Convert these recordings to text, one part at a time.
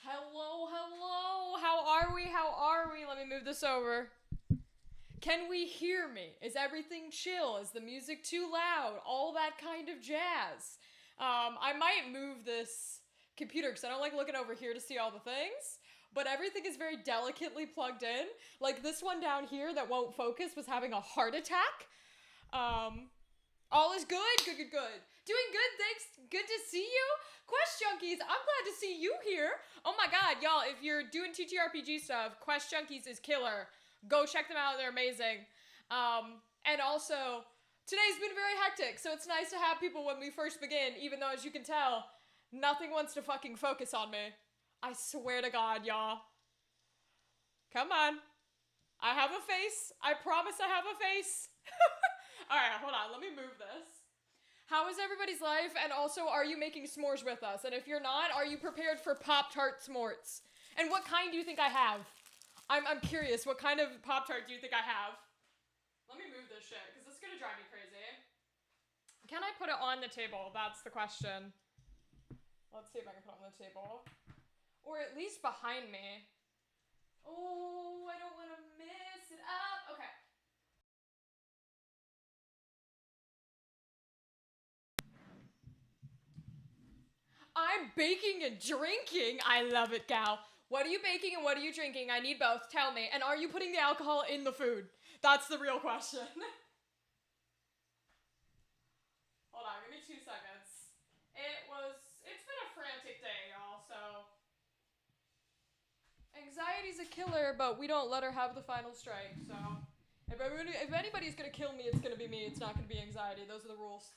Hello, hello. How are we? How are we? Let me move this over. Can we hear me? Is everything chill? Is the music too loud? All that kind of jazz. I might move this computer because I don't like looking over here to see all the things. But everything is very delicately plugged in. Like this one down here that won't focus was having a heart attack. All is good, good, good, good. Doing good, thanks. Good to see you. Quest Junkies, I'm glad to see you here. Oh my god, y'all, if you're doing TTRPG stuff, Quest Junkies is killer. Go check them out, they're amazing. And also, today's been very hectic, so it's nice to have people when we first begin, even though, as you can tell, nothing wants to fucking focus on me. I swear to God, y'all. Come on. I have a face. I promise I have a face. Alright, hold on. Let me move this. How is everybody's life? And also, are you making s'mores with us? And if you're not, are you prepared for Pop-Tart s'mores? And what kind do you think I have? I'm curious. What kind of Pop-Tart do you think I have? Let me move this shit, because it's going to drive me crazy. Can I put it on the table? That's the question. Let's see if I can put it on the table. Or at least behind me. Oh, I don't want to mess it up. Okay. I'm baking and drinking. I love it, gal. What are you baking and what are you drinking? I need both. Tell me. And are you putting the alcohol in the food? That's the real question. Hold on, give me 2 seconds. It's been a frantic day, y'all, so. Anxiety's a killer, but we don't let her have the final strike, so. If anybody's gonna kill me, it's gonna be me. It's not gonna be anxiety. Those are the rules.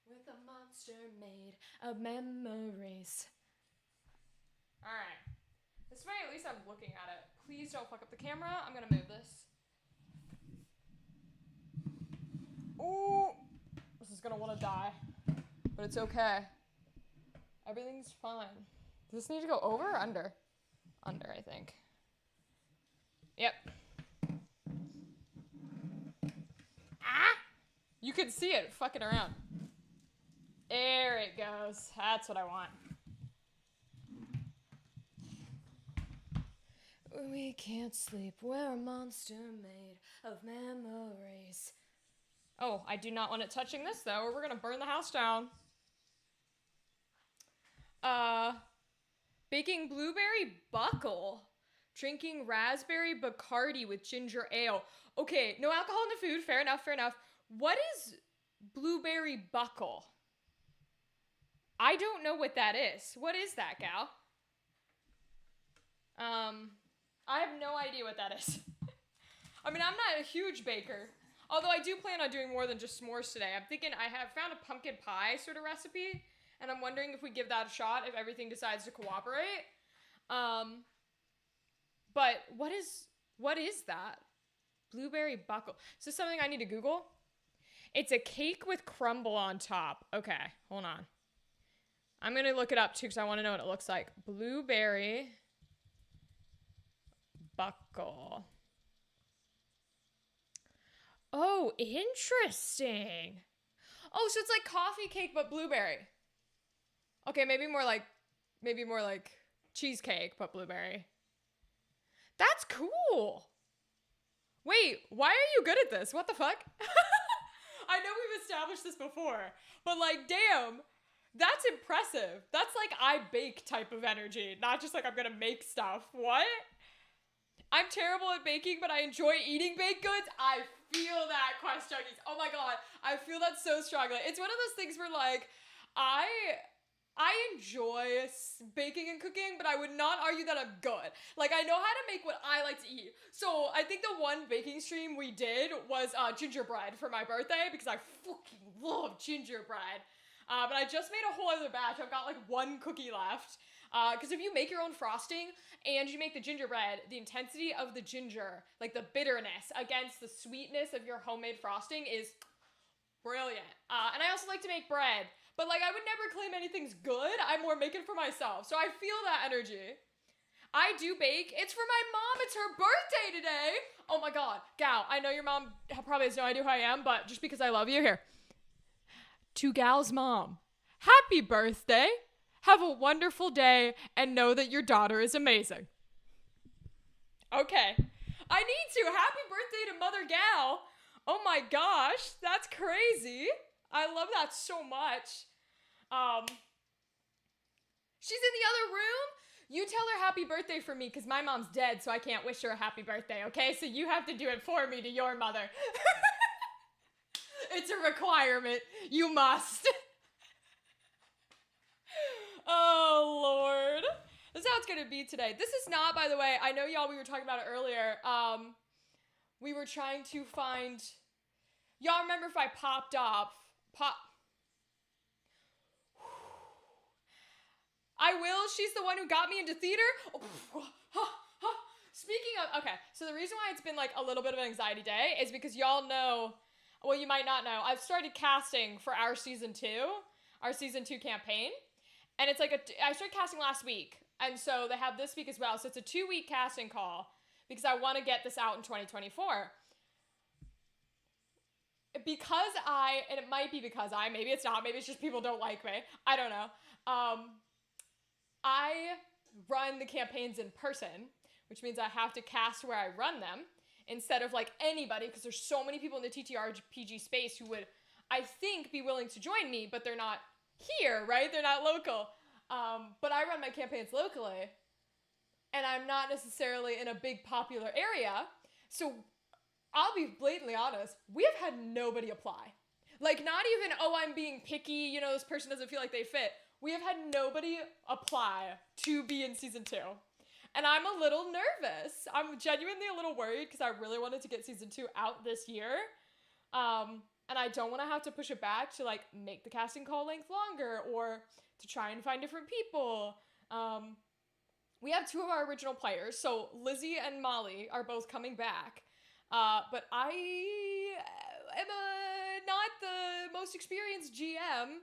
With a monster made of memories. Alright. This way, at least I'm looking at it. Please don't fuck up the camera. I'm gonna move this. Ooh! This is gonna wanna die. But it's okay. Everything's fine. Does this need to go over or under? Under, I think. Yep. Ah! You can see it fucking around. There it goes. That's what I want. We can't sleep. We're a monster made of memories. Oh, I do not want it touching this, though, or we're gonna burn the house down. Baking blueberry buckle. Drinking raspberry Bacardi with ginger ale. Okay, no alcohol in the food. Fair enough, fair enough. What is blueberry buckle? I don't know what that is. What is that, gal? I have no idea what that is. I mean, I'm not a huge baker. Although I do plan on doing more than just s'mores today. I'm thinking I have found a pumpkin pie sort of recipe, and I'm wondering if we give that a shot if everything decides to cooperate. But what is that? Blueberry buckle. Is this something I need to Google? It's a cake with crumble on top. Okay, hold on. I'm going to look it up, too, because I want to know what it looks like. Blueberry buckle. Oh, interesting. Oh, so it's like coffee cake, but blueberry. Okay, maybe more like cheesecake, but blueberry. That's cool. Wait, why are you good at this? What the fuck? I know we've established this before, but like, damn. That's impressive. That's like I bake type of energy, not just like I'm gonna make stuff. What? I'm terrible at baking, but I enjoy eating baked goods. I feel that, Quest Junkies. Oh my god, I feel that so strongly. It's one of those things where like, I enjoy baking and cooking, but I would not argue that I'm good. Like, I know how to make what I like to eat. So I think the one baking stream we did was gingerbread for my birthday, because I fucking love gingerbread. But I just made a whole other batch. I've got like 1 cookie left. Because if you make your own frosting and you make the gingerbread, the intensity of the ginger, like the bitterness against the sweetness of your homemade frosting is brilliant. And I also like to make bread. But like I would never claim anything's good. I more make it for myself. So I feel that energy. I do bake. It's for my mom. It's her birthday today. Oh my god. Gal, I know your mom probably has no idea who I am, but just because I love you, here. To Gal's mom, happy birthday. Have a wonderful day and know that your daughter is amazing. Okay. I need to. Happy birthday to Mother Gal. Oh my gosh, that's crazy. I love that so much. She's in the other room. You tell her happy birthday for me because my mom's dead, so I can't wish her a happy birthday, okay? So you have to do it for me to your mother. It's a requirement. You must. Oh, Lord. This is how it's going to be today. This is not, by the way, I know y'all, we were talking about it earlier. We were trying to find, y'all remember if I popped off, I will. She's the one who got me into theater. Speaking of, okay, so the reason why it's been like a little bit of an anxiety day is because y'all know, well, you might not know, I've started casting for our season 2 campaign. And it's like, I started casting last week. And so they have this week as well. So it's a 2-week casting call because I want to get this out in 2024. Because and it might be because maybe it's not, maybe it's just people don't like me. I don't know. I run the campaigns in person, which means I have to cast where I run them instead of like anybody, because there's so many people in the TTRPG space who would, I think, be willing to join me, but they're not here, right? They're not local. But I run my campaigns locally, and I'm not necessarily in a big popular area. So I'll be blatantly honest, we have had nobody apply. Like, not even, oh, I'm being picky, this person doesn't feel like they fit. We have had nobody apply to be in season 2. And I'm a little nervous. I'm genuinely a little worried because I really wanted to get season 2 out this year. And I don't want to have to push it back to like make the casting call length longer or to try and find different people. We have 2 of our original players. So Lizzie and Molly are both coming back. But I am not the most experienced GM.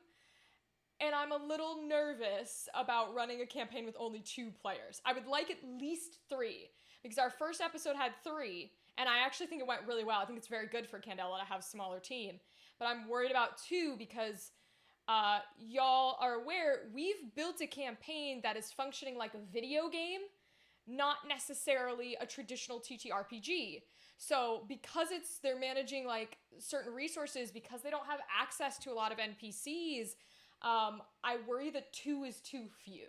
And I'm a little nervous about running a campaign with only 2 players. I would like at least 3, because our first episode had 3, and I actually think it went really well. I think it's very good for Candela to have a smaller team. But I'm worried about 2 because y'all are aware, we've built a campaign that is functioning like a video game, not necessarily a traditional TTRPG. So because they're managing like certain resources, because they don't have access to a lot of NPCs, I worry that 2 is too few,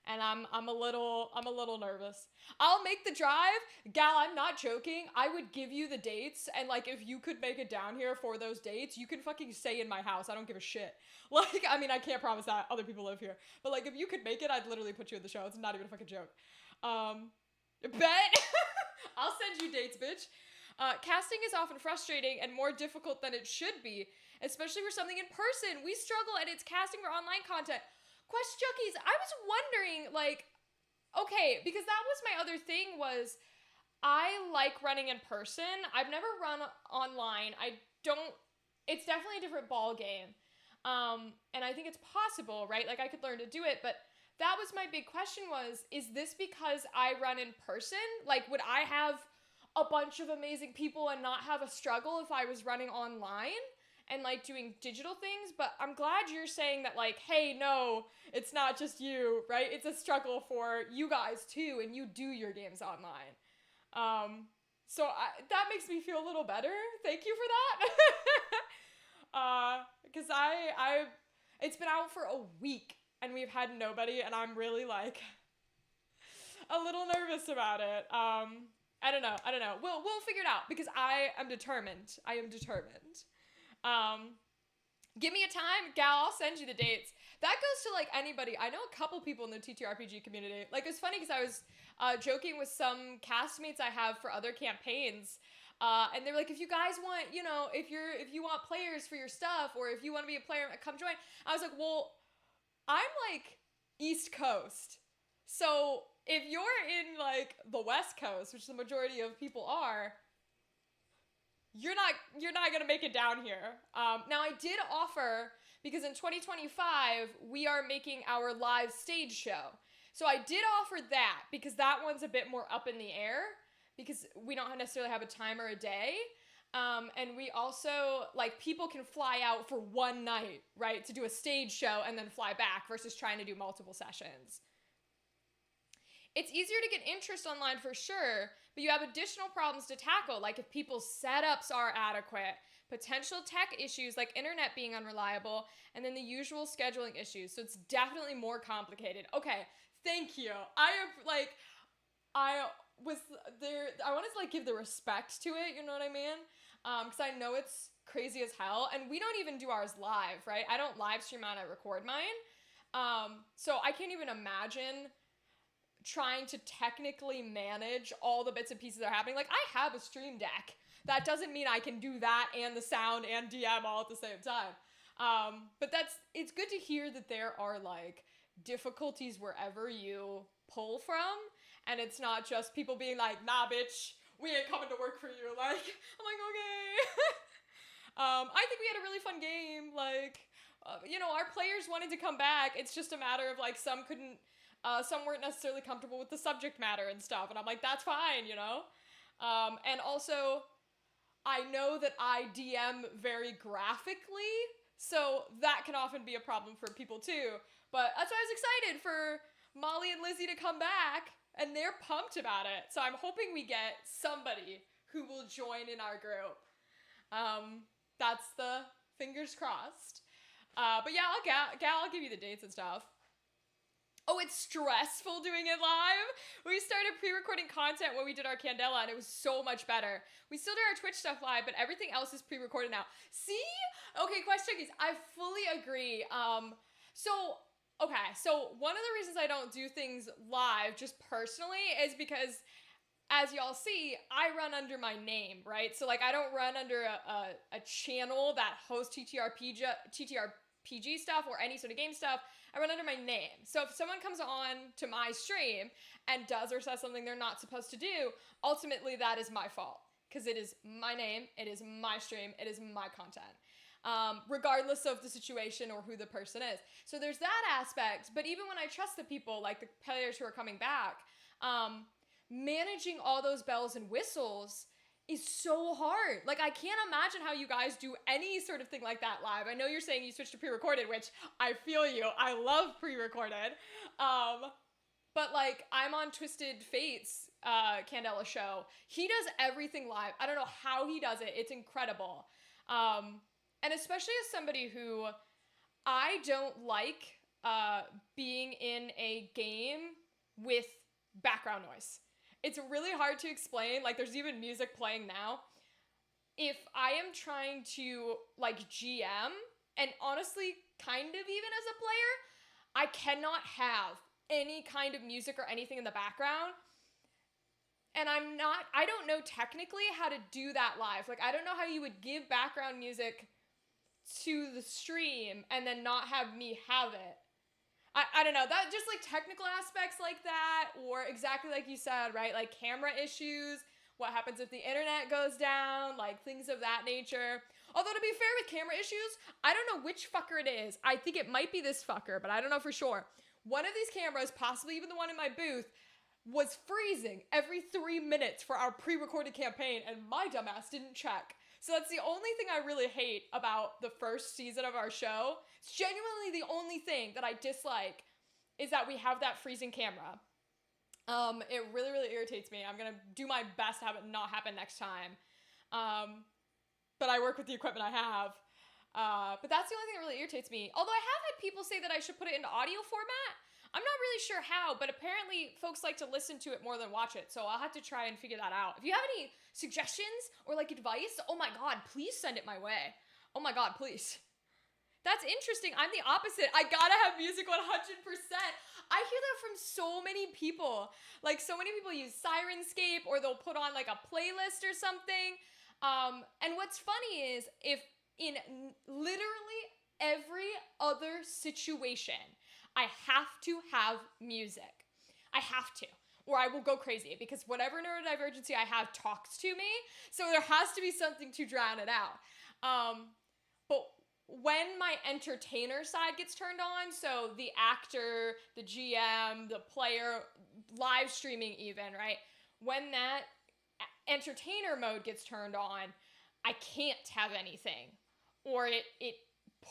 and I'm a little nervous. I'll make the drive, Gal. I'm not joking. I would give you the dates, and like if you could make it down here for those dates, you can fucking stay in my house. I don't give a shit. Like, I mean, I can't promise that, other people live here, but like if you could make it, I'd literally put you in the show. It's not even a fucking joke. Bet. I'll send you dates, bitch. Casting is often frustrating and more difficult than it should be, especially for something in person. We struggle, and it's casting for online content. Quest Junkies, I was wondering, like, okay, because that was my other thing was I like running in person. I've never run online. It's definitely a different ball game. And I think it's possible, right? Like, I could learn to do it, but that was my big question was, is this because I run in person? Like, would I have a bunch of amazing people and not have a struggle if I was running online and like doing digital things? But I'm glad you're saying that, like, hey, no, it's not just you, right? It's a struggle for you guys too, and you do your games online. So that makes me feel a little better. Thank you for that. Because it's been out for a week and we've had nobody, and I'm really like a little nervous about it. I don't know. We'll figure it out because I am determined. Give me a time, Gal. I'll send you the dates. That goes to like anybody. I know a couple people in the TTRPG community. Like, it's funny because I was joking with some castmates I have for other campaigns, and they're like, if you guys want, if you want players for your stuff, or if you want to be a player, come join. I was like, well, I'm like East Coast, so if you're in like the West Coast, which the majority of people are, you're not gonna make it down here. Now I did offer, because in 2025 we are making our live stage show, so I did offer that because that one's a bit more up in the air because we don't necessarily have a time or a day. And we also, like, people can fly out for one night, right, to do a stage show and then fly back versus trying to do multiple sessions. It's easier to get interest online for sure, but you have additional problems to tackle, like if people's setups are adequate, potential tech issues like internet being unreliable, and then the usual scheduling issues. So it's definitely more complicated. Okay, thank you. I was there, I wanted to like give the respect to it, you know what I mean? Because I know it's crazy as hell, and we don't even do ours live, right? I don't live stream mine, I record mine. So I can't even imagine trying to technically manage all the bits and pieces that are happening. Like, I have a stream deck. That doesn't mean I can do that and the sound and DM all at the same time. But it's good to hear that there are like difficulties wherever you pull from, and it's not just people being like, nah, bitch, we ain't coming to work for you. Like, I'm like, okay. I think we had a really fun game. Like, our players wanted to come back. It's just a matter of like some weren't necessarily comfortable with the subject matter and stuff, and I'm like, that's fine, and also, I know that I DM very graphically, so that can often be a problem for people too, but that's why I was excited for Molly and Lizzie to come back, and they're pumped about it, so I'm hoping we get somebody who will join in our group. That's the fingers crossed. But yeah, I'll give you the dates and stuff. Oh, it's stressful doing it live. We started pre-recording content when we did our Candela, and it was so much better. We still do our Twitch stuff live, but everything else is pre-recorded now. See? Okay, question is, I fully agree. So one of the reasons I don't do things live, just personally, is because, as y'all see, I run under my name, right? So, like, I don't run under a channel that hosts TTRPG stuff or any sort of game stuff. I run under my name. So if someone comes on to my stream and does or says something they're not supposed to do, ultimately that is my fault. Because it is my name, it is my stream, it is my content. Regardless of the situation or who the person is. So there's that aspect, but even when I trust the people, like the players who are coming back, managing all those bells and whistles is so hard. Like, I can't imagine how you guys do any sort of thing like that live. I know you're saying you switched to pre-recorded, which I feel you. I love pre-recorded. But like, I'm on Twisted Fate's Candela show. He does everything live. I don't know how he does it. It's incredible. And especially as somebody who I don't like being in a game with background noise. It's really hard to explain. Like, there's even music playing now. If I am trying to, like, GM, and honestly, kind of even as a player, I cannot have any kind of music or anything in the background. And I don't know technically how to do that live. Like, I don't know how you would give background music to the stream and then not have me have it. I don't know, that just like technical aspects like that, or exactly like you said, right? Like camera issues, what happens if the internet goes down, like things of that nature. Although to be fair with camera issues, I don't know which fucker it is. I think it might be this fucker, but I don't know for sure. One of these cameras, possibly even the one in my booth, was freezing every 3 minutes for our pre-recorded campaign, and my dumbass didn't check. So that's the only thing I really hate about the first season of our show. It's genuinely the only thing that I dislike is that we have that freezing camera. It really, really irritates me. I'm gonna do my best to have it not happen next time. But I work with the equipment I have. But that's the only thing that really irritates me. Although I have had people say that I should put it into audio format. I'm not really sure how, but apparently folks like to listen to it more than watch it, so I'll have to try and figure that out. If you have any suggestions or like advice, oh my god, please send it my way. Oh my god, please. That's interesting. I'm the opposite. I gotta have music 100%. I hear that from so many people. Like, so many people use Sirenscape, or they'll put on like a playlist or something. And what's funny is, if in literally every other situation I have to have music. I have to, or I will go crazy, because whatever neurodivergency I have talks to me, so there has to be something to drown it out. But when my entertainer side gets turned on, so the actor, the GM, the player, live streaming even, right? When that entertainer mode gets turned on, I can't have anything, or it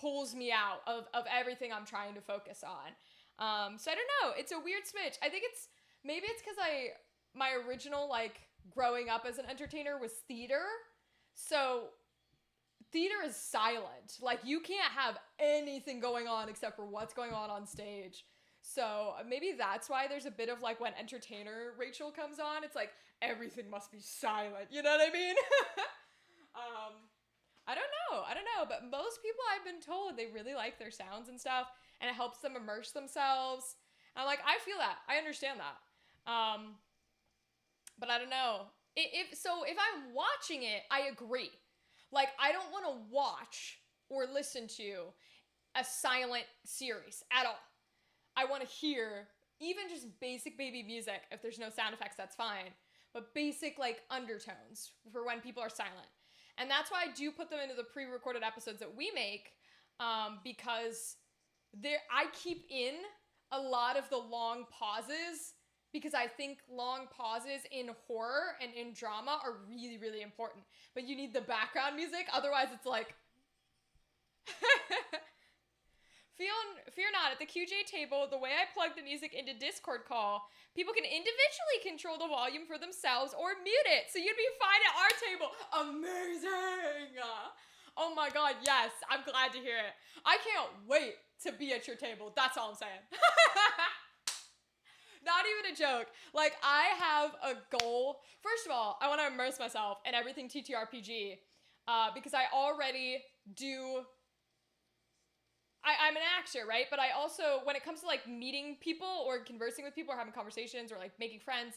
pulls me out of everything I'm trying to focus on. So I don't know. It's a weird switch. I think maybe it's because my original, like, growing up as an entertainer was theater. So theater is silent. Like, you can't have anything going on except for what's going on stage. So maybe that's why there's a bit of, like, when entertainer Rachel comes on, it's like everything must be silent. You know what I mean? I don't know, but most people I've been told they really like their sounds and stuff, and it helps them immerse themselves. And I'm like, I feel that. I understand that. But I don't know. If I'm watching it, I agree. Like, I don't want to watch or listen to a silent series at all. I want to hear even just basic baby music. If there's no sound effects, that's fine. But basic, like, undertones for when people are silent. And that's why I do put them into the pre-recorded episodes that we make, because I keep in a lot of the long pauses, because I think long pauses in horror and in drama are really, really important. But you need the background music, otherwise it's like... Fear not, at the QJ table, the way I plug the music into Discord call, people can individually control the volume for themselves or mute it, so you'd be fine at our table. Amazing! Oh my god, yes, I'm glad to hear it. I can't wait to be at your table, that's all I'm saying. Not even a joke. Like, I have a goal. First of all, I want to immerse myself in everything TTRPG, because I already do... I'm an actor, right? But I also, when it comes to, like, meeting people or conversing with people or having conversations or, like, making friends,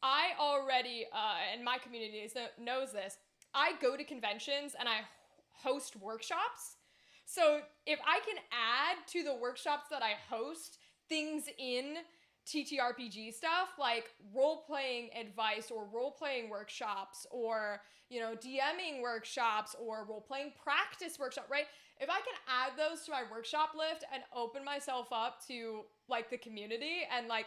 I already, and my community knows this, I go to conventions and I host workshops. So if I can add to the workshops that I host things in TTRPG stuff, like role-playing advice or role-playing workshops or, you know, DMing workshops or role-playing practice workshop, right? If I can add those to my workshop list and open myself up to, like, the community and, like,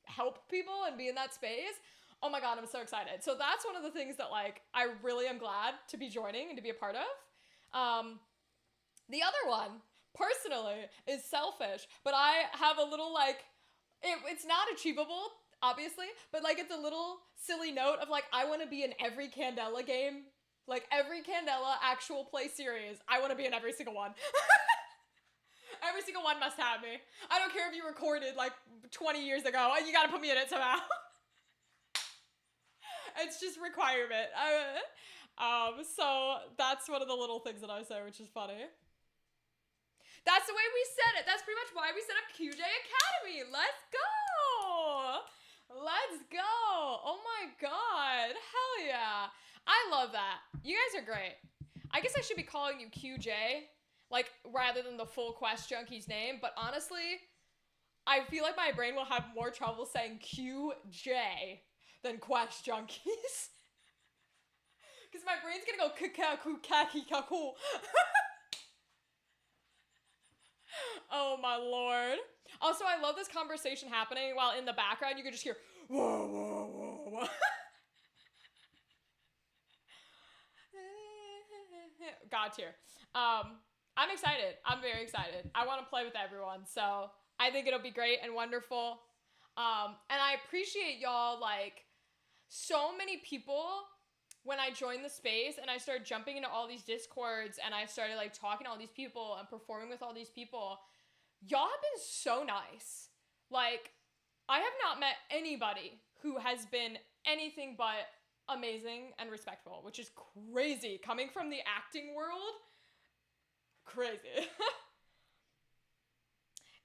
help people and be in that space, oh my god, I'm so excited. So that's one of the things that, like, I really am glad to be joining and to be a part of. The other one, personally, is selfish, but I have a little, like, it's not achievable, obviously, but, like, it's a little silly note of, like, I want to be in every Candela game. Like, every Candela actual play series, I want to be in every single one. Every single one must have me. I don't care if you recorded, like, 20 years ago. You gotta put me in it somehow. It's just requirement. So that's one of the little things that I say, which is funny. That's the way we said it. That's pretty much why we set up QJ Academy. Let's go. Let's go. Oh my god. Hell yeah. I love that. You guys are great. I guess I should be calling you QJ, like, rather than the full Quest Junkies name, but honestly, I feel like my brain will have more trouble saying QJ than Quest Junkies. Because my brain's gonna go kaki. Oh my lord. Also, I love this conversation happening while in the background you can just hear whoa, whoa, whoa, whoa. God tier. I'm excited. I'm very excited. I want to play with everyone, so I think it'll be great and wonderful. And I appreciate y'all, like, so many people, when I joined the space and I started jumping into all these Discords and I started, like, talking to all these people and performing with all these people, y'all have been so nice. Like, I have not met anybody who has been anything but amazing and respectful, which is crazy. Coming from the acting world, crazy.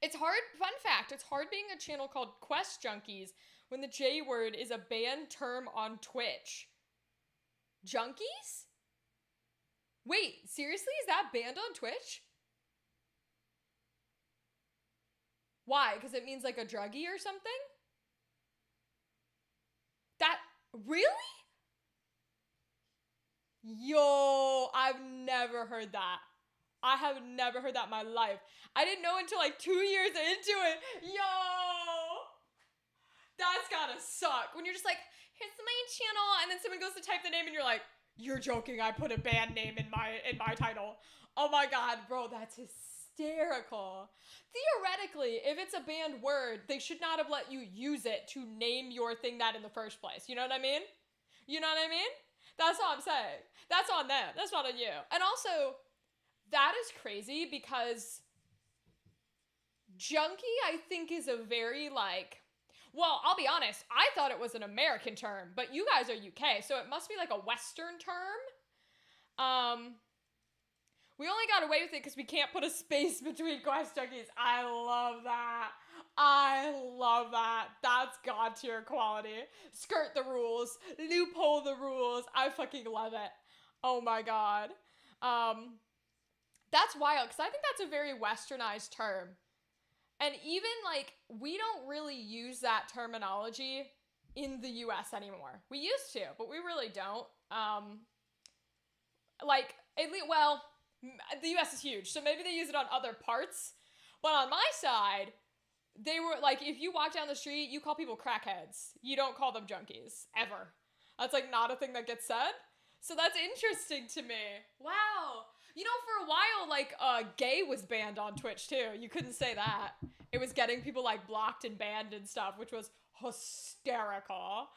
It's hard, fun fact, it's hard being a channel called Quest Junkies when the J word is a banned term on Twitch. Junkies? Wait, seriously? Is that banned on Twitch? Why? Because it means, like, a druggie or something? That, really? Yo, I've never heard that. I have never heard that in my life. I didn't know until, like, 2 years into it. Yo! That's gotta suck. When you're just like, here's my channel, and then someone goes to type the name and you're like, You're joking. I put a band name in my title. Oh my god, bro, that's hysterical. Theoretically, if it's a banned word, they should not have let you use it to name your thing that in the first place. You know what I mean? You know what I mean? That's all I'm saying. That's on them. That's not on you. And also, that is crazy because junkie, I think, is a very like, well, I'll be honest, I thought it was an American term, but you guys are UK, so it must be like a Western term. We only got away with it because we can't put a space between quest junkies. I love that. I love that. That's god tier quality. Skirt the rules. Loophole the rules. I fucking love it. Oh my god. That's wild because I think that's a very westernized term. And even like we don't really use that terminology in the US anymore. We used to, but we really don't. Like at least, well, the US is huge, so maybe they use it on other parts. But on my side, they were like, if you walk down the street, you call people crackheads. You don't call them junkies ever. That's like not a thing that gets said. So that's interesting to me. Wow. You know, for a while, like, gay was banned on Twitch, too. You couldn't say that. It was getting people, like, blocked and banned and stuff, which was hysterical.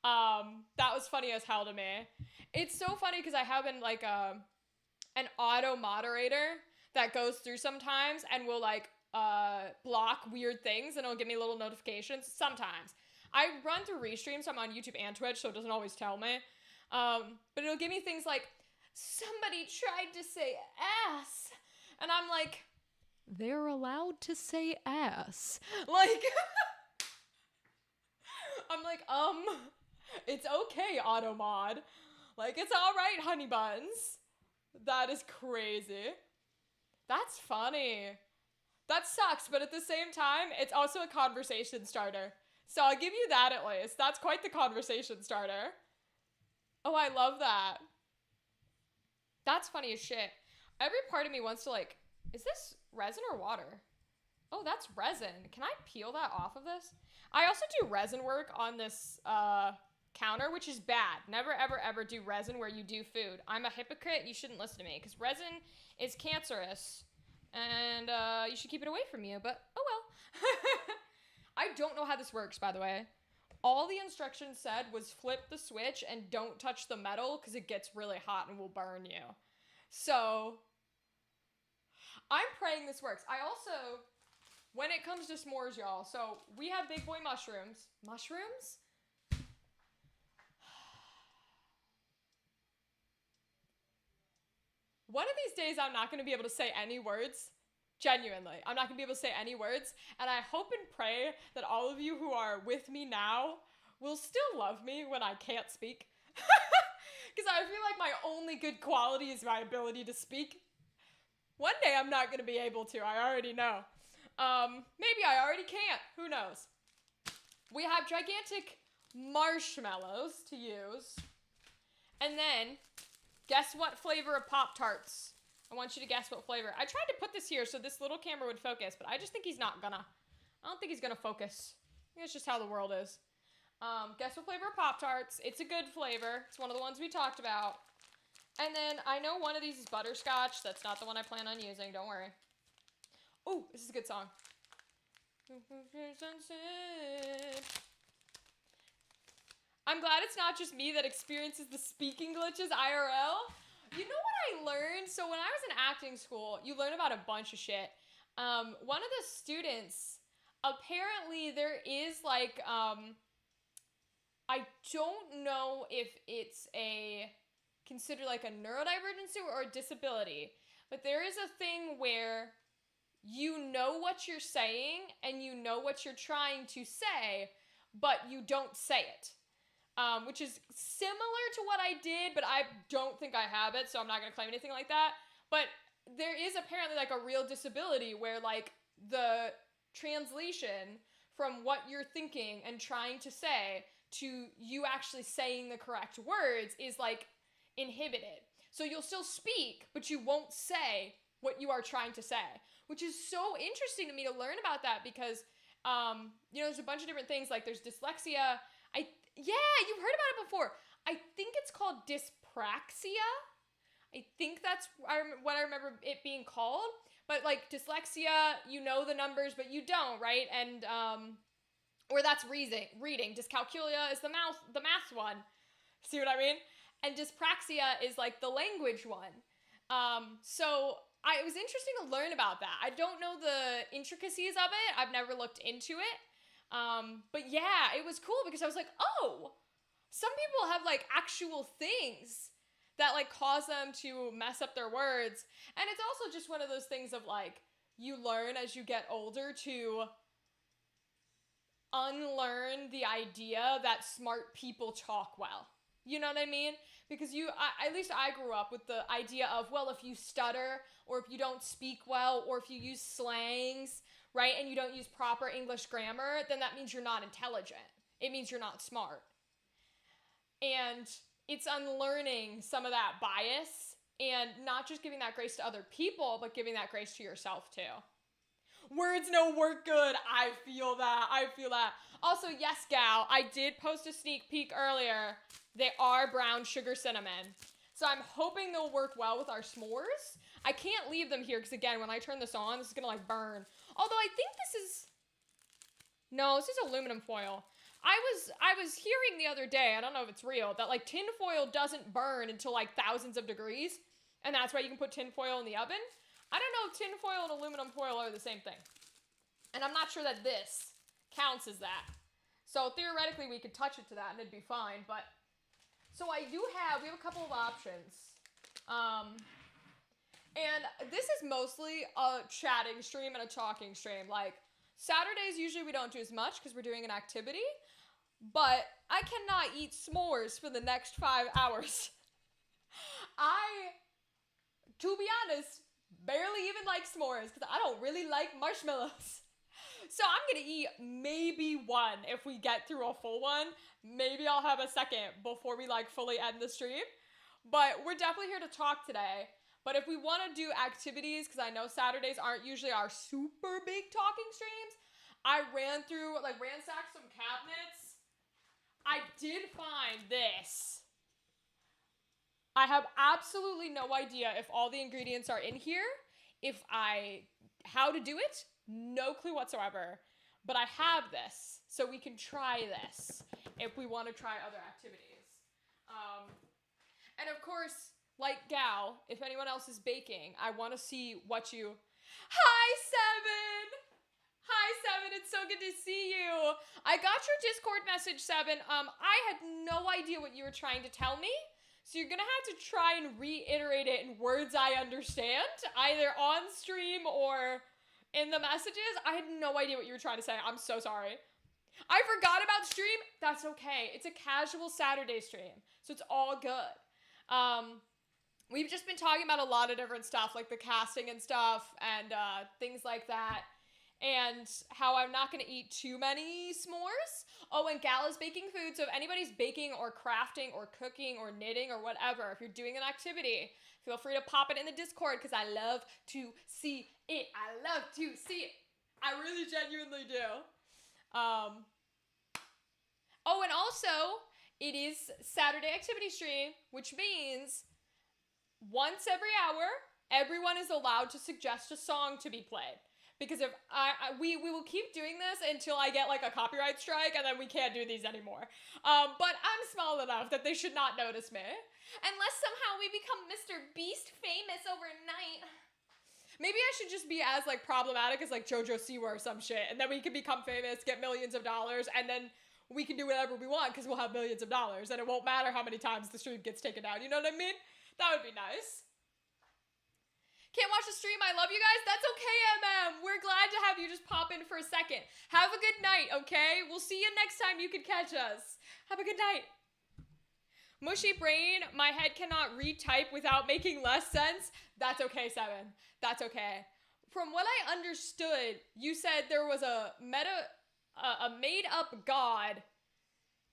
That was funny as hell to me. It's so funny because I have like, an auto-moderator that goes through sometimes and will, like, block weird things and it'll give me little notifications. Sometimes. I run through restreams, so I'm on YouTube and Twitch, so it doesn't always tell me. But it'll give me things like, somebody tried to say ass. And I'm like, they're allowed to say ass. Like, I'm like, it's okay, Automod. Like, it's all right, honey buns. That is crazy. That's funny. That sucks, but at the same time, it's also a conversation starter. So I'll give you that at least. That's quite the conversation starter. Oh, I love that. That's funny as shit. Every part of me wants to like, is this resin or water? Oh, that's resin. Can I peel that off of this? I also do resin work on this counter, which is bad. Never, ever, ever do resin where you do food. I'm a hypocrite. You shouldn't listen to me because resin is cancerous and you should keep it away from you, but oh well. I don't know how this works, by the way. All the instructions said was flip the switch and don't touch the metal because it gets really hot and will burn you. So, I'm praying this works. I also, when it comes to s'mores, y'all, so we have big boy mushrooms. Mushrooms? One of these days, I'm not going to be able to say any words. Genuinely. I'm not going to be able to say any words. And I hope and pray that all of you who are with me now will still love me when I can't speak. Because I feel like my only good quality is my ability to speak. One day I'm not going to be able to. I already know. Maybe I already can't. Who knows? We have gigantic marshmallows to use. And then, guess what flavor of Pop-Tarts? I want you to guess what flavor. I tried to put this here so this little camera would focus, but I just think he's not gonna. I don't think he's gonna focus. I think it's just how the world is. Guess what flavor of Pop-Tarts? It's a good flavor. It's one of the ones we talked about. And then I know one of these is butterscotch. That's not the one I plan on using. Don't worry. Oh, this is a good song. I'm glad it's not just me that experiences the speaking glitches IRL. You know what I learned? So when I was in acting school, you learn about a bunch of shit. One of the students, apparently there is like, I don't know if it's considered like a neurodivergency or a disability, but there is a thing where you know what you're saying and you know what you're trying to say, but you don't say it. Which is similar to what I did, but I don't think I have it, so I'm not going to claim anything like that. But there is apparently like a real disability where like the translation from what you're thinking and trying to say to you actually saying the correct words is like inhibited. So you'll still speak, but you won't say what you are trying to say, which is so interesting to me to learn about that because, you know, there's a bunch of different things. Like there's dyslexia. Yeah, you've heard about it before. I think it's called dyspraxia. dyspraxia. I think that's what I remember it being called. But like dyslexia, you know the numbers, but you don't, right? And or that's reading. Dyscalculia is the math one. See what I mean? And dyspraxia is like the language one. So it was interesting to learn about that. I don't know the intricacies of it. I've never looked into it. But yeah, it was cool because I was like, oh, some people have like actual things that like cause them to mess up their words. And it's also just one of those things of like, you learn as you get older to unlearn the idea that smart people talk well. You know what I mean? Because at least I grew up with the idea of, well, if you stutter or if you don't speak well or if you use slangs, right, and you don't use proper English grammar, then that means you're not intelligent. It means you're not smart. And it's unlearning some of that bias and not just giving that grace to other people, but giving that grace to yourself too. Words no work good. I feel that. Also, yes, gal, I did post a sneak peek earlier. They are brown sugar cinnamon. So I'm hoping they'll work well with our s'mores. I can't leave them here because, again, when I turn this on, this is going to, like, burn. Although I think this is... No, this is aluminum foil. I was hearing the other day, I don't know if it's real, that, like, tin foil doesn't burn until, like, thousands of degrees. And that's why you can put tin foil in the oven. I don't know if tin foil and aluminum foil are the same thing. And I'm not sure that this counts as that. So theoretically, we could touch it to that and it'd be fine, but... So we have a couple of options. And this is mostly a chatting stream and a talking stream. Like, Saturdays, usually we don't do as much because we're doing an activity. But I cannot eat s'mores for the next 5 hours. To be honest, barely even like s'mores because I don't really like marshmallows. So I'm going to eat maybe one if we get through a full one. Maybe I'll have a second before we like fully end the stream. But we're definitely here to talk today. But if we want to do activities, because I know Saturdays aren't usually our super big talking streams, I ransacked some cabinets. I did find this. I have absolutely no idea if all the ingredients are in here, how to do it, no clue whatsoever. But I have this, so we can try this if we want to try other activities. And of course, like Gal, if anyone else is baking, I want to see what you... Hi, Seven! Hi, Seven, it's so good to see you. I got your Discord message, Seven. I had no idea what you were trying to tell me. So you're going to have to try and reiterate it in words I understand, either on stream or in the messages. I had no idea what you were trying to say. I'm so sorry. I forgot about stream. That's okay. It's a casual Saturday stream, so it's all good. We've just been talking about a lot of different stuff, like the casting and stuff and things like that. And how I'm not going to eat too many s'mores. Oh, and Gal is baking food, so if anybody's baking or crafting or cooking or knitting or whatever, if you're doing an activity, feel free to pop it in the Discord because I love to see it. I really genuinely do. Oh, and also, it is Saturday activity stream, which means once every hour, everyone is allowed to suggest a song to be played. Because if we will keep doing this until I get like a copyright strike and then we can't do these anymore. But I'm small enough that they should not notice me. Unless somehow we become Mr. Beast famous overnight. Maybe I should just be as like problematic as like JoJo Siwa or some shit. And then we can become famous, get millions of dollars, and then we can do whatever we want because we'll have millions of dollars. And it won't matter how many times the stream gets taken down. You know what I mean? That would be nice. Can't watch the stream. I love you guys. That's okay, MM. We're glad to have you just pop in for a second. Have a good night, okay? We'll see you next time you can catch us. Have a good night. Mushy brain. My head cannot retype without making less sense. That's okay, Seven. That's okay. From what I understood, you said there was a made-up god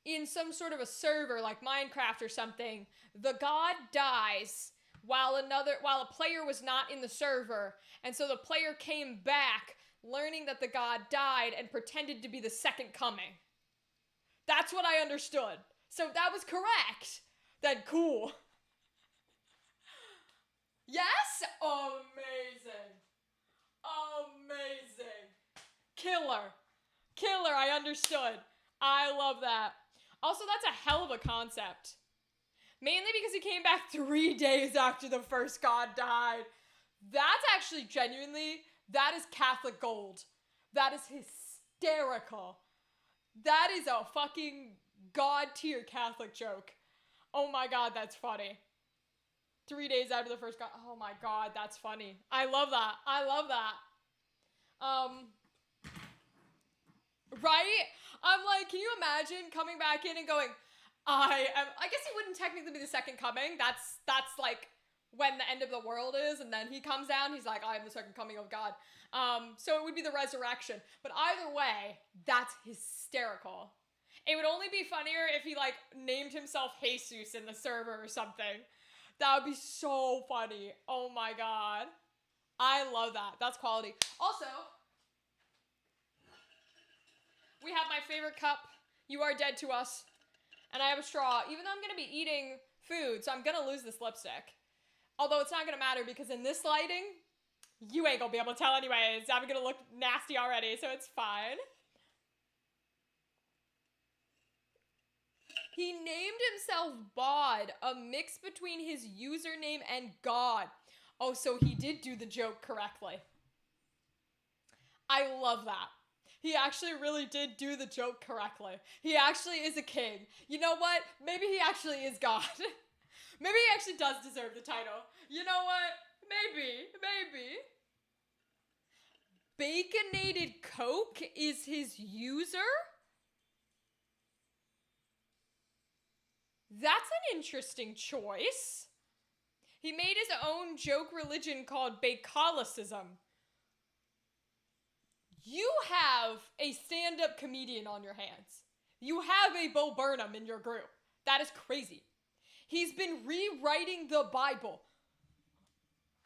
in some sort of a server like Minecraft or something. The god dies while a player was not in the server, and so the player came back learning that the god died and pretended to be the second coming. That's what I understood. So that was correct. Then cool. Yes? Amazing. Amazing. Killer. Killer, I understood. I love that. Also, that's a hell of a concept. Mainly because he came back 3 days after the first god died. That's actually genuinely, that is Catholic gold. That is hysterical. That is a fucking god tier Catholic joke. Oh my god, that's funny. 3 days after the first god. Oh my god, that's funny. I love that. I love that. Right? I'm like, can you imagine coming back in and going, I guess he wouldn't technically be the second coming. That's like when the end of the world is, and then he comes down, he's like, I am the second coming of God. So it would be the resurrection. But either way, that's hysterical. It would only be funnier if he like named himself Jesus in the server or something. That would be so funny. Oh my god. I love that. That's quality. Also, we have my favorite cup. You are dead to us. And I have a straw. Even though I'm going to be eating food, so I'm going to lose this lipstick. Although it's not going to matter because in this lighting, you ain't going to be able to tell anyways. I'm going to look nasty already, so it's fine. He named himself Bod, a mix between his username and God. Oh, so he did do the joke correctly. I love that. He actually really did do the joke correctly. He actually is a king. You know what? Maybe he actually is God. Maybe he actually does deserve the title. You know what? Maybe. Baconated Coke is his user? That's an interesting choice. He made his own joke religion called Bacolicism. You have a stand-up comedian on your hands. You have a Bo Burnham in your group. That is crazy. He's been rewriting the Bible.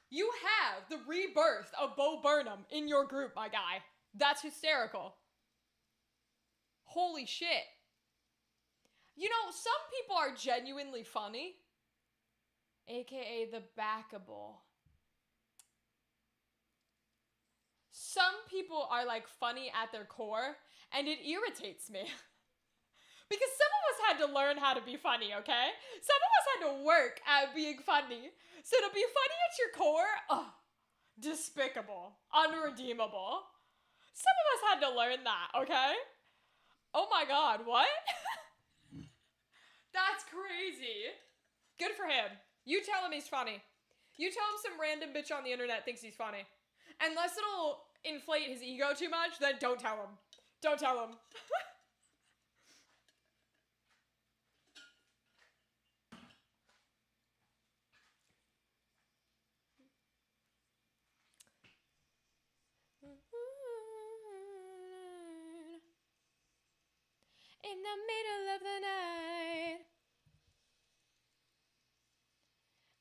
You have the rebirth of Bo Burnham in your group, my guy. That's hysterical. Holy shit. You know, some people are genuinely funny. AKA the backable. Some people are like funny at their core, and it irritates me. Because some of us had to learn how to be funny, okay? Some of us had to work at being funny. So to be funny at your core, oh, despicable, unredeemable. Some of us had to learn that, okay? Oh my god, what? That's crazy. Good for him. You tell him he's funny. You tell him some random bitch on the internet thinks he's funny. Unless it'll inflate his ego too much, then don't tell him. Don't tell him. In the middle of the night.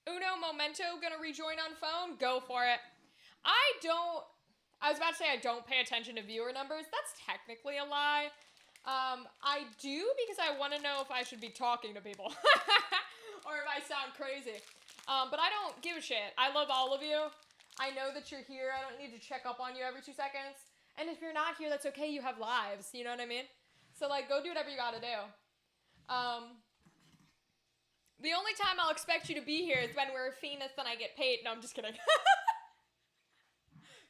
Uno Momento gonna rejoin on phone? Go for it. I was about to say I don't pay attention to viewer numbers. That's technically a lie. I do because I want to know if I should be talking to people. Or if I sound crazy. But I don't give a shit. I love all of you. I know that you're here. I don't need to check up on you every 2 seconds. And if you're not here, that's okay. You have lives. You know what I mean? So, like, go do whatever you gotta do. The only time I'll expect you to be here is when we're famous and I get paid. No, I'm just kidding.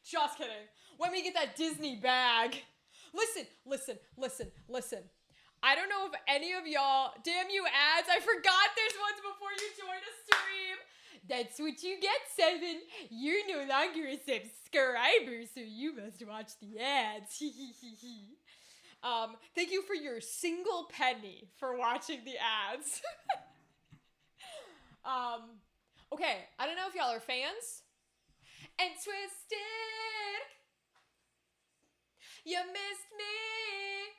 Just kidding. When we get that Disney bag. Listen. I don't know if any of y'all, damn you ads, I forgot there's ones before you join a stream. That's what you get, 7. You're no longer a subscriber, so you must watch the ads. Thank you for your single penny for watching the ads. Okay, I don't know if y'all are fans. And Twisted, you missed me.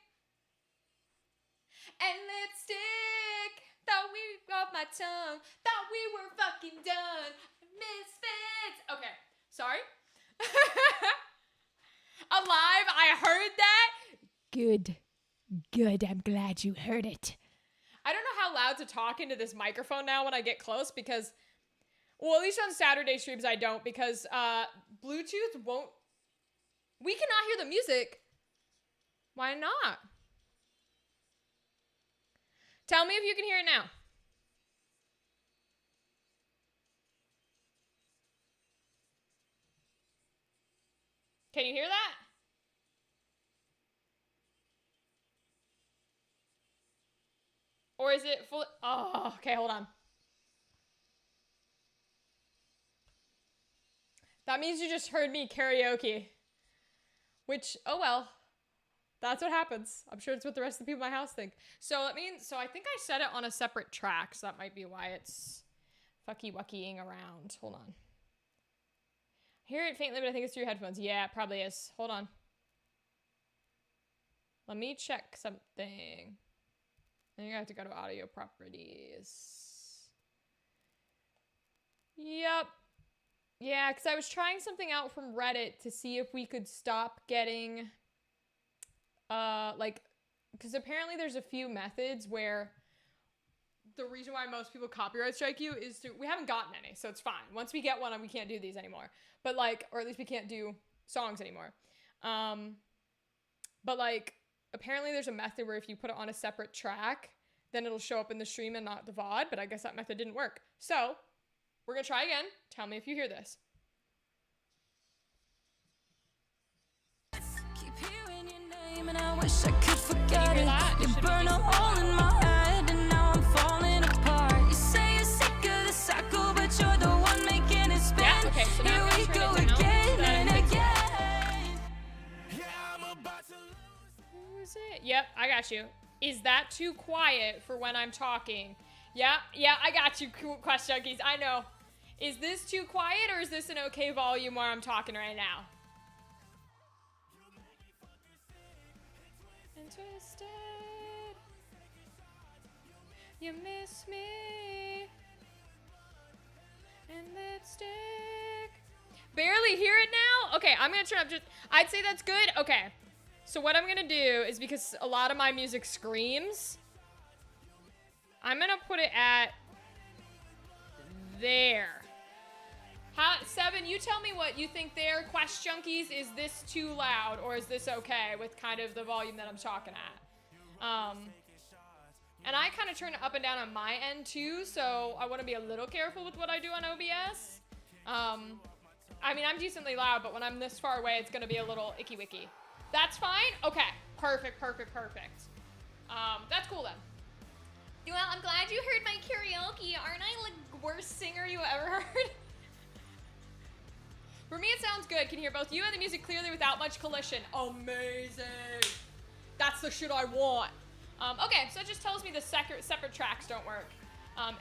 And Lipstick, thought we off my tongue, thought we were fucking done. Misfits. Okay, sorry. Alive, I heard that. Good. I'm glad you heard it. I don't know how loud to talk into this microphone now when I get close because Well, at least on Saturday streams I don't, because Bluetooth won't. We cannot hear the music. Why not? Tell me if you can hear it now. Can you hear that? Or is it full? Oh, okay, hold on. That means you just heard me karaoke. Which, oh well. That's what happens. I'm sure it's what the rest of the people in my house think. So that means, so I think I set it on a separate track, so that might be why it's fucky-wuckying around. Hold on. I hear it faintly, but I think it's through your headphones. Yeah, it probably is. Hold on. Let me check something. I think I have to go to audio properties. Yep. Yeah, because I was trying something out from Reddit to see if we could stop getting, like, because apparently there's a few methods where the reason why most people copyright strike you is we haven't gotten any, so it's fine. Once we get one, we can't do these anymore. But like, or at least we can't do songs anymore. But like, apparently there's a method where if you put it on a separate track, then it'll show up in the stream and not the VOD, but I guess that method didn't work. So, we're gonna try again. Tell me if you hear this. Keep hearing your name and I wish I could forget it. You burn a hole in my head and now I'm falling apart. You say you're sick of the cycle, but you're the one making it spin. Yeah, okay, so now Here we go again and again. Yeah, I'm about to Lose it. Yep, I got you. Is that too quiet for when I'm talking? Yeah, I got you, Quest Junkies. I know. Is this too quiet or is this an okay volume where I'm talking right now? And twisted. You miss me. And lipstick. Barely hear it now? Okay, I'm gonna turn up just. I'd say that's good. Okay. So what I'm gonna do is, because a lot of my music screams, I'm gonna put it at there. Seven, you tell me what you think there. Quest Junkies, is this too loud or is this okay with kind of the volume that I'm talking at? And I kind of turn it up and down on my end too, so I want to be a little careful with what I do on OBS. I mean, I'm decently loud, but when I'm this far away, it's gonna be a little icky-wicky. That's fine? Okay. Perfect. That's cool then. Well, I'm glad you heard my karaoke. Aren't I like the worst singer you ever heard? For me, it sounds good. Can hear both you and the music clearly without much collision. Amazing. That's the shit I want. Okay, so it just tells me the separate tracks don't work. I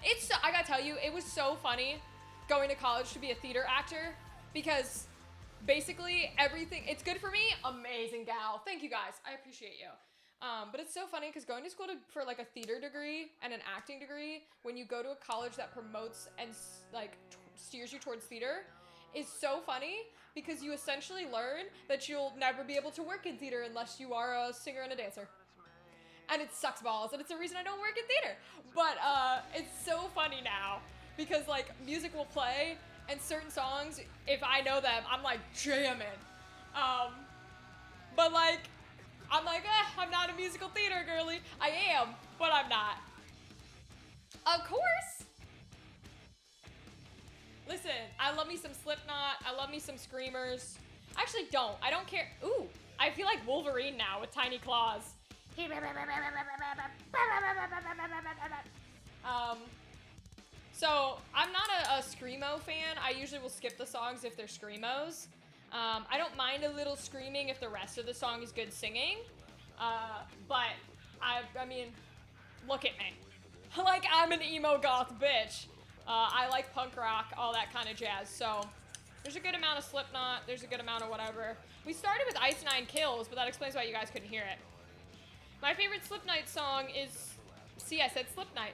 gotta tell you, it was so funny going to college to be a theater actor, because basically everything, it's good for me. Amazing gal. Thank you guys. I appreciate you. But it's so funny because going to school for like a theater degree and an acting degree, when you go to a college that promotes and like steers you towards theater, is so funny because you essentially learn that you'll never be able to work in theater unless you are a singer and a dancer. And it sucks balls, and it's the reason I don't work in theater. But it's so funny now because like music will play and certain songs, if I know them, I'm like jamming. But like, I'm like, I'm not a musical theater girly. I am, but I'm not. Of course. Listen, I love me some Slipknot. I love me some Screamers. I actually don't. I don't care. Ooh, I feel like Wolverine now with tiny claws. So I'm not a Screamo fan. I usually will skip the songs if they're Screamos. I don't mind a little screaming if the rest of the song is good singing. But I mean, look at me. Like, I'm an emo goth bitch. I like punk rock, all that kind of jazz. So there's a good amount of Slipknot. There's a good amount of whatever. We started with Ice Nine Kills, but that explains why you guys couldn't hear it. My favorite Slipknot song is, see, I said Slipknot.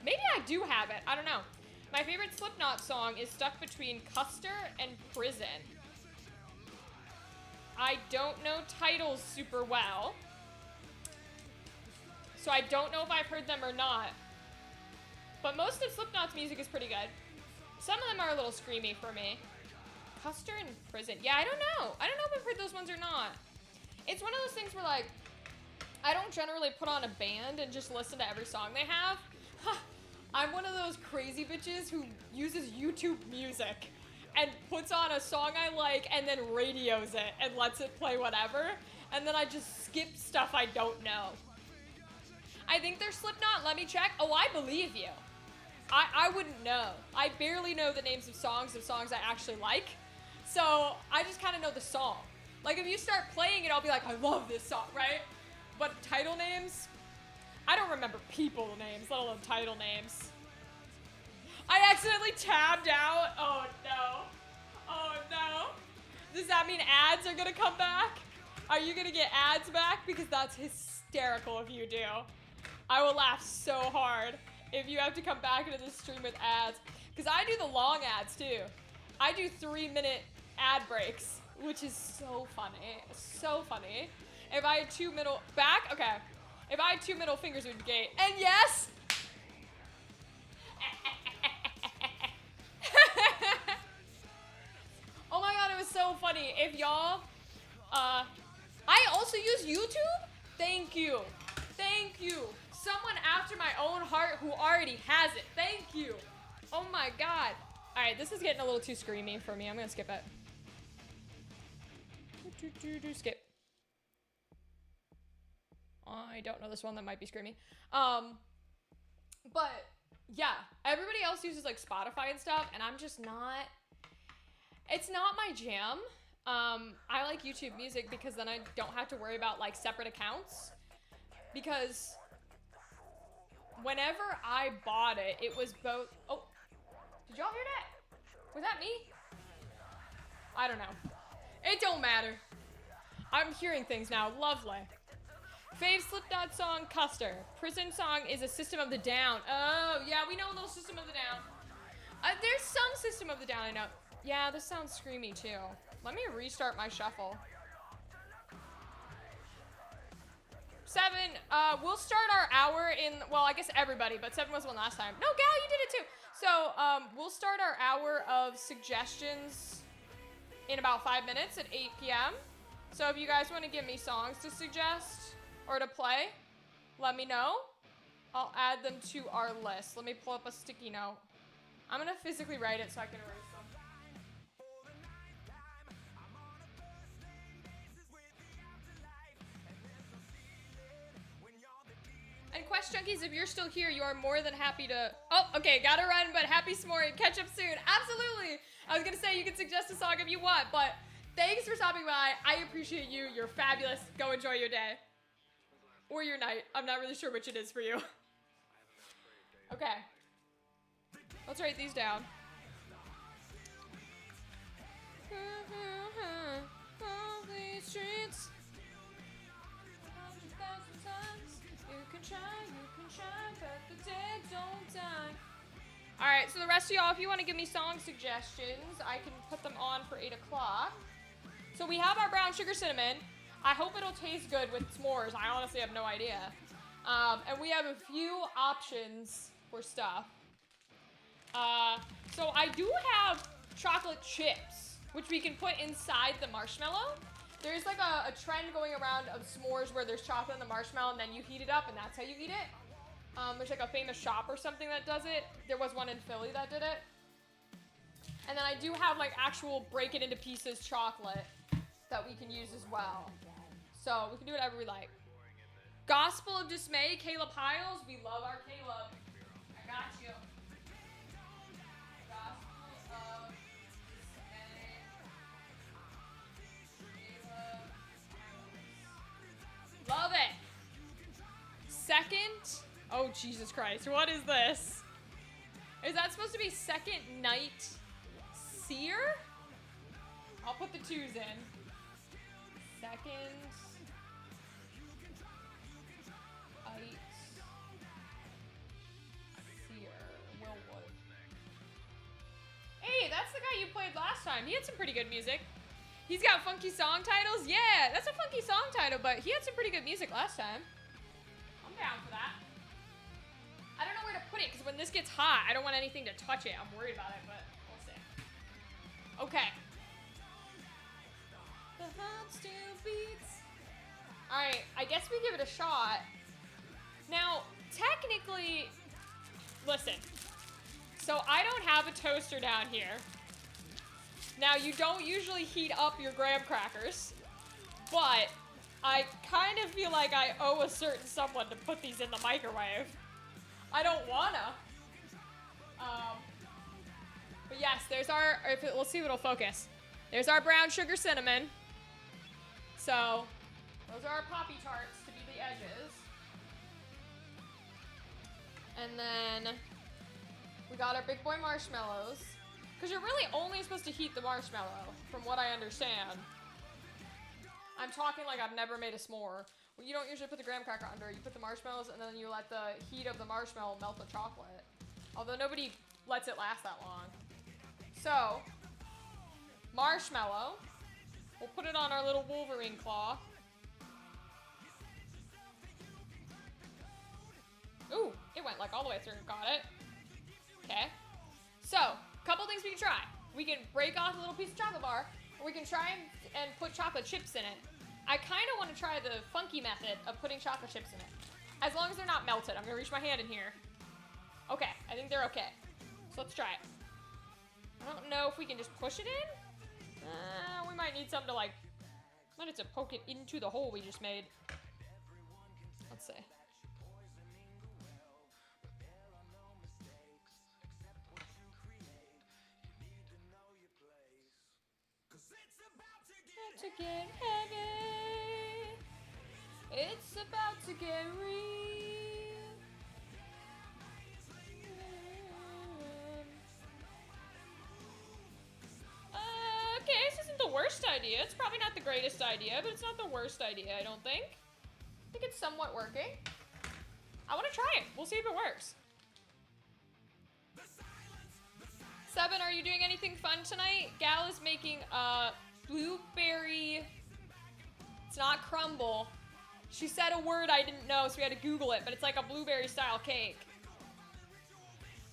Maybe I do have it. I don't know. My favorite Slipknot song is Stuck Between Custer and Prison. I don't know titles super well, so I don't know if I've heard them or not. But most of Slipknot's music is pretty good. Some of them are a little screamy for me. Custer in Prison. Yeah, I don't know. I don't know if I've heard those ones or not. It's one of those things where, like, I don't generally put on a band and just listen to every song they have. I'm one of those crazy bitches who uses YouTube Music and puts on a song I like and then radios it and lets it play whatever. And then I just skip stuff I don't know. I think they're Slipknot. Let me check. Oh, I believe you. I wouldn't know. I barely know the names of songs I actually like. So I just kind of know the song. Like if you start playing it, I'll be like, I love this song, right? But title names, I don't remember people names, let alone title names. I accidentally tabbed out. Oh no. Oh no. Does that mean ads are gonna come back? Are you gonna get ads back? Because that's hysterical if you do. I will laugh so hard if you have to come back into the stream with ads. Because I do the long ads too. I do 3-minute ad breaks, which is so funny. So funny. If I had two middle, back? Okay. If I had two middle fingers, it would be gay. And yes! Oh my god, it was so funny. If y'all, I also use YouTube? Thank you. Thank you. Someone after my own heart who already has it. Thank you. Oh my god. Alright, this is getting a little too screamy for me. I'm gonna skip it. Skip. I don't know this one. That might be screamy. But yeah, everybody else uses like Spotify and stuff, and I'm just not. It's not my jam. I like YouTube Music because then I don't have to worry about like separate accounts. Because whenever I bought it, it was both. Oh, did y'all hear that? Was that me? I don't know. It don't matter. I'm hearing things now. Lovely. Fave Slipknot song, Custer. Prison song is a System of the Down. Oh, yeah, we know a little System of the Down. There's some System of the Down I know. Yeah, this sounds screamy too. Let me restart my shuffle. 7, we'll start our hour in, well, I guess everybody, but 7 was one last time. No, Gal, you did it too. So, we'll start our hour of suggestions in about 5 minutes at 8 p.m. So if you guys want to give me songs to suggest or to play, let me know. I'll add them to our list. Let me pull up a sticky note. I'm gonna physically write it so I can erase them. And Quest Junkies, if you're still here, you are more than happy to... Oh, okay, gotta run, but happy s'more, catch up soon. Absolutely! I was gonna say you can suggest a song if you want, but thanks for stopping by. I appreciate you. You're fabulous. Go enjoy your day. Or your night. I'm not really sure which it is for you. Okay. Let's write these down. All these streets. 100,000 times. You can try, but the dead don't die. Alright, so the rest of y'all, if you want to give me song suggestions, I can put them on for 8 o'clock. So we have our brown sugar cinnamon. I hope it'll taste good with s'mores. I honestly have no idea. And we have a few options for stuff. So I do have chocolate chips, which we can put inside the marshmallow. There's like a trend going around of s'mores where there's chocolate in the marshmallow and then you heat it up and that's how you eat it. There's like a famous shop or something that does it. There was one in Philly that did it. And then I do have like actual break it into pieces chocolate that we can use as well. So we can do whatever we like. Gospel of Dismay, Caleb Hiles. We love our Caleb. I got you. Gospel of Dismay. Caleb Hiles. Love it. Second. Oh, Jesus Christ. What is this? Is that supposed to be Second Night Seer? I'll put the 2s in. Second Night Seer. Willwood. Hey, that's the guy you played last time. He had some pretty good music. He's got funky song titles? Yeah, that's a funky song title, but he had some pretty good music last time. I'm down for that. I don't know where to put it, because when this gets hot, I don't want anything to touch it. I'm worried about it, but... Okay. The heart still beats. Alright, I guess we give it a shot. Now, technically, listen. So I don't have a toaster down here. Now, you don't usually heat up your graham crackers, but I kind of feel like I owe a certain someone to put these in the microwave. I don't wanna. But yes, there's our, we'll see if it'll focus. There's our brown sugar cinnamon. So, those are our POPTARTS to be the edges. And then, we got our big boy marshmallows. Because you're really only supposed to heat the marshmallow, from what I understand. I'm talking like I've never made a s'more. You don't usually put the graham cracker under. You put the marshmallows and then you let the heat of the marshmallow melt the chocolate. Although nobody lets it last that long. So, marshmallow. We'll put it on our little Wolverine claw. Ooh, it went like all the way through. Got it. Okay. So, couple things we can try. We can break off a little piece of chocolate bar, or we can try and put chocolate chips in it. I kind of want to try the funky method of putting chocolate chips in it. As long as they're not melted. I'm going to reach my hand in here. Okay, I think they're okay. So let's try it. I don't know if we can just push it in. We might need something to like, might have to poke it into the hole we just made. Let's see. To get heavy, it's about to get real. Okay, this isn't the worst idea. It's probably not the greatest idea, but it's not the worst idea, I don't think. I think it's somewhat working. I want to try it. We'll see if it works. 7, are you doing anything fun tonight? Gal is making blueberry, it's not crumble. She said a word I didn't know, so we had to Google it, but it's like a blueberry style cake.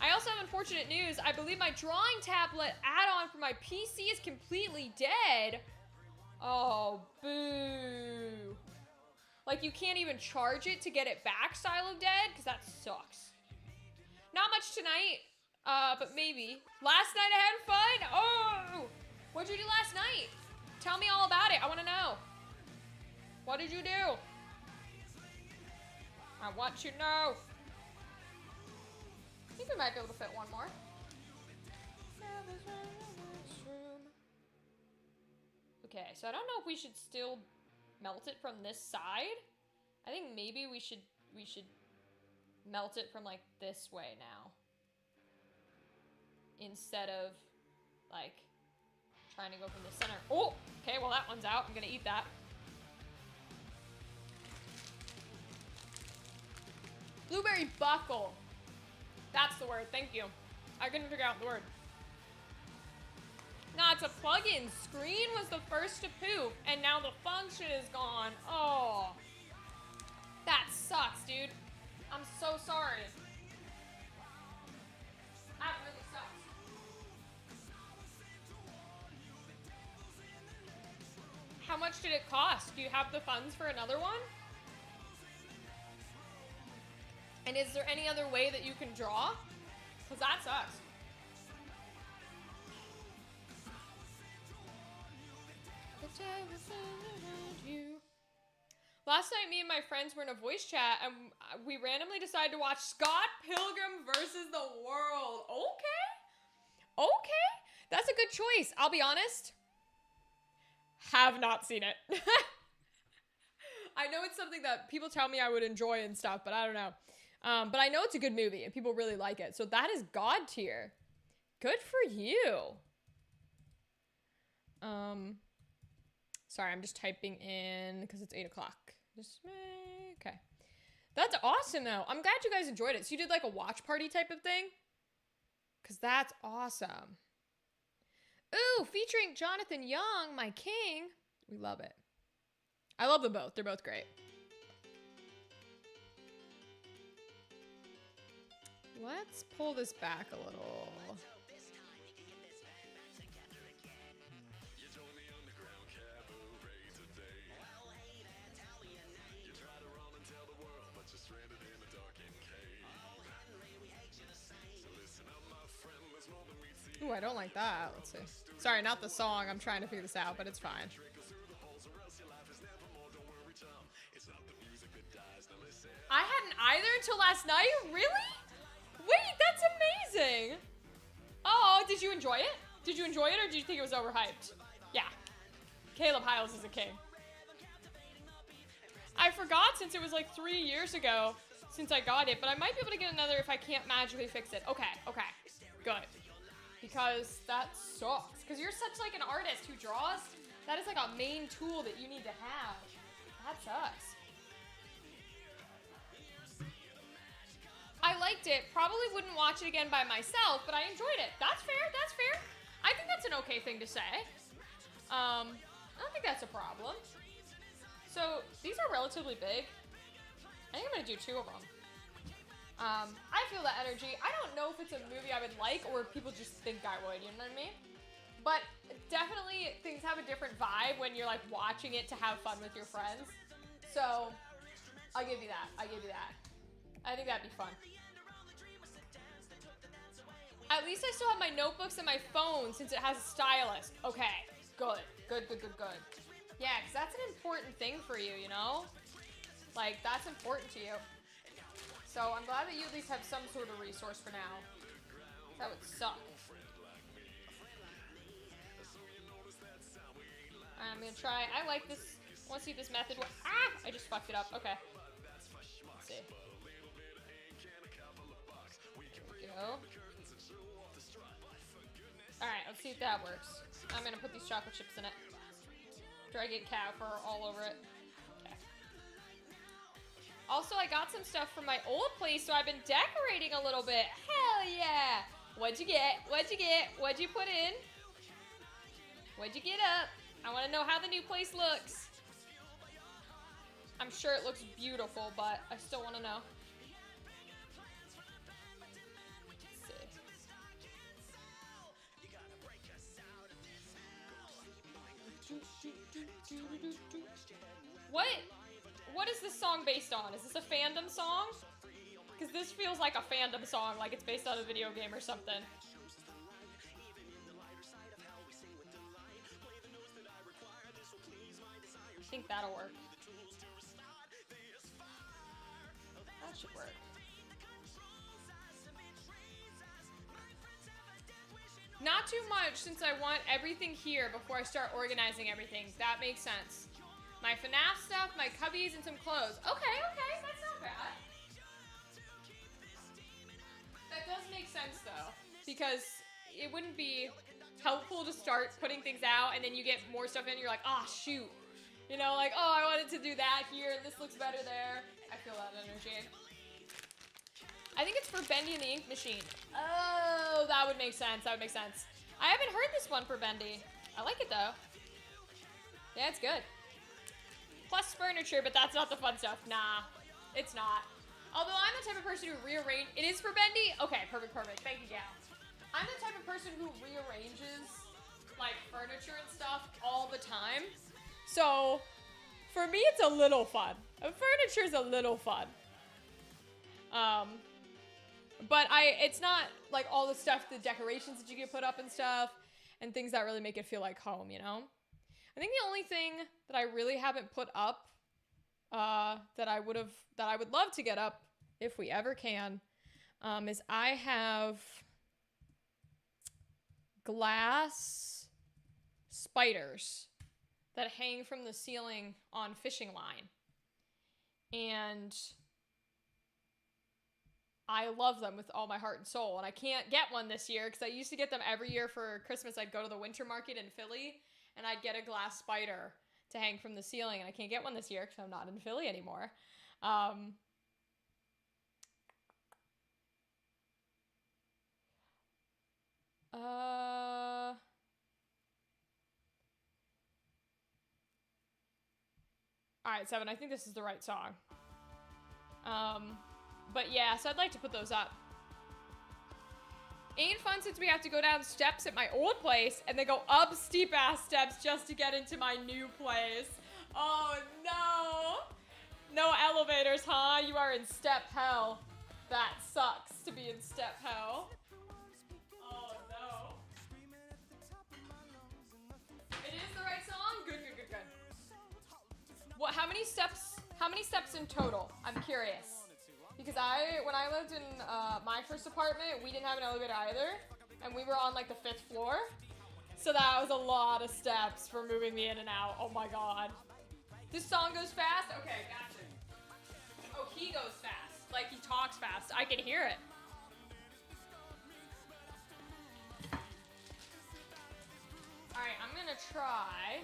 I also have unfortunate news. I believe my drawing tablet add-on for my PC is completely dead. Oh, boo. Like, you can't even charge it to get it back style of dead, because that sucks. Not much tonight, but maybe. Last night I had fun. Oh, what'd you do last night? Tell me all about it. I want to know. What did you do? I want to know. I think we might be able to fit one more. Okay, so I don't know if we should still melt it from this side. I think maybe we should melt it from like this way now. Instead of like trying to go from the center. Oh, okay, well that one's out. I'm gonna eat that. Blueberry buckle. That's the word, thank you. I couldn't figure out the word. No, it's a plug-in. Screen was the first to poof, and now the function is gone. Oh, that sucks, dude. I'm so sorry. That really sucks. How much did it cost? Do you have the funds for another one? And is there any other way that you can draw? Because that sucks. Last night, me and my friends were in a voice chat, and we randomly decided to watch Scott Pilgrim versus the World. Okay. Okay. That's a good choice. I'll be honest. Have not seen it. I know it's something that people tell me I would enjoy and stuff, but I don't know. But I know it's a good movie, and people really like it. So that is God tier. Good for you. Sorry, I'm just typing in because it's 8 o'clock. Okay. That's awesome, though. I'm glad you guys enjoyed it. So you did like a watch party type of thing? Because that's awesome. Ooh, featuring Jonathan Young, my king. We love it. I love them both. They're both great. Let's pull this back a little. Ooh, I don't like that. Let's see. Sorry, not the song. I'm trying to figure this out, but it's fine. I hadn't either until last night? Really? Wait, that's amazing. Oh, did you enjoy it? Did you enjoy it, or did you think it was overhyped? Yeah. Caleb Hiles is a king. I forgot since it was like 3 years ago since I got it, but I might be able to get another if I can't magically fix it. Okay, okay. Good. Because that sucks. Because you're such like an artist who draws. That is like a main tool that you need to have. That sucks. I liked it. Probably wouldn't watch it again by myself, but I enjoyed it. That's fair. That's fair. I think that's an okay thing to say. I don't think that's a problem. So these are relatively big. I think I'm gonna do 2 of them. I feel that energy. I don't know if it's a movie I would like or if people just think I would, you know what I mean? But definitely things have a different vibe when you're like watching it to have fun with your friends. So I'll give you that. I give you that. I think that'd be fun. At least I still have my notebooks and my phone since it has a stylus. Okay, good, good, good, good, good. Yeah, because that's an important thing for you, you know? Like, that's important to you. So I'm glad that you at least have some sort of resource for now. That would suck. I'm gonna try. I like this. Want to see this method? Ah! I just fucked it up. Okay. Let's see. There we go. Alright, let's see if that works. I'm gonna put these chocolate chips in it. Try to get cat fur all over it. Okay. Also, I got some stuff from my old place, so I've been decorating a little bit. Hell yeah! What'd you get? What'd you get? What'd you put in? What'd you get up? I want to know how the new place looks. I'm sure it looks beautiful, but I still want to know. What is this song based on? Is this a fandom song? Because this feels like a fandom song, like it's based on a video game or something. I think that'll work. That should work. Not too much, since I want everything here before I start organizing everything. That makes sense. My FNAF stuff, my cubbies, and some clothes. Okay, okay, that's not bad. That does make sense, though. Because it wouldn't be helpful to start putting things out, and then you get more stuff in, and you're like, ah, oh, shoot. You know, like, oh, I wanted to do that here, and this looks better there. I feel that energy. I think it's for Bendy and the Ink Machine. Oh, that would make sense. That would make sense. I haven't heard this one for Bendy. I like it, though. Yeah, it's good. Plus furniture, but that's not the fun stuff. Nah, it's not. Although I'm the type of person who rearrange. It is for Bendy? Okay, perfect, perfect. Thank you, gal. I'm the type of person who rearranges, like, furniture and stuff all the time. So, for me, it's a little fun. Furniture's a little fun. But it's not like all the stuff, the decorations that you get put up and stuff, and things that really make it feel like home, you know? I think the only thing that I really haven't put up, that I would love to get up if we ever can, is I have glass spiders that hang from the ceiling on fishing line. And I love them with all my heart and soul. And I can't get one this year because I used to get them every year for Christmas. I'd go to the winter market in Philly and I'd get a glass spider to hang from the ceiling. And I can't get one this year because I'm not in Philly anymore. Alright, 7, I think this is the right song. But yeah, so I'd like to put those up. Ain't fun since we have to go down steps at my old place and then go up steep-ass steps just to get into my new place. Oh, no. No elevators, huh? You are in step hell. That sucks to be in step hell. Oh, no. It is the right song? Good, good, good, good. What, how many steps in total? I'm curious. Because when I lived in my first apartment, we didn't have an elevator either. And we were on like the 5th floor. So that was a lot of steps for moving me in and out. Oh my god. This song goes fast? Okay, gotcha. Oh, he goes fast. Like he talks fast. I can hear it. Alright, I'm gonna try.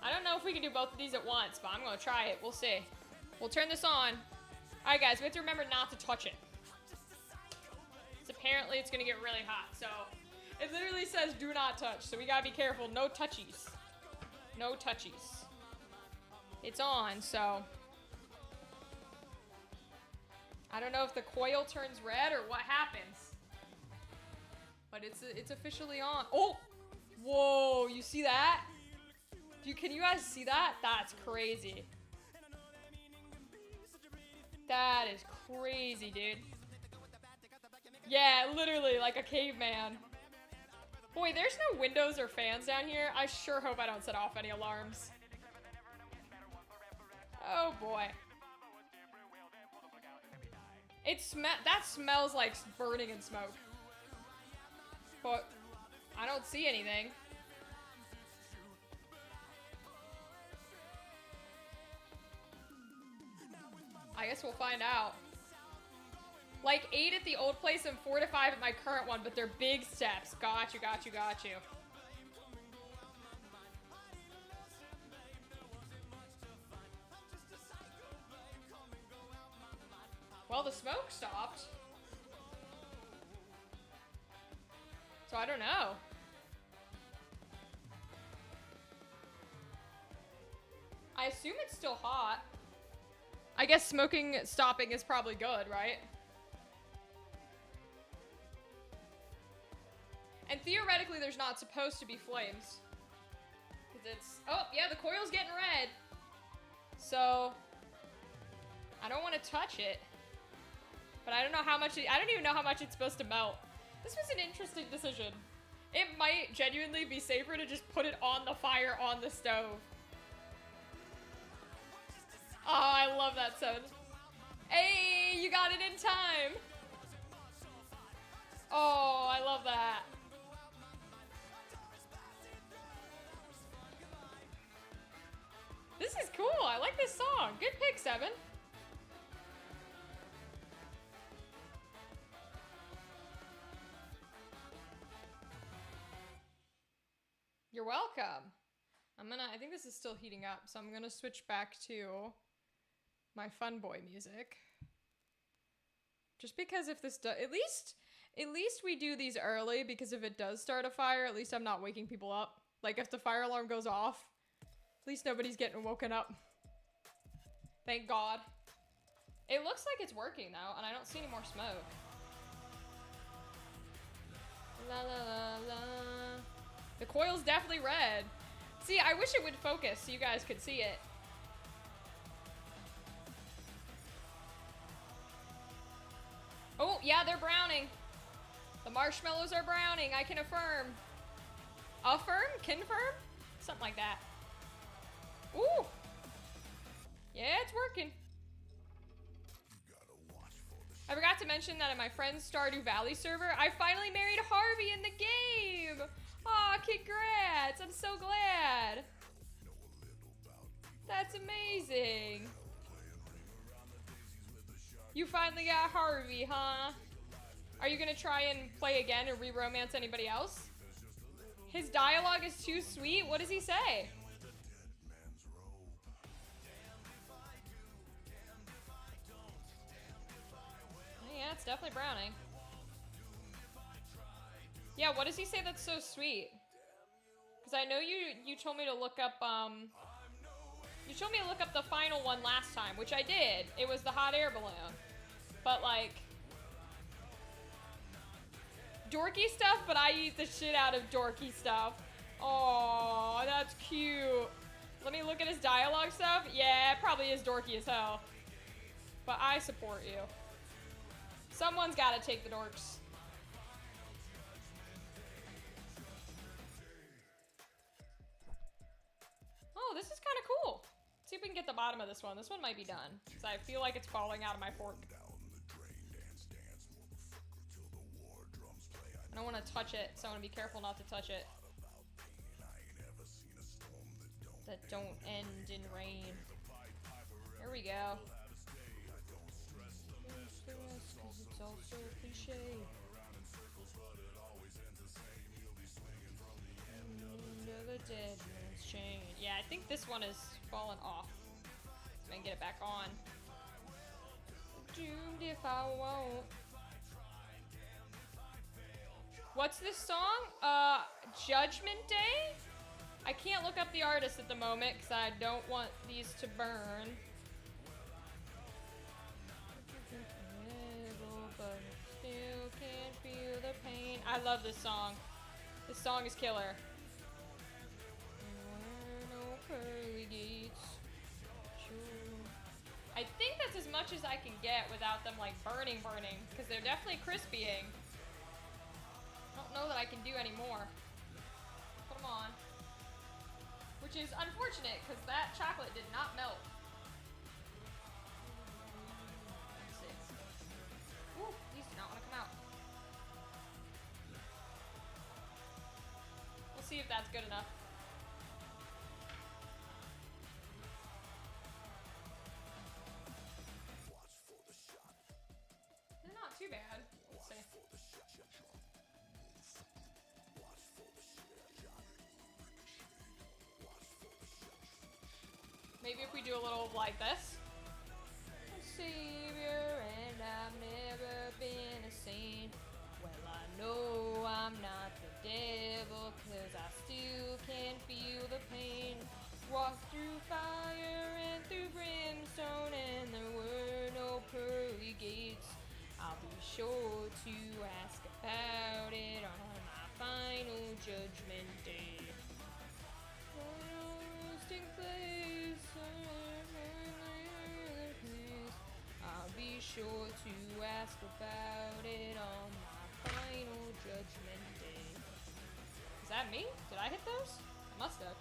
I don't know if we can do both of these at once, but I'm gonna try it. We'll see. We'll turn this on. Alright guys, we have to remember not to touch it. Apparently it's gonna get really hot, so it literally says do not touch, so we gotta be careful. No touchies. No touchies. It's on, so I don't know if the coil turns red or what happens, but it's officially on. Oh, whoa! You see that? Can you guys see that? That's crazy. That is crazy, dude. Yeah, literally like a caveman. Boy, there's no windows or fans down here. I sure hope I don't set off any alarms. Oh boy. That smells like burning and smoke. But I don't see anything. I guess we'll find out. Like 8 at the old place and 4 to 5 at my current one, but they're big steps. Got you, got you, got you. Well, the smoke stopped. So I don't know. I assume it's still hot. I guess smoking stopping is probably good, right? And theoretically, there's not supposed to be flames. Because it's... Oh, yeah, the coil's getting red. So... I don't want to touch it. But I don't know how much... I don't even know how much it's supposed to melt. This was an interesting decision. It might genuinely be safer to just put it on the fire on the stove. Oh, I love that sound. Hey, you got it in time. Oh, I love that. This is cool. I like this song. Good pick, Seven. You're welcome. I think this is still heating up, so I'm gonna switch back to my fun boy music. Just because if this does, at least we do these early, because if it does start a fire, at least I'm not waking people up. Like if the fire alarm goes off, at least nobody's getting woken up. Thank God. It looks like it's working though, and I don't see any more smoke. La la la la. The coil's definitely red. See, I wish it would focus so you guys could see it. Oh, yeah, they're browning. The marshmallows are browning, I can affirm. Affirm? Confirm? Something like that. Ooh. Yeah, it's working. I forgot to mention that in my friend's Stardew Valley server, I finally married Harvey in the game. Aw, congrats. I'm so glad. That's amazing. You finally got Harvey, huh? Are you gonna try and play again and re-romance anybody else? His dialogue is too sweet. What does he say? Yeah, it's definitely browning. Yeah, what does he say that's so sweet? Because I know you told me to look up, you told me to look up the final one last time, which I did. It was the hot air balloon. But, like, dorky stuff, but I eat the shit out of dorky stuff. Oh, that's cute. Let me look at his dialogue stuff. Yeah, it probably is dorky as hell. But I support you. Someone's gotta take the dorks. this is kind of cool. Let's see if we can get the bottom of this one. This one might be done, because I feel like it's falling out of my fork. I don't want to touch it, so I want to be careful not to touch it. That don't end in rain. There we go. It's also cliche. Another dead man's chain. Yeah, I think this one is falling off. So I can get it back on. Doomed if I won't. What's this song? Judgment Day? I can't look up the artist at the moment because I don't want these to burn. But still can't feel the pain. I love this song. This song is killer. No pearly gates. I think that's as much as I can get without them like burning, because they're definitely crispying. I don't know that I can do any more. Put them on. Which is unfortunate, because that chocolate did not melt. Let's see. Ooh, these do not want to come out. We'll see if that's good enough. They're not too bad. Let's see. Maybe if we do a little like this. Savior, and I've never been a saint. Well, I know I'm not the devil, 'cause I still can feel the pain. Walked through fire and through brimstone, and there were no pearly gates. I'll be sure to ask about it on my final judgment day. Roasting place, I'll be sure to ask about it on my final judgment day. Is that me? Did I hit those? I must have.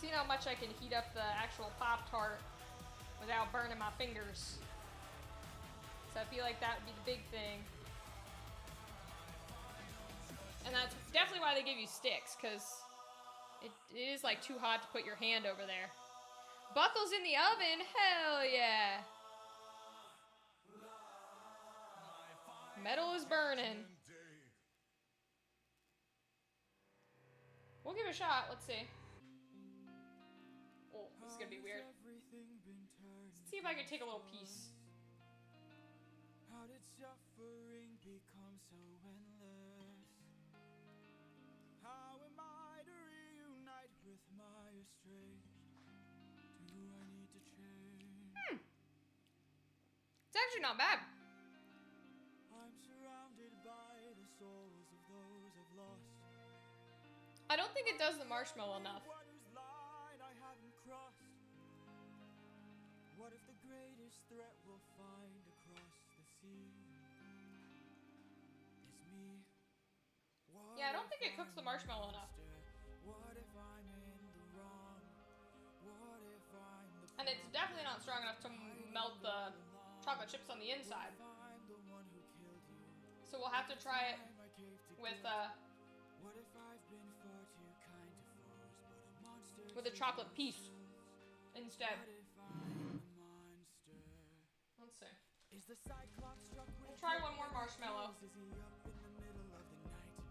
See how much I can heat up the actual Pop-Tart without burning my fingers. So I feel like that would be the big thing. And that's definitely why they give you sticks, because it is like too hot to put your hand over there. Buckles in the oven? Hell yeah! Metal is burning. We'll give it a shot. Let's see. Oh, this is gonna be weird. Let's see if I can take a little piece. How did suffering become so endless? How am I to reunite with my estranged? Do I need to change? It's actually not bad. I'm surrounded by the souls of those I've lost. I don't think it does the marshmallow enough. One whose line I haven't crossed. What if the greatest threat we'll find across the sea is me? Yeah, I don't think it cooks the marshmallow enough. What if I'm in the wrong? What if I'm the And it's definitely not strong enough to melt the chocolate chips on the inside. I'm the one who killed you? So we'll have to try it I gave to with What if I've been far too kind to foes, but a monster a chocolate piece instead. What if I'm a monster? Let's see. Is the Cyclops struck with We'll try one more marshmallow. Is he up in the middle of the night?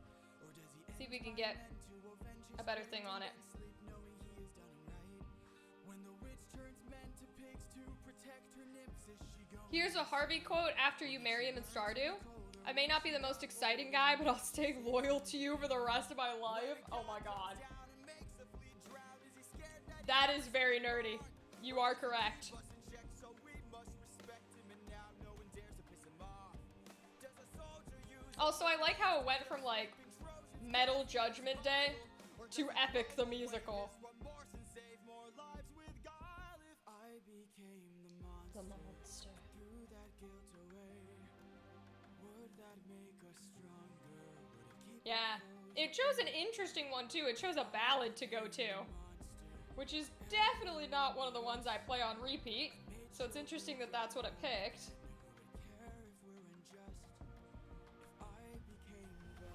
Or does he See if we can get to avenge his a better thing on it. sleep knowing he has done him right? When the witch turns men to pigs to protect her nymphs, is she going? Here's a Harvey quote after you marry him in Stardew. I may not be the most exciting guy, but I'll stay loyal to you for the rest of my life. Oh my god. That is very nerdy. You are correct. Also, I like how it went from like Metal Judgment Day to Epic the Musical. I became the monster. The monster. threw that guilt away. Would that make us stronger? Would it keep Yeah. It chose an interesting one too. It chose a ballad to go to, which is definitely not one of the ones I play on repeat. So it's interesting that that's what it picked. care if we're unjust? If I became the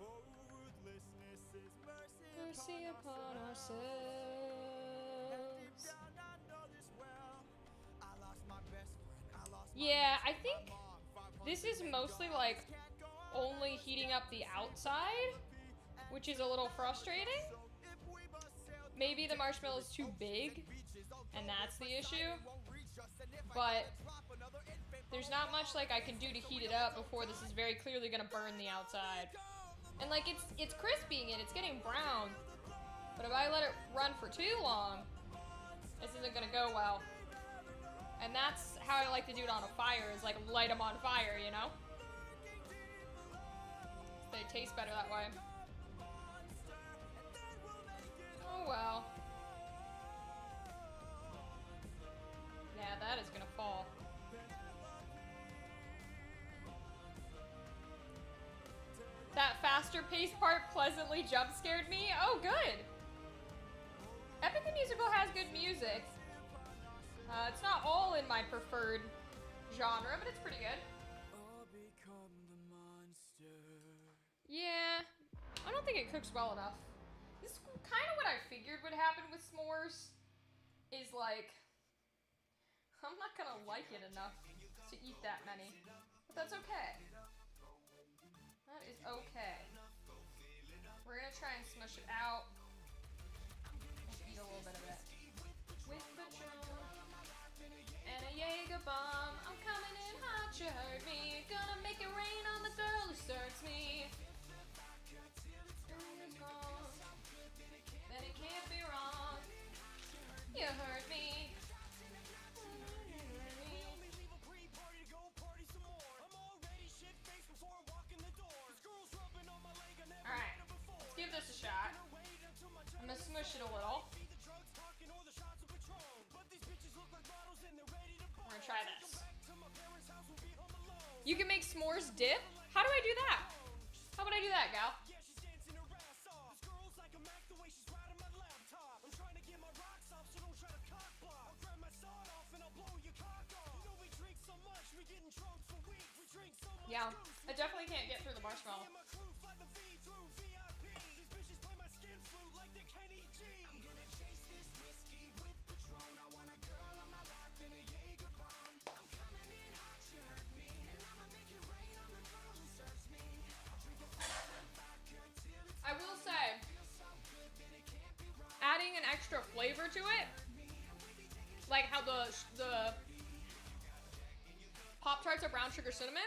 oh, ruthlessness is Mercy upon ourselves. down, I know this well. I lost my best friend. I lost Yeah, I think this is mostly like only heating up the outside, which is a little frustrating. Maybe the marshmallow is too big, and that's the issue. But there's not much like I can do to heat it up before this is very clearly gonna burn the outside. And like it's crispying it, it's getting brown. But if I let it run for too long, this isn't gonna go well. And that's how I like to do it on a fire, is like light them on fire, you know? They taste better that way. Oh well. Yeah, that is gonna fall. That faster paced part pleasantly jump scared me. Oh, good. Epic the Musical has good music. It's not all in my preferred genre, but it's pretty good. or become the monster. Yeah, I don't think it cooks well enough. This is kind of what I figured would happen with s'mores. Is like, I'm not gonna like it enough to eat that many. But that's okay. That is okay. We're gonna try and smush it out. And eat a little bit of it. With Patron and a Jaeger bomb. I'm coming in hot, you heard me. Gonna make it rain on the girl who serves me. Then it can't be wrong. You heard me. Alright, let's give this a shot. I'm gonna smush it a little. We're gonna try this. You can make s'mores dip? How do I do that? How would I do that, gal? Yeah, I definitely can't get through the marshmallow. I will say, adding an extra flavor to it, like how the Pop-Tarts are brown sugar cinnamon,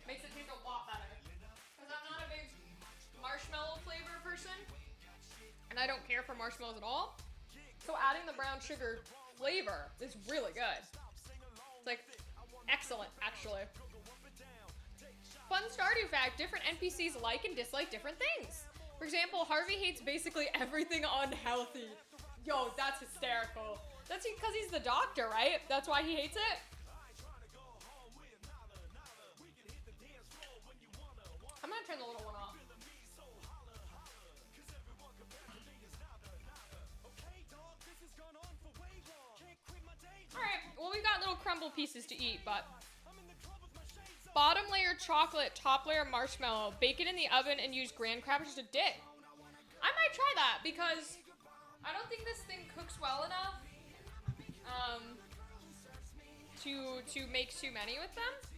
makes it taste a lot better. Because I'm not a big marshmallow flavor person, and I don't care for marshmallows at all. So adding the brown sugar flavor is really good. It's like excellent, actually. Fun Stardew fact, different NPCs like and dislike different things. For example, Harvey hates basically everything unhealthy. Yo, that's hysterical. That's because he's the doctor, right? That's why he hates it? I'm gonna turn the little one off. Alright, well we've got little crumble pieces to eat, but bottom layer chocolate, top layer marshmallow, bake it in the oven and use graham crackers to dip. I might try that because I don't think this thing cooks well enough to make too many with them.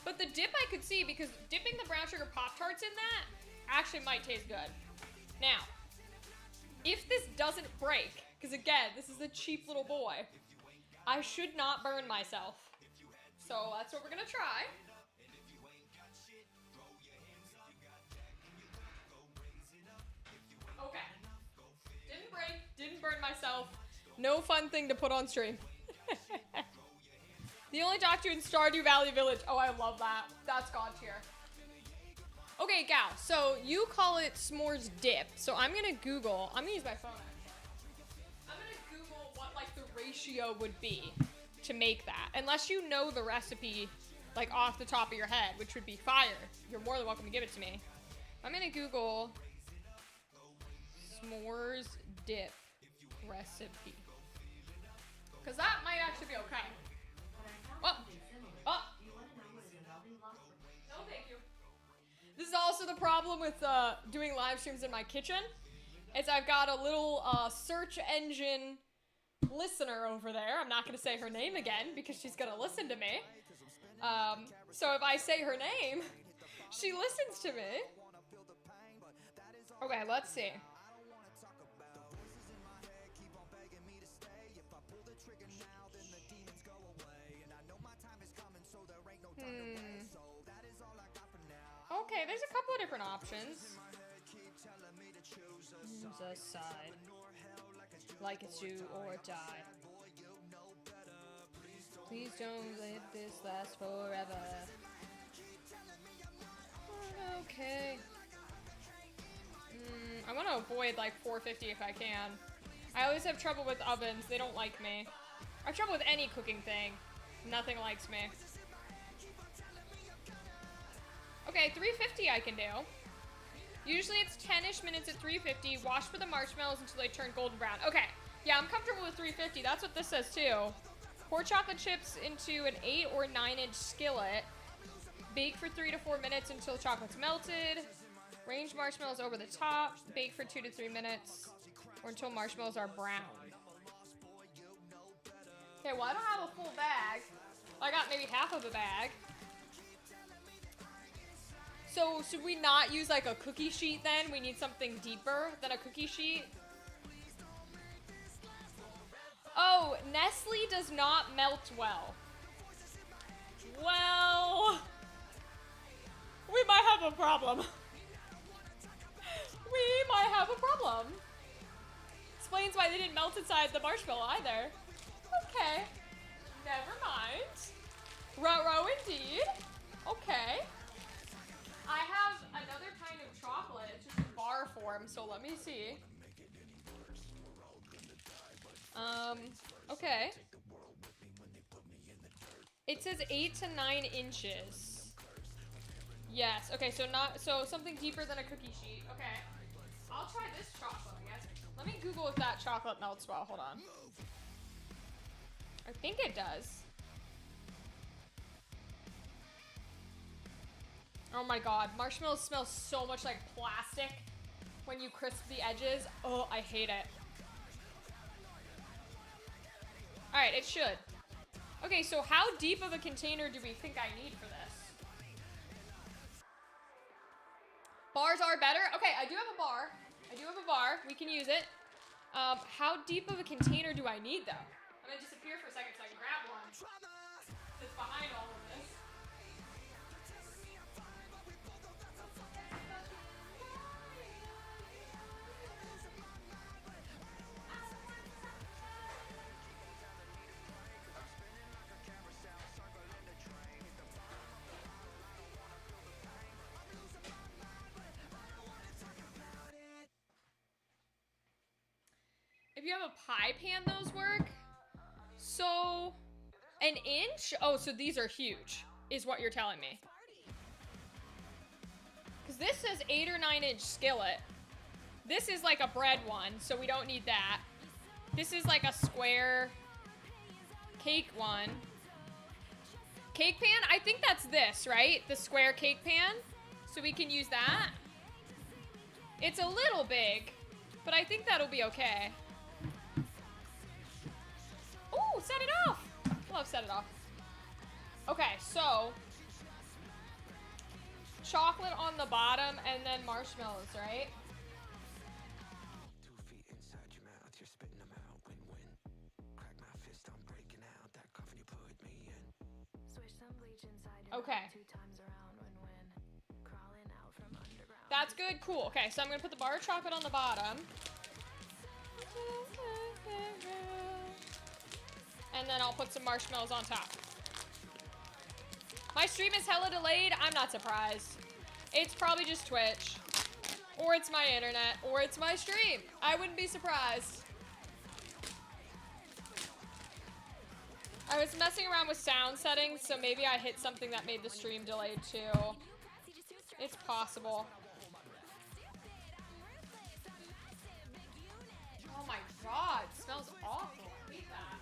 But the dip I could see, because dipping the brown sugar Pop-Tarts in that actually might taste good. Now, if this doesn't break, because again, this is a cheap little boy, I should not burn myself. So that's what we're gonna try. Okay. Didn't break, didn't burn myself. No fun thing to put on stream. The only doctor in Stardew Valley Village. Oh, I love that. That's God tier. Okay, gal. So you call it s'mores dip. So I'm gonna Google. I'm gonna use my phone actually. I'm gonna Google what like the ratio ratio would be to make that. Unless you know the recipe, like, off the top of your head, which would be fire. You're more than welcome to give it to me. I'm gonna Google s'mores dip recipe. Because that might actually be okay. Oh. Oh. No, thank you. This is also the problem with doing live streams in my kitchen. Is I've got a little search engine listener over there. I'm not going to say her name again because she's going to listen to me. So if I say her name, she listens to me. Okay, let's see. Okay, there's a couple of different options. Choose a side. Like it's do or die. Please don't let this last forever. Okay. I want to avoid like 450 if I can. I always have trouble with ovens. They don't like me. I have trouble with any cooking thing. Nothing likes me. Okay, 350 I can do. Usually it's 10-ish minutes at 350. Wash for the marshmallows until they turn golden brown. Okay, yeah, I'm comfortable with 350. That's what this says too. Pour chocolate chips into an 8 or 9-inch skillet. Bake for 3 to 4 minutes until chocolate's melted. Range marshmallows over the top. Bake for 2 to 3 minutes or until marshmallows are brown. Okay, well I don't have a full bag. I got maybe half of a bag. So should we not use like a cookie sheet then? We need something deeper than a cookie sheet. Oh, Nestle does not melt well. Well, we might have a problem. We might have a problem. Explains why they didn't melt inside the marshmallow either. Okay, never mind. Ruh-roh indeed. Okay. I have another kind of chocolate. It's just in bar form, so let me see. Okay. It says 8 to 9 inches. Yes, okay, so something deeper than a cookie sheet. Okay. I'll try this chocolate, I guess. Let me Google if that chocolate melts well. Hold on. I think it does. Oh my god, marshmallows smell so much like plastic when you crisp the edges. Oh, I hate it. Alright, it should. Okay, so how deep of a container do we think I need for this? Bars are better? Okay, I do have a bar. We can use it. How deep of a container do I need, though? I'm gonna disappear for a second so I can grab one. That's behind all of this. If you have a pie pan, those work. So, an inch? Oh, so these are huge, is what you're telling me. Because this says 8 or 9 inch skillet. This is like a bread one, so we don't need that. This is like a square cake one. Cake pan? I think that's this, right? The square cake pan. So we can use that. It's a little big, but I think that'll be okay. Ooh, set it off. Love set it off. Okay, so chocolate on the bottom and then marshmallows, right? 2 feet inside your mouth, you're spitting them out. Win-win. Crack my fist, I'm breaking out. That coffin you put me in. Swish some bleach inside your Okay. mouth 2 times around when crawling out from underground. That's good, cool. Okay, so I'm gonna put the bar of chocolate on the bottom. And then I'll put some marshmallows on top. My stream is hella delayed. I'm not surprised. It's probably just Twitch. Or it's my internet. Or it's my stream. I wouldn't be surprised. I was messing around with sound settings, so maybe I hit something that made the stream delayed too. It's possible. Oh my god, it smells awful. I hate that.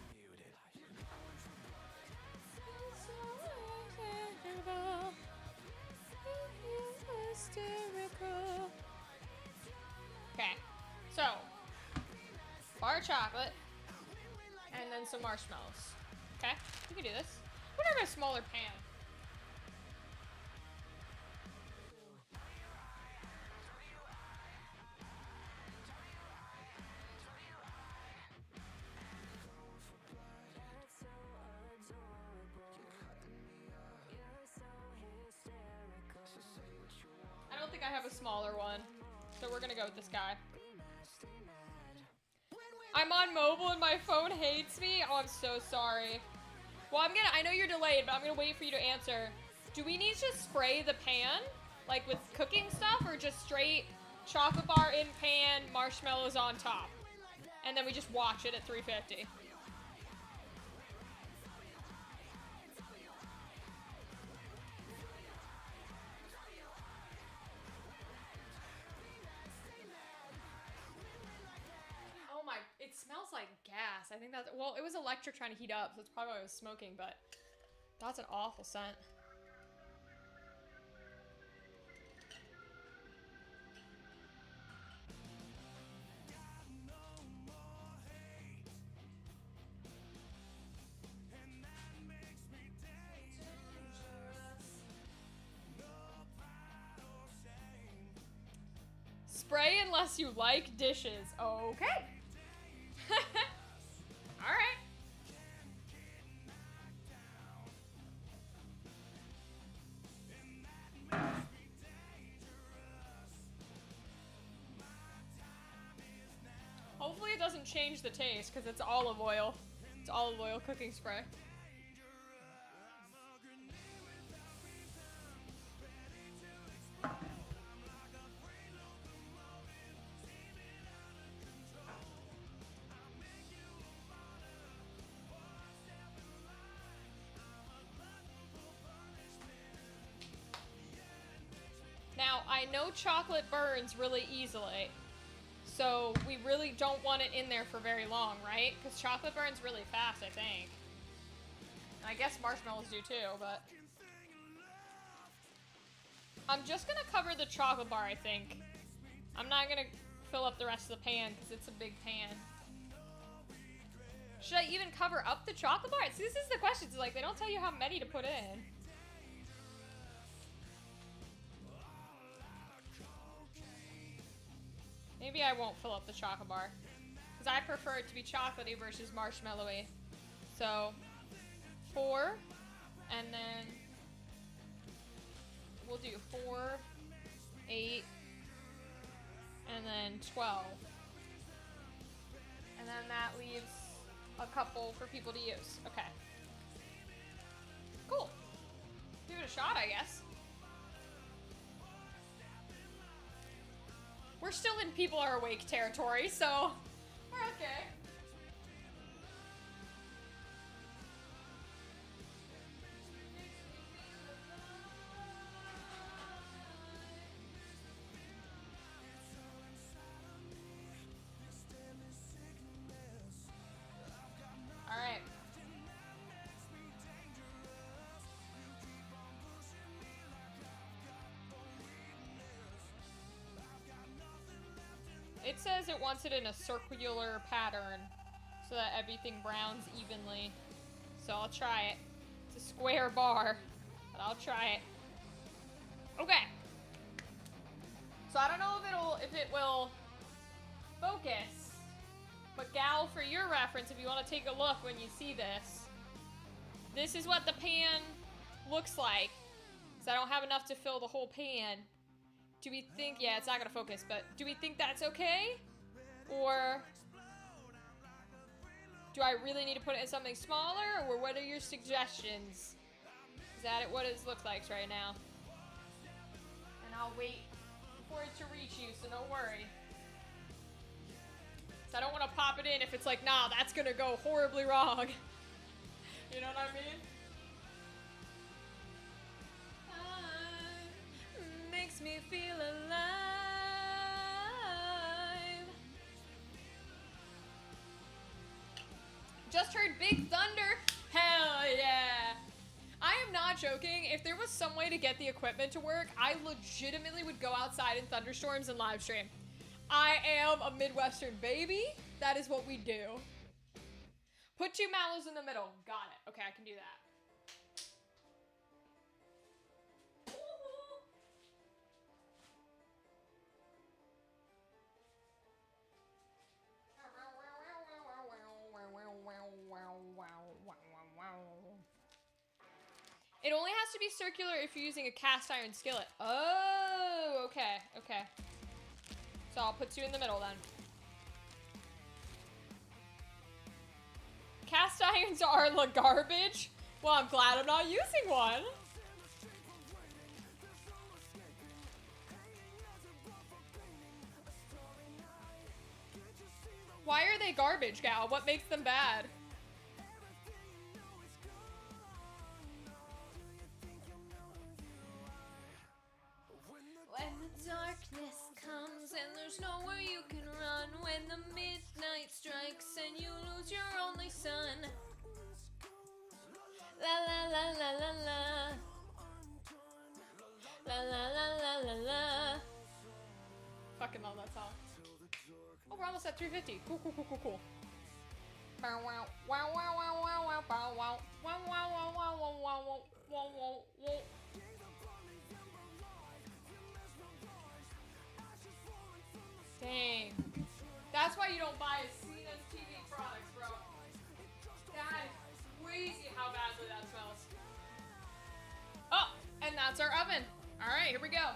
Okay, so bar of chocolate and then some marshmallows. Okay, we can do this. What about a smaller pan? I don't think I have a smaller one, so we're gonna go with this guy. I'm on mobile and my phone hates me. Oh, I'm so sorry. Well, I know you're delayed, but I'm gonna wait for you to answer. Do we need to spray the pan, like with cooking stuff, or just straight chocolate bar in pan, marshmallows on top? And then we just watch it at 350. It smells like gas. I think that's, well, it was electric trying to heat up, so it's probably why I was smoking, but that's an awful scent. Spray unless you like dishes. Okay. All right. Hopefully it doesn't change the taste because it's olive oil. It's olive oil cooking spray. Now, I know chocolate burns really easily, so we really don't want it in there for very long, right? Because chocolate burns really fast, I think. And I guess marshmallows do too, but... I'm just gonna cover the chocolate bar, I think. I'm not gonna fill up the rest of the pan, because it's a big pan. Should I even cover up the chocolate bar? See, this is the question. It's like, they don't tell you how many to put in. Maybe I won't fill up the chocolate bar, because I prefer it to be chocolatey versus marshmallowy. So, 4, and then we'll do 4, 8, and then 12. And then that leaves a couple for people to use. Okay. Cool. Give it a shot, I guess. We're still in people are awake territory, so we're okay. All right. It says it wants it in a circular pattern so that everything browns evenly. So I'll try it. It's a square bar, but I'll try it. Okay. So I don't know if it will focus, but Gal, for your reference, if you want to take a look when you see this is what the pan looks like. So I don't have enough to fill the whole pan. Do we think, yeah, it's not gonna focus, but do we think that's okay? Or do I really need to put it in something smaller? Or what are your suggestions? Is that what it looks like right now? And I'll wait for it to reach you, so don't worry. So I don't want to pop it in if it's like, nah, that's gonna go horribly wrong. You know what I mean? Makes me feel alive. Just heard Big Thunder. Hell yeah. I am not joking. If there was some way to get the equipment to work, I legitimately would go outside in thunderstorms and live stream. I am a Midwestern baby. That is what we do. Put 2 mallows in the middle. Got it. Okay, I can do that. It only has to be circular if you're using a cast iron skillet. Oh, okay, okay. So I'll put 2 in the middle then. Cast irons are la garbage. Well, I'm glad I'm not using one. Why are they garbage, gal? What makes them bad? When the darkness comes and there's nowhere you can run, when the midnight strikes and you lose your only son. La la la la la la. La la la la la la. Fucking love that song. Oh, we're almost at 350. Cool, cool, cool, cool, cool. Bow wow wow wow wow wow wow bow wow wow wow wow wow wow wow wow wow wow. Dang. That's why you don't buy Cena's TV products, bro. That is crazy how badly that smells. Oh, and that's our oven. All right, here we go.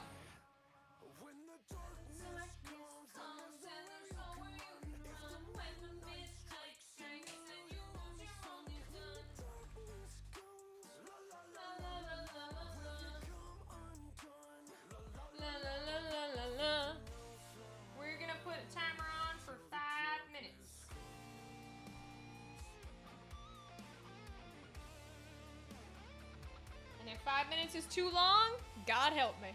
We're gonna put a timer on for 5 minutes. And if 5 minutes is too long, God help me.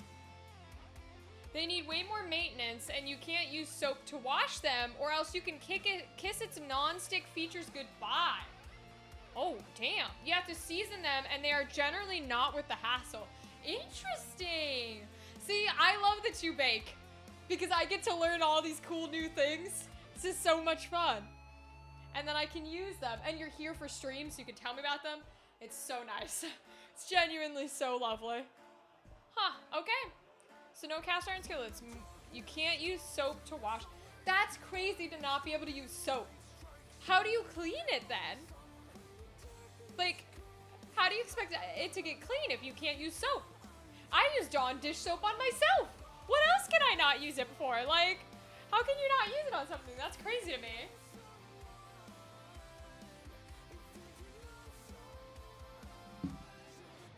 They need way more maintenance, and you can't use soap to wash them, or else you can kiss its non-stick features goodbye. Oh, damn. You have to season them, and they are generally not worth the hassle. Interesting. See, I love that you bake, because I get to learn all these cool new things. This is so much fun. And then I can use them, and you're here for streams, so you can tell me about them. It's so nice. It's genuinely so lovely. Huh, okay. So no cast iron skillets. You can't use soap to wash. That's crazy to not be able to use soap. How do you clean it then? Like, how do you expect it to get clean if you can't use soap? I use Dawn dish soap on myself. What else can I not use it for? Like, how can you not use it on something? That's crazy to me.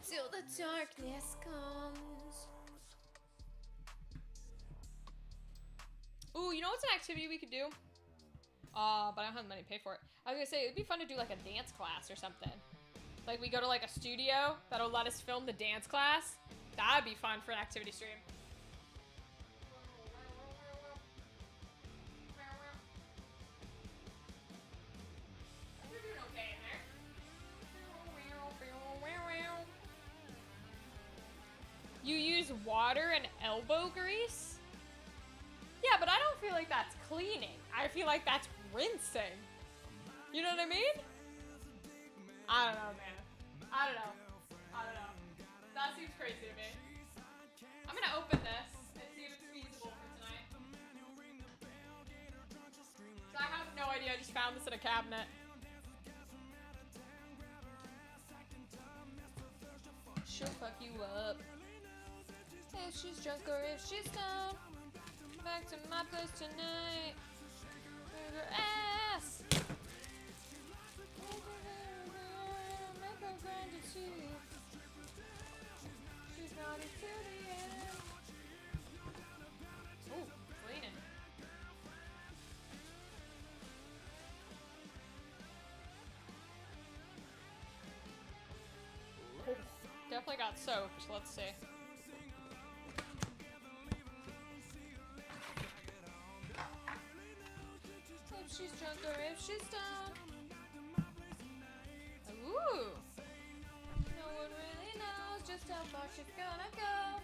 Till the darkness comes. Ooh, you know what's an activity we could do? But I don't have the money to pay for it. I was gonna say, it'd be fun to do like a dance class or something. Like we go to like a studio that'll let us film the dance class. That'd be fun for an activity stream. You're doing okay in there. You use water and elbow grease? Yeah, but I don't feel like that's cleaning. I feel like that's rinsing. You know what I mean? I don't know, man. I don't know. That seems crazy to me. I'm gonna open this and see if it's feasible for tonight. So I have no idea. I just found this in a cabinet. She'll fuck you up. If she's drunk or if she's stoned. Back to my place tonight. With her ass. Make her grind your teeth. She's not into the end. Ooh, cleaning. definitely got soaked. Let's see. If she's drunk or if she's stoned. Ooh. No one really knows just how far she's gonna go.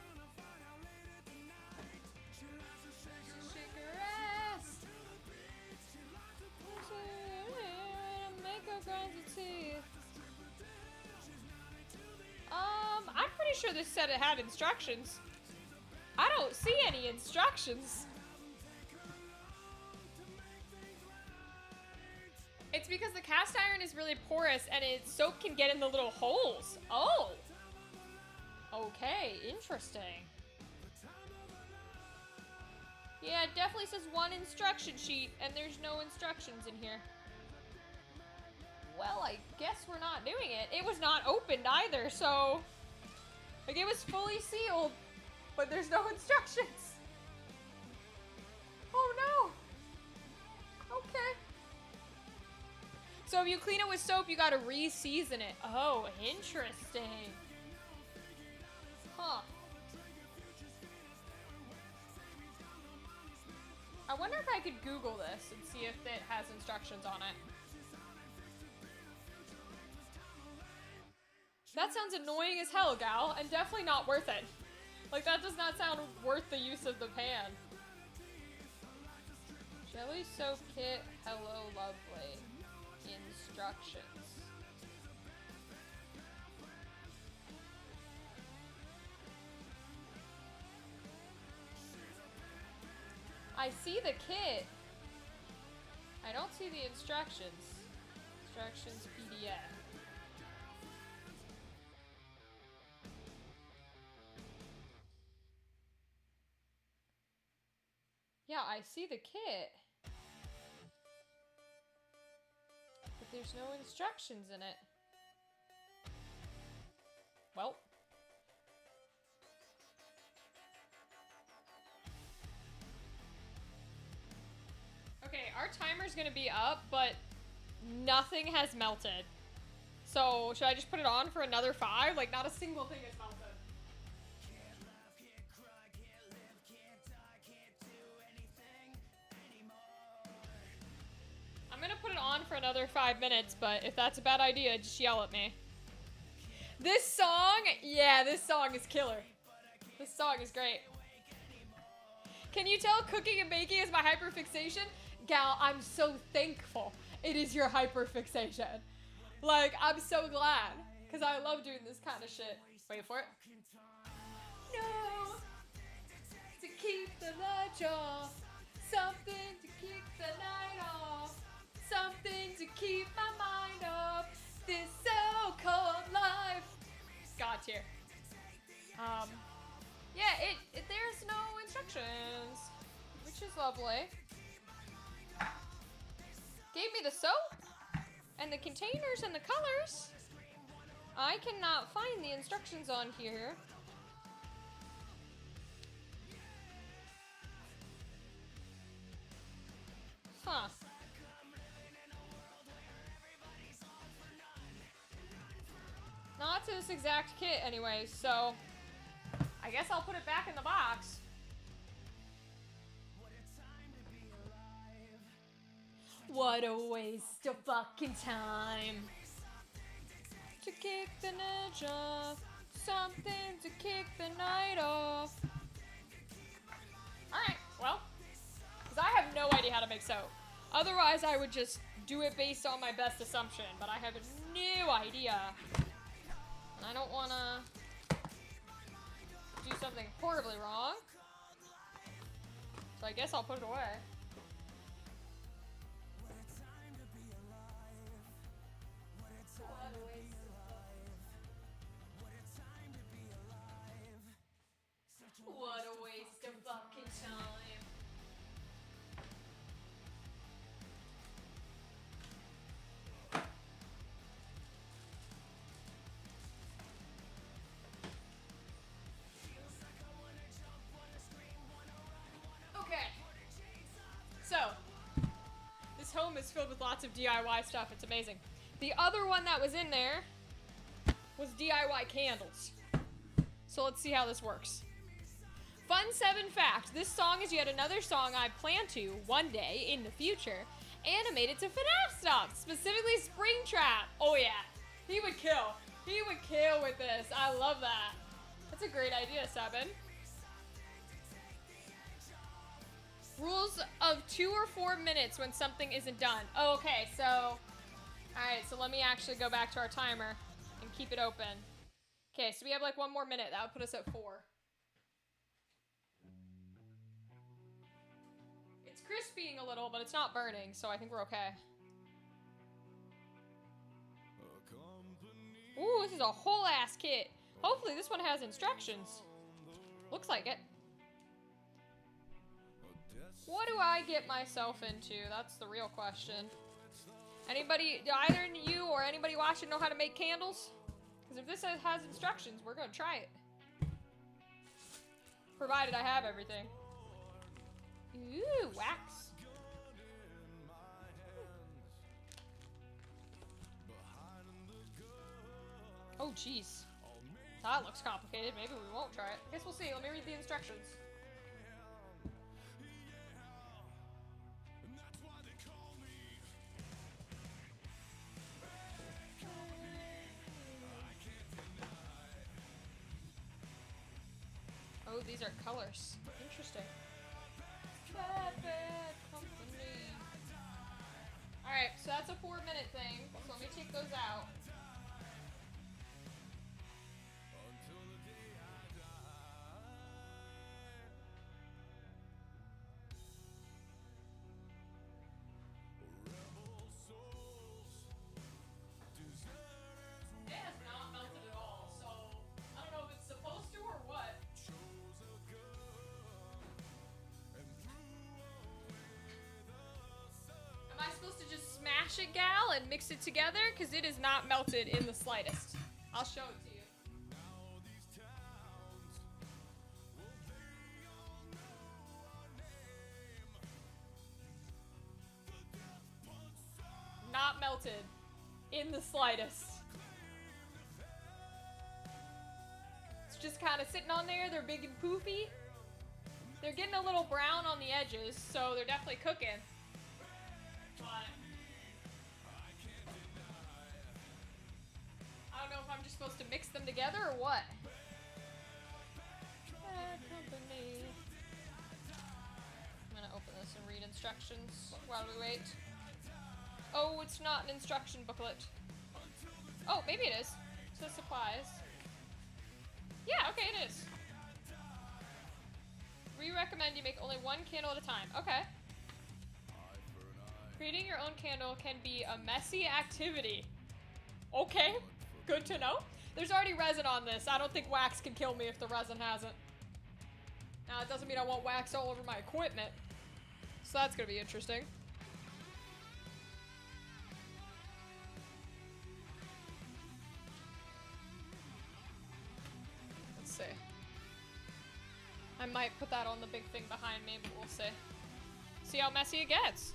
Shake her ass. Make her grind her teeth. I'm pretty sure this said it had instructions. I don't see any instructions. It's because the cast iron is really porous and soap can get in the little holes. Oh. Okay, interesting. Yeah, it definitely says one instruction sheet and there's no instructions in here. Well, I guess we're not doing it. It was not opened either, so... Like, it was fully sealed, but there's no instructions. Oh, no. Okay. So if you clean it with soap, you gotta re-season it. Oh, interesting. Huh. I wonder if I could Google this and see if it has instructions on it. That sounds annoying as hell, gal, and definitely not worth it. Like, that does not sound worth the use of the pan. Jelly soap kit, hello lovely. Instructions. I see the kit. I don't see the instructions. Instructions PDF. Yeah, I see the kit. But there's no instructions in it. Well. Okay, our timer's gonna be up, but nothing has melted. So, should I just put it on for another 5? Like, not a single thing has melted. I'm gonna put it on for another 5 minutes, but if that's a bad idea, just yell at me. This song, yeah, this song is killer. This song is great. Can you tell cooking and baking is my hyperfixation? Gal, I'm so thankful it is your hyperfixation. Like, I'm so glad, because I love doing this kind of shit. Wait for it. No, to keep the light off, something to keep the night off. Something to keep my mind off this so-called life. God tier. Yeah, there's no instructions, which is lovely. Gave me the soap and the containers and the colors. I cannot find the instructions on here. Huh. Not to this exact kit anyways, so I guess I'll put it back in the box. What a waste of fucking time. To kick the edge off, something to kick the night off. Alright, well, because I have no idea how to make soap. Otherwise, I would just do it based on my best assumption, but I have no idea. I don't want to do something horribly wrong. So I guess I'll put it away. What a waste of fucking time. Okay. So, this home is filled with lots of DIY stuff. It's amazing. The other one that was in there was DIY candles. So let's see how this works. Fun 7 fact. This song is yet another song I plan to, one day, in the future, animate it to FNAF stuff, specifically Springtrap. Oh yeah, he would kill. He would kill with this. I love that. That's a great idea, 7. Rules of 2 or 4 minutes when something isn't done. Oh, okay, so... Alright, so let me actually go back to our timer and keep it open. Okay, so we have like 1 more minute. That would put us at 4. It's crispying a little, but it's not burning, so I think we're okay. Ooh, this is a whole ass kit. Hopefully this one has instructions. Looks like it. What do I get myself into? That's the real question. Anybody, either you or anybody watching know how to make candles? Because if this has instructions, we're gonna try it. Provided I have everything. Ooh, wax. Oh, jeez. That looks complicated. Maybe we won't try it. Guess we'll see. Let me read the instructions. Oh, these are colors. Interesting. Bad company. Alright, so that's a 4-minute thing. So let me take those out. It has not melted at all, so I don't know if it's supposed to or what. Am I supposed to just smash it, gal, and mix it together? Because it is not melted in the slightest. I'll show it to you. Not melted in the slightest. It's just kind of sitting on there. They're big and poofy. They're getting a little brown on the edges, so they're definitely cooking. But I don't know if I'm just supposed to mix them together or what. Bad company. I'm gonna open this and read instructions while we wait. Oh, it's not an instruction booklet. Oh, maybe it is. It says supplies. Yeah, okay, it is. We recommend you make only 1 candle at a time. Okay. Creating your own candle can be a messy activity. Okay, good to know. There's already resin on this. I don't think wax can kill me if the resin hasn't. Now, it doesn't mean I want wax all over my equipment. So that's gonna be interesting. Let's see. I might put that on the big thing behind me, but we'll see. See how messy it gets.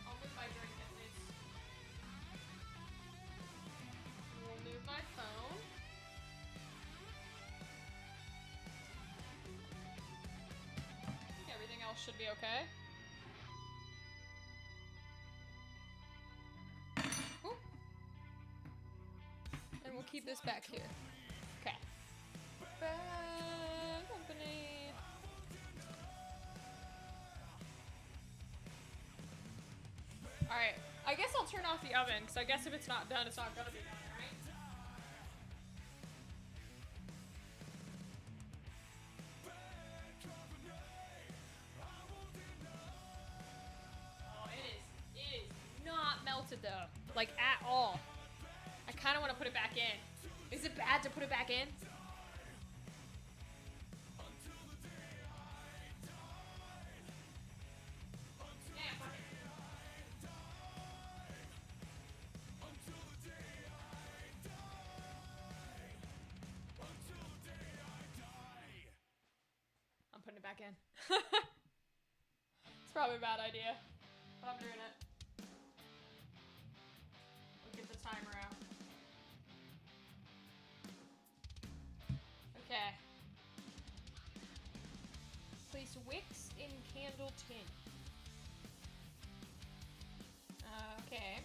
I'll move my drink at least. We'll move my phone. I think everything else should be okay. Ooh. And we'll keep this back here. Okay. Bad company. Alright. I guess I'll turn off the oven, because I guess if it's not done, it's not gonna be done, right? Oh, it is not melted though. Like, at all. I kind of want to put it back in. Is it bad to put it back in? Yeah, fuck it. I'm putting it back in. It's probably a bad idea, but I'm doing it. timer out. Okay. Place wicks in candle tin. Okay.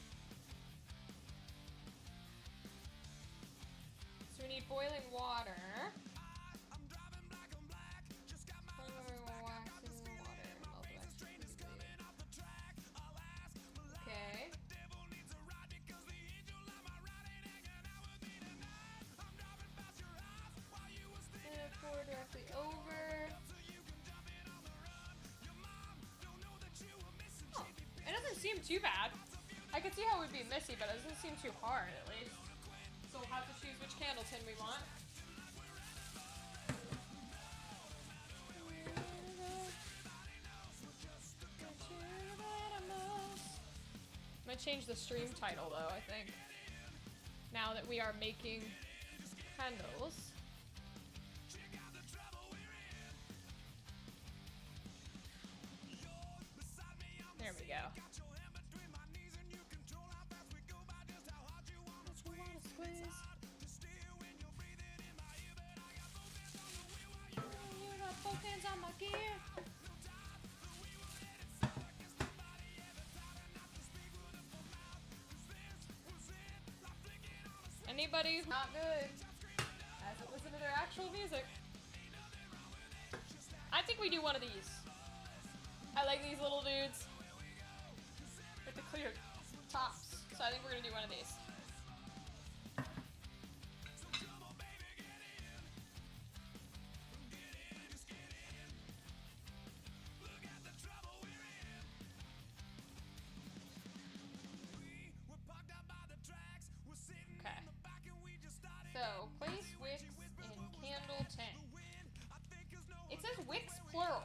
So we need boiling water. Okay. And pour directly over. Oh, it doesn't seem too bad. I could see how it would be messy, but it doesn't seem too hard, at least. So we'll have to choose which candle tin we want. I'm gonna change the stream title, though, I think. Now that we are making candles. There we go. You got both hands on my gear. Anybody who's not good hasn't listened to their actual music. I think we do one of these. I like these little dudes with the clear tops. So I think we're gonna do one of these. Okay. So place wicks in candle tin. It says wicks plural.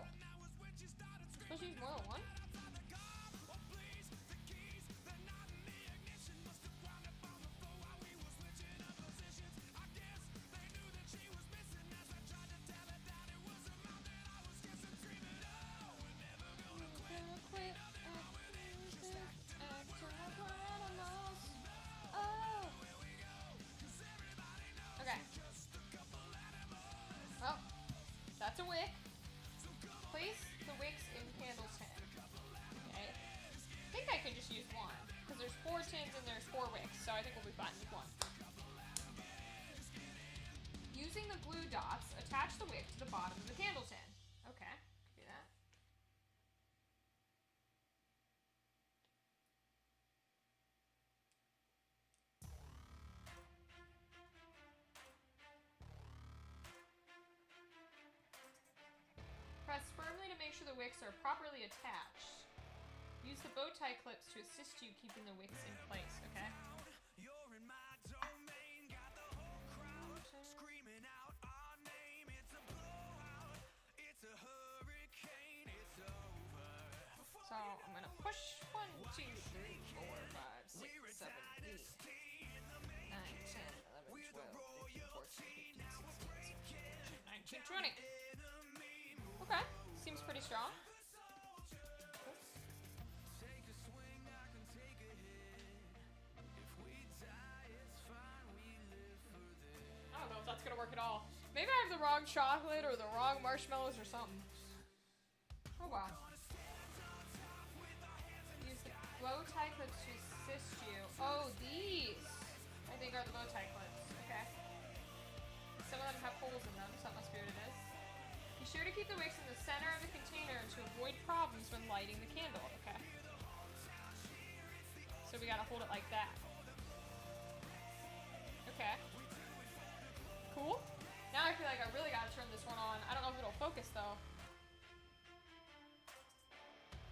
Supposed to use more than one? Okay. Well, that's a wick. Place the wicks in candle tin. Okay. I think I can just use one, because there's 4 tins and there's 4 wicks, so I think we'll be fine with one. Using the glue dots, attach the wick to the bottom of the candle tin. Okay, do that. Press firmly to make sure the wicks are properly attached. Use the bow tie clips to assist you keeping the wicks in place, okay? You're in my domain, got the whole crowd screaming out our name. It's a blowout, it's a hurricane, it's over. So I'm gonna push 1, 2, 3, 4, 5, 6, 7, 8, 9, 10, 11, 12, 13, 14, 15, 16, 17, 18, 19, 20. Okay, seems pretty strong. Take a swing, I can take a hit. If we die, it's fine, we live for this. I don't know if that's gonna work at all. Maybe I have the wrong chocolate or the wrong marshmallows or something. Oh wow. Use the bow tie clips to assist you. Oh, these I think are the bow tie clips. Okay. Some of them have holes in them, so that must be what it is. Be sure to keep the wicks in the center of the container to avoid problems when lighting the candle. Okay. So we gotta hold it like that. Okay. Cool. Now I feel like I really gotta turn this one on. I don't know if it'll focus though.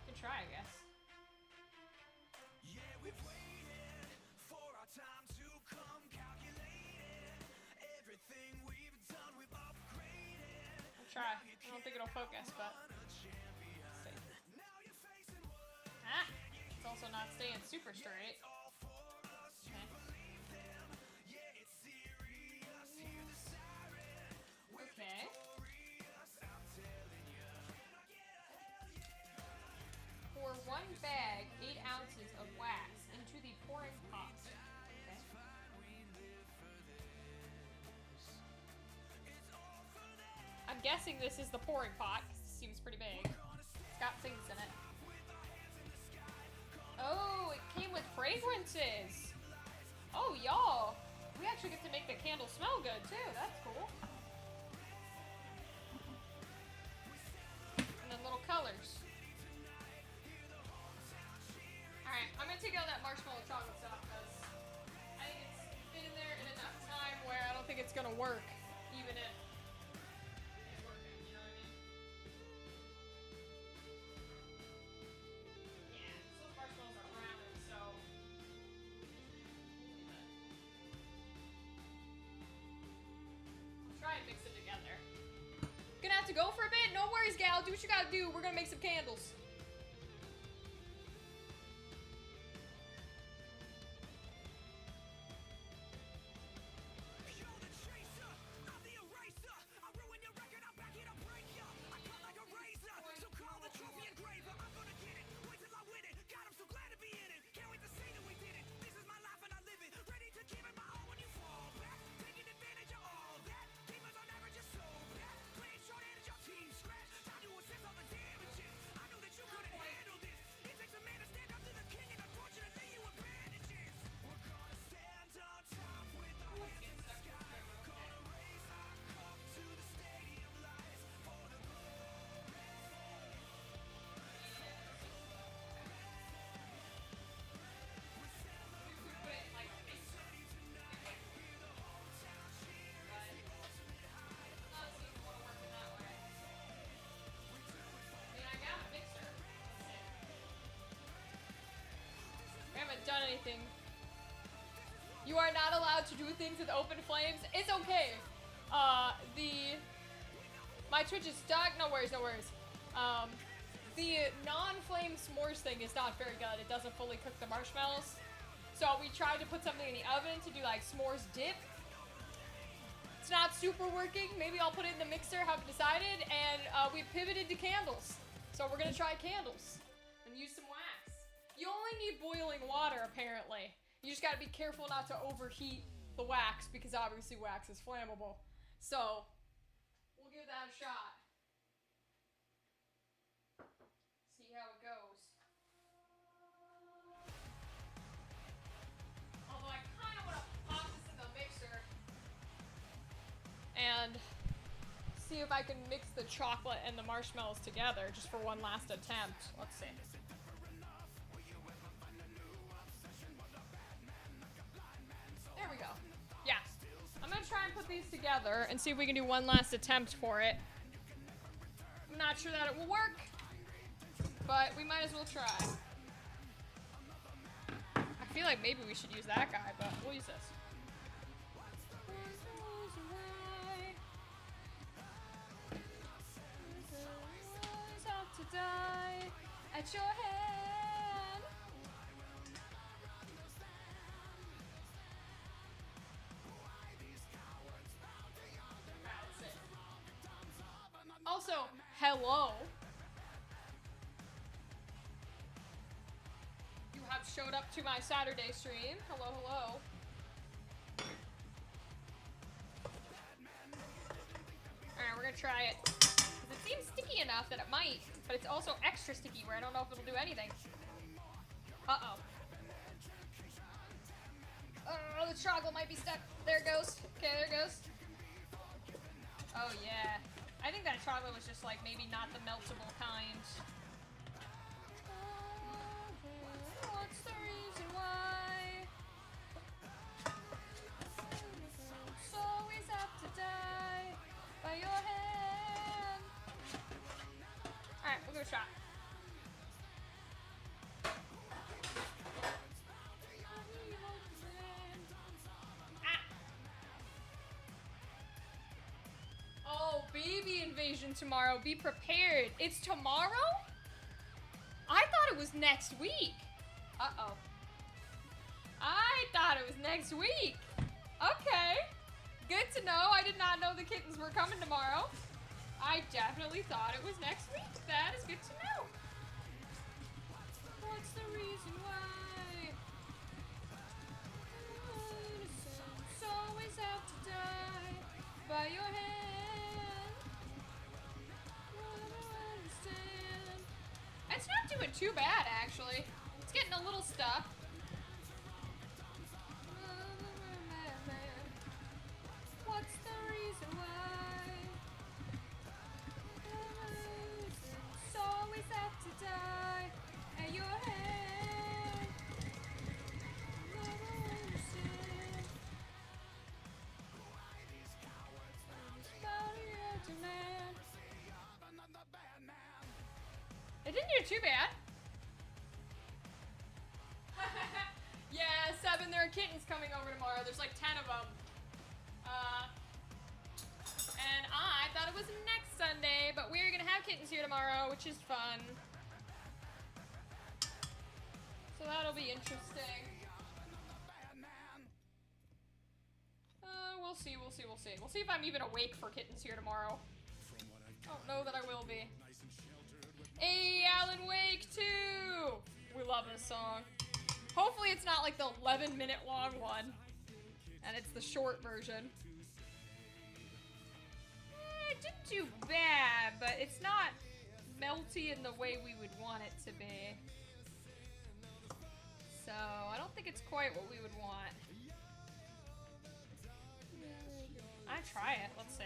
Can try, I guess. Yeah, we've waited for our time to come, calculated everything we've done, we've upgraded. I'll try. I don't think it'll focus, but let's see. Ah! It's also not staying super straight. Okay. Okay. Pour 1 bag, 8 ounces of wax into the pouring pot. Okay. I'm guessing this is the pouring pot, 'cause it seems pretty big. It's got things in it. Oh, it came with fragrances. Oh, y'all. We actually get to make the candle smell good, too. That's cool. And then little colors. Alright, I'm gonna take out that marshmallow chocolate stuff, because I think it's been in there in enough time where I don't think it's gonna work, even if it's working, you know what I mean? Yeah, those marshmallows are rounded, so... I'll try and mix it together. Gonna have to go for a bit? No worries, gal. Do what you gotta do. We're gonna make some candles. You're the chaser, I'm the eraser. I ruin your record, I'll back it, I'll break ya. I cut like a razor, so call the trophy engraver. I'm gonna get it, wait till I win it. God, I'm so glad to be in it. Can't wait to say that we did it. This is my life and I live it. Ready to give it my all when you fall back. Taking advantage of all that. Demons on average are so bad. Playing short and your team scratch. Time to assess all the damages. I know that you couldn't handle this. It takes a man to stand up to the king, and unfortunately you abandoned it. We're gonna stand on top with our hands in the sky. Gonna raise our cup to the stadium lights for the We haven't done anything. You are not allowed to do things with open flames. It's okay. My Twitch is stuck. No worries, no worries. The non-flame s'mores thing is not very good. It doesn't fully cook the marshmallows. So we tried to put something in the oven to do like s'mores dip. It's not super working. Maybe I'll put it in the mixer, haven't decided. And we pivoted to candles. So we're gonna try candles and use some wax. You only need boiling water, apparently. You just gotta be careful not to overheat the wax, because obviously wax is flammable. So, we'll give that a shot. See how it goes. Although I kinda wanna pop this in the mixer and see if I can mix the chocolate and the marshmallows together just for one last attempt. Let's see. There we go. Yeah. I'm gonna try and put these together and see if we can do one last attempt for it. I'm not sure that it will work, but we might as well try. I feel like maybe we should use that guy, but we'll use this. To die at your hand. Also, hello. You have showed up to my Saturday stream. Hello, hello. Alright, we're gonna try it. It seems sticky enough that it might, but it's also extra sticky where I don't know if it'll do anything. Uh-oh. Oh, the chocolate might be stuck. There it goes. Okay, there it goes. Oh, yeah. I think that chocolate was just, like, maybe not the meltable kind. What's the reason why? It's always have to die by your hand. Alright, we'll give it a shot. Oh, baby invasion tomorrow. Be prepared. It's tomorrow? I thought it was next week. Uh-oh. I thought it was next week. Okay. Good to know. I did not know the kittens were coming tomorrow. I definitely thought it was next week. That is good to know. What's the reason why? Innocents always have to die by your hand. doing too bad, actually. It's getting a little stuck. What's the reason why? It's always have to die at your hand. Never understand. Body of demand. It didn't do too bad. Yeah, 7, there are kittens coming over tomorrow. There's like 10 of them. And I thought it was next Sunday, but we're gonna have kittens here tomorrow, which is fun. So that'll be interesting. We'll see, we'll see, we'll see. We'll see if I'm even awake for kittens here tomorrow. I don't know that I will be. Hey, Alan Wake 2! We love this song. Hopefully it's not like the 11-minute long one. And it's the short version. It didn't do bad, but it's not melty in the way we would want it to be. So, I don't think it's quite what we would want. I try it, let's see.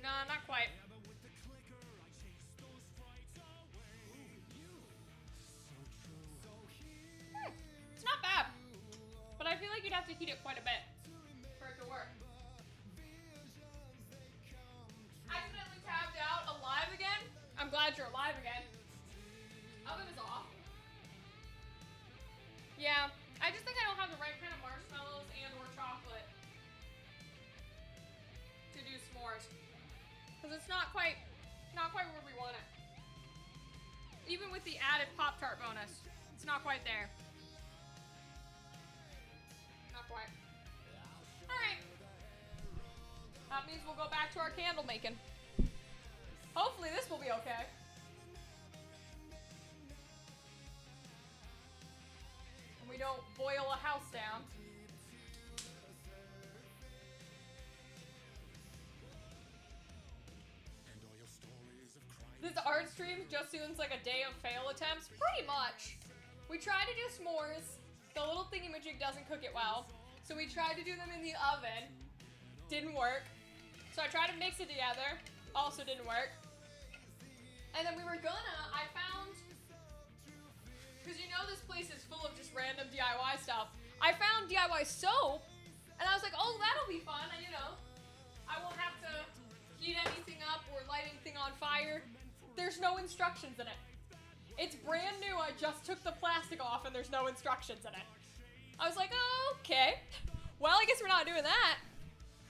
No, not quite. It's not bad. But I feel like you'd have to heat it quite a bit for it to work. Accidentally tabbed out alive again. I'm glad you're alive again. Oven is off. Yeah, I just think I don't have the right kind of marshmallows and or chocolate to do s'mores. Because it's not quite where we want it. Even with the added Pop-Tart bonus, it's not quite there. Not quite. Alright. That means we'll go back to our candle making. Hopefully this will be okay. And we don't boil a house down. This art stream just seems like a day of fail attempts. Pretty much. We tried to do s'mores. The little thingamajig doesn't cook it well. So we tried to do them in the oven. Didn't work. So I tried to mix it together. Also didn't work. And then we were gonna, I found, because you know this place is full of just random DIY stuff. I found DIY soap. And I was like, oh, that'll be fun. And you know, I won't have to heat anything up or light anything on fire. There's no instructions in it. It's brand new. I just took the plastic off and there's no instructions in it. I was like, oh, okay. Well, I guess we're not doing that.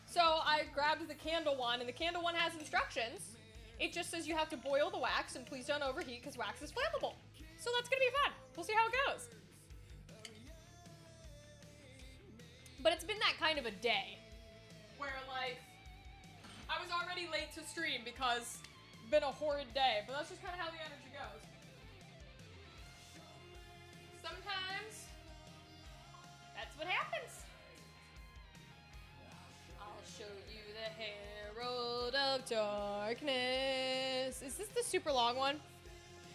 So I grabbed the candle one, and the candle one has instructions. It just says you have to boil the wax, and please don't overheat because wax is flammable. So that's gonna be fun. We'll see how it goes. But it's been that kind of a day where like, I was already late to stream because it's been a horrid day, but that's just kind of how the energy goes. Sometimes, that's what happens. I'll show you the Herald of Darkness. Is this the super long one?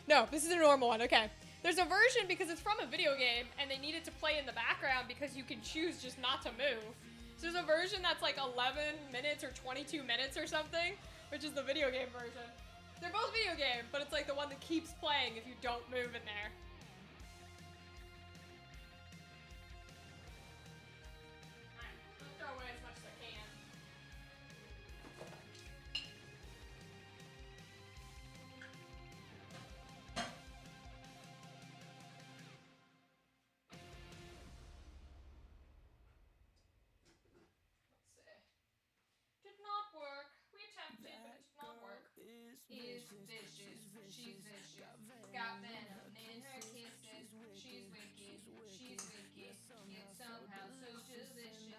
No, this is a normal one, okay. There's a version because it's from a video game and they need it to play in the background because you can choose just not to move. So there's a version that's like 11 minutes or 22 minutes or something, which is the video game version. They're both video game, but it's like the one that keeps playing if you don't move in there. Throw away as much as I can. Let's see. Did not work. We attempted, but it did not work. Is vicious. She's vicious. Got venom in her kisses. She's wicked. She's wicked. Yet somehow so delicious.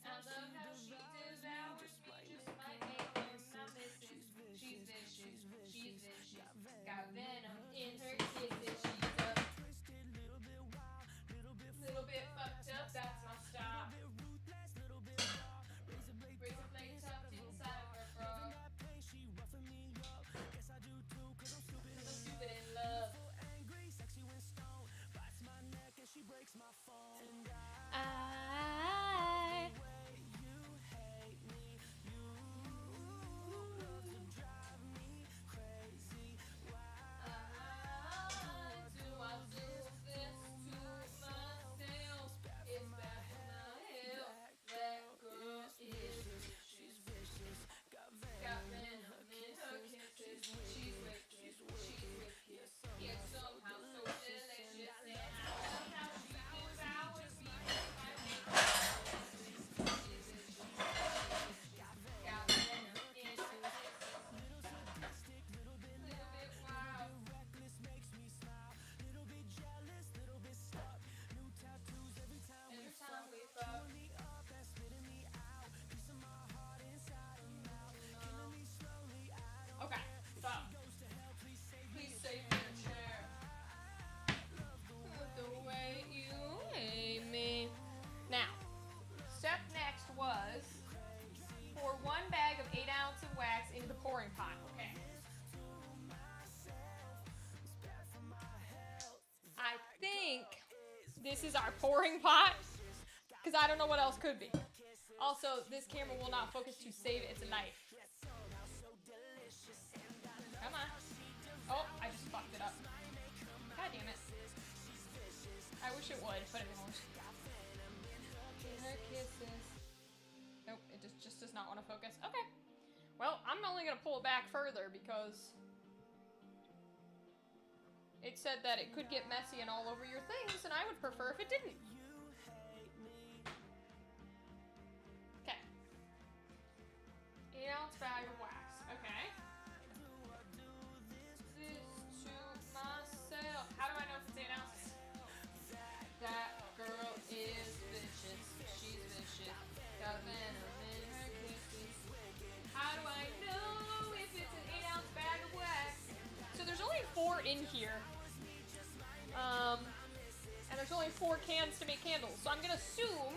I love how she devours me. Just might make her my missus. She's vicious. She's vicious. Got venom in her kisses. She's a little bit fucked up. That's my stop. Razor blade tough. This is our pouring pot. Because I don't know what else could be. Also, this camera will not focus to save it. It's a knife. Come on. Oh, I just fucked it up. God damn it. I wish it would, but it won't. Her kisses. Nope, it just does not want to focus. Okay. Well, I'm only going to pull it back further because it said that it could get messy and all over your things, and I would prefer if it didn't. Okay. 8-ounce bag of wax. Okay. This to myself. How do I know if it's 8 ounces? That girl is vicious. She's vicious. Got venom in her kisses. How do I know if it's an 8-ounce bag of wax? So there's only 4 in here. And there's only 4 cans to make candles. So I'm gonna assume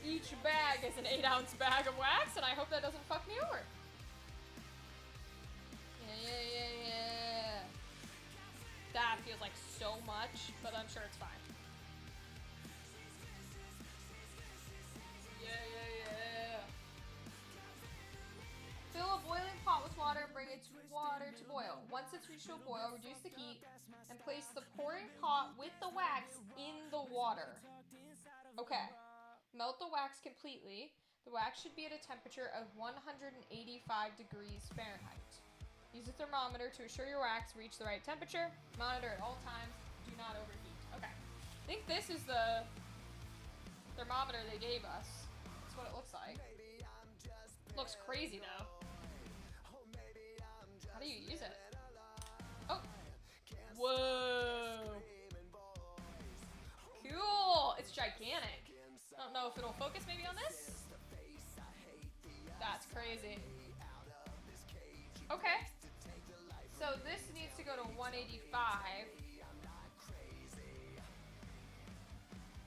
each bag is an 8-ounce bag of wax, and I hope that doesn't fuck me over. Yeah. That feels like so much, but I'm sure it's fine. Yeah. Fill a boiling pot with water and bring its water to boil. Once it's reached a boil, reduce the heat and place the pouring pot with the wax in the water. Okay. Melt the wax completely. The wax should be at a temperature of 185 degrees Fahrenheit. Use a thermometer to assure your wax reach the right temperature. Monitor at all times. Do not overheat. Okay. I think this is the thermometer they gave us. That's what it looks like. Looks crazy though. How do you use it? Oh. Whoa. Cool. It's gigantic. I don't know if it'll focus maybe on this. That's crazy. Okay. So this needs to go to 185.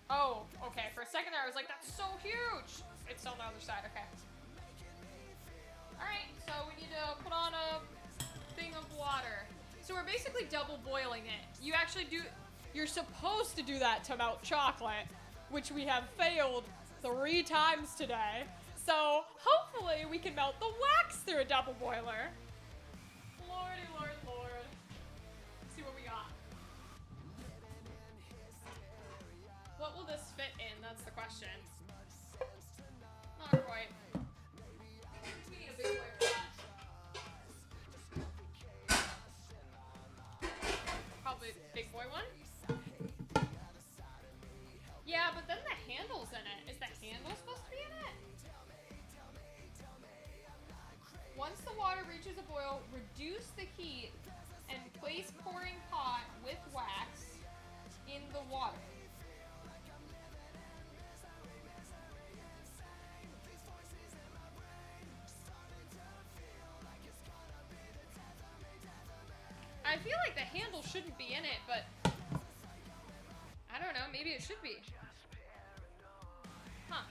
Oh, okay. For a second there I was like, that's so huge. It's still on the other side. Okay. Alright, so we need to put on a thing of water. So we're basically double boiling it. You're supposed to do that to melt chocolate, which we have failed 3 times today. So hopefully we can melt the wax through a double boiler. Lordy, Lord. Let's see what we got. What will this fit in? That's the question. Not quite. We need a big boy for that. Probably a big boy one. Yeah, but then the handle's in it. Is the handle supposed to be in it? Once the water reaches a boil, reduce the heat and place pouring pot with wax in the water. I feel like the handle shouldn't be in it, but I don't know, maybe it should be. Huh.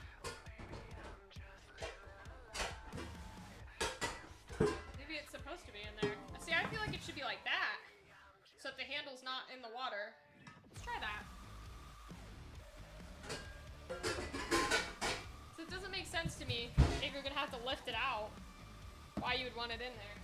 Maybe it's supposed to be in there. See, I feel like it should be like that, so that the handle's not in the water. Let's try that. So it doesn't make sense to me if you're gonna have to lift it out, why you would want it in there.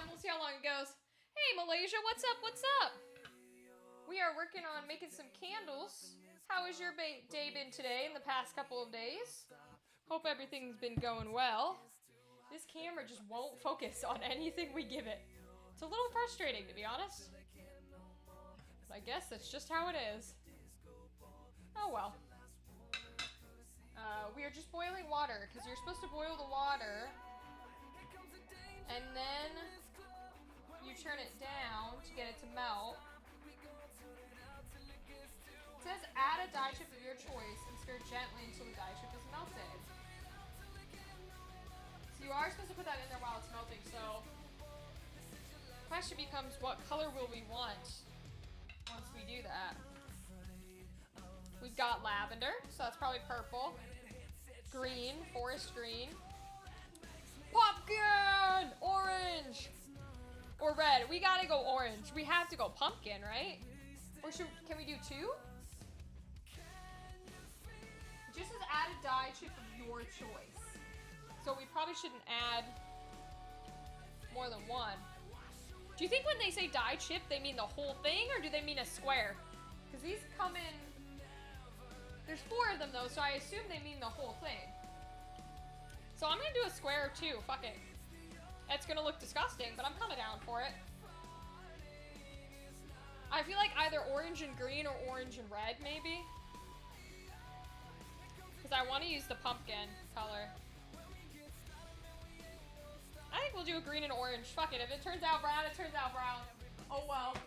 We'll see how long it goes. Hey, Malaysia, what's up? We are working on making some candles. How has your day been today in the past couple of days? Hope everything's been going well. This camera just won't focus on anything we give it. It's a little frustrating, to be honest. But I guess that's just how it is. Oh well. We are just boiling water, because you're supposed to boil the water, and then you turn it down to get it to melt. It says add a dye chip of your choice and stir gently until the dye chip is melted. So you are supposed to put that in there while it's melting, so the question becomes, what color will we want once we do that? We've got lavender, so that's probably purple. Green, forest green. Pumpkin! Orange! Or red. We gotta go orange. We have to go pumpkin, right? Or can we do two? It just says add a dye chip of your choice. So we probably shouldn't add more than one. Do you think when they say dye chip, they mean the whole thing, or do they mean a square? Because these come in... There's 4 of them though, so I assume they mean the whole thing. So I'm gonna do a square or 2, fuck it. It's gonna look disgusting, but I'm kinda down for it. I feel like either orange and green or orange and red, maybe. Because I want to use the pumpkin color. I think we'll do a green and orange. Fuck it, if it turns out brown, it turns out brown. Oh well.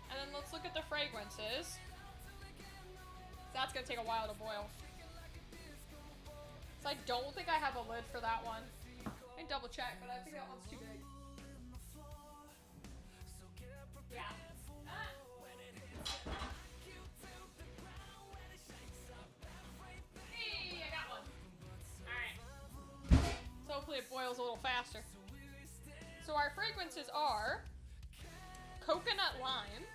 And then let's look at the fragrances. That's gonna take a while to boil. So I don't think I have a lid for that one. I can double check, but I think that one's too big. Yeah. Hey, I got one. Alright. So hopefully it boils a little faster. So our fragrances are coconut lime,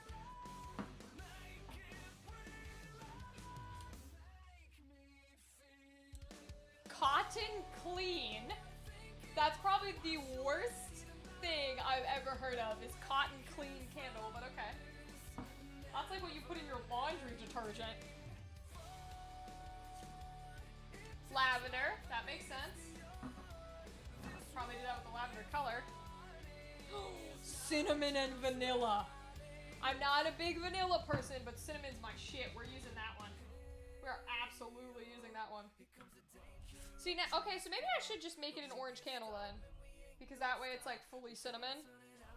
cotton clean. That's probably the worst thing I've ever heard of, is cotton clean candle, but okay. That's like what you put in your laundry detergent. Lavender, that makes sense. Probably do that with the lavender color. Cinnamon and vanilla. I'm not a big vanilla person, but cinnamon's my shit. We're using that one. We're absolutely using that one. See, now, okay, so maybe I should just make it an orange candle then. Because that way it's like fully cinnamon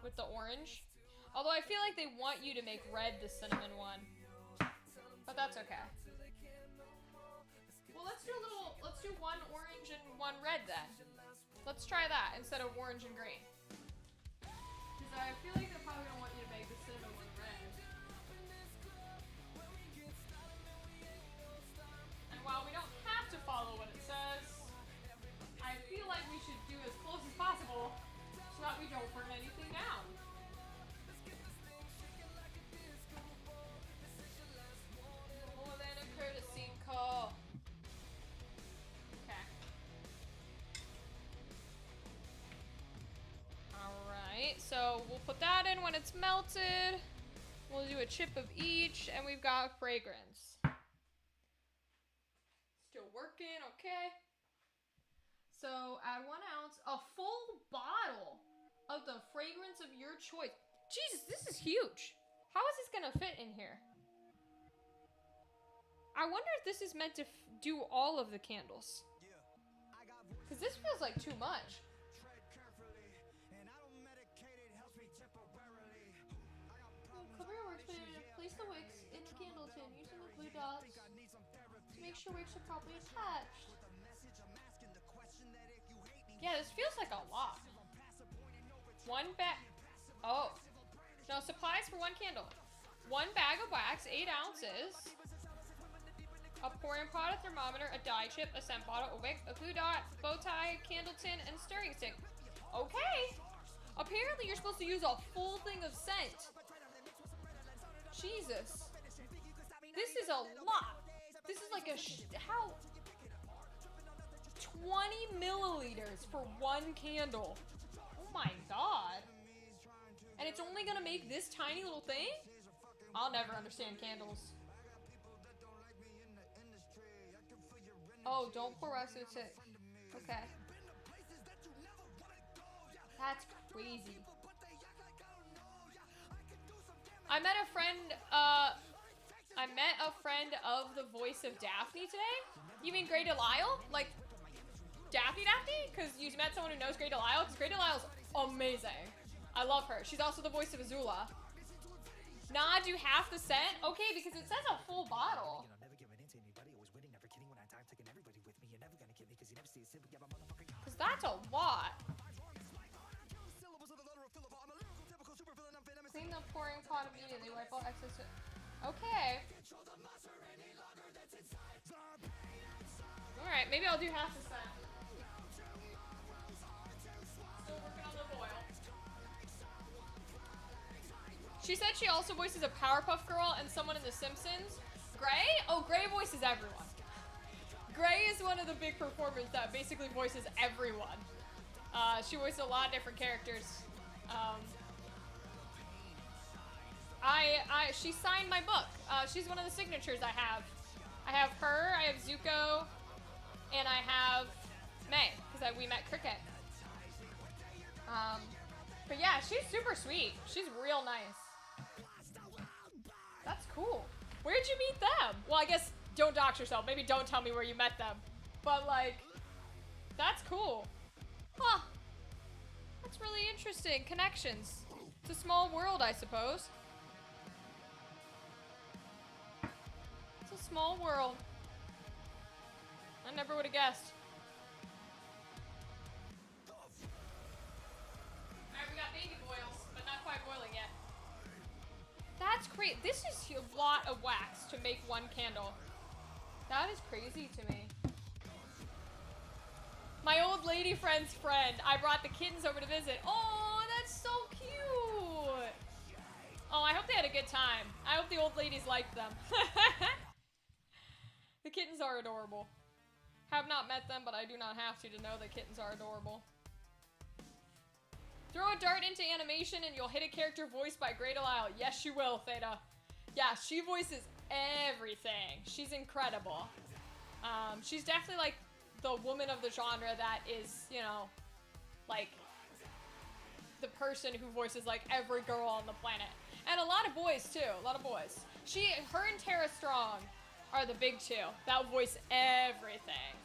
with the orange. Although I feel like they want you to make red the cinnamon one. But that's okay. Well, let's do one orange and one red then. Let's try that instead of orange and green. Because I feel like they're probably gonna want you to make the cinnamon one red. And while we don't have to follow what it says, I feel like we should do as close as possible so that we don't burn anything down. More than a courtesy call. Okay. Alright, so we'll put that in when it's melted. We'll do a chip of each, and we've got fragrance. Still working, okay. So add 1 ounce, a full bottle of the fragrance of your choice. Jesus, this is huge. How is this gonna fit in here? I wonder if this is meant to do all of the candles. Because this feels like too much. Cover your wicks, place the wicks in the candle tin using the blue dots to make sure wicks are properly attached. Yeah, this feels like a lot. 1 bag. Oh. No, supplies for 1 candle. 1 bag of wax, 8 ounces. A pouring pot, a thermometer, a dye chip, a scent bottle, a wick, a glue dot, bow tie, candle tin, and a stirring stick. Okay. Apparently you're supposed to use a full thing of scent. Jesus. This is a lot. This is like a how? 20 milliliters for 1 candle. Oh my god. And it's only gonna make this tiny little thing? I'll never understand candles. Oh, don't pour rest of it. Okay. That's crazy. I met a friend of the voice of Daphne today. You mean Grey Delisle? Like Daphne? Because you met someone who knows Grey Delisle? Because Grey Delisle's amazing. I love her. She's also the voice of Azula. Nah, do half the scent? Okay, because it says a full bottle. Because that's a lot. Clean the pouring pot immediately. Wipe all excess. Okay. Alright, maybe I'll do half the scent. Still working on the boil. She said she also voices a Powerpuff Girl and someone in The Simpsons. Gray? Oh, Gray voices everyone. Gray is one of the big performers that basically voices everyone. She voices a lot of different characters. She signed my book. She's one of the signatures I have. I have her, I have Zuko, and I have May, because we met Cricket. But yeah, she's super sweet. She's real nice. That's cool. Where'd you meet them? Well, I guess don't dox yourself. Maybe don't tell me where you met them. But like, that's cool. Huh. That's really interesting. Connections. It's a small world, I suppose. It's a small world. I never would have guessed. Alright, we got baby boils, but not quite boiling yet. That's great. This is a lot of wax to make one candle. That is crazy to me. My old lady friend's friend. I brought the kittens over to visit. Oh, that's so cute. Oh, I hope they had a good time. I hope the old ladies liked them. The kittens are adorable. Have not met them, but I do not have to know that kittens are adorable. Throw a dart into animation and you'll hit a character voiced by Grey Delisle. Yes, you will, Theta. Yeah, she voices everything. She's incredible. She's definitely like the woman of the genre that is, you know, like the person who voices like every girl on the planet. And a lot of boys too, a lot of boys. Her and Tara Strong are the big two that voice everything.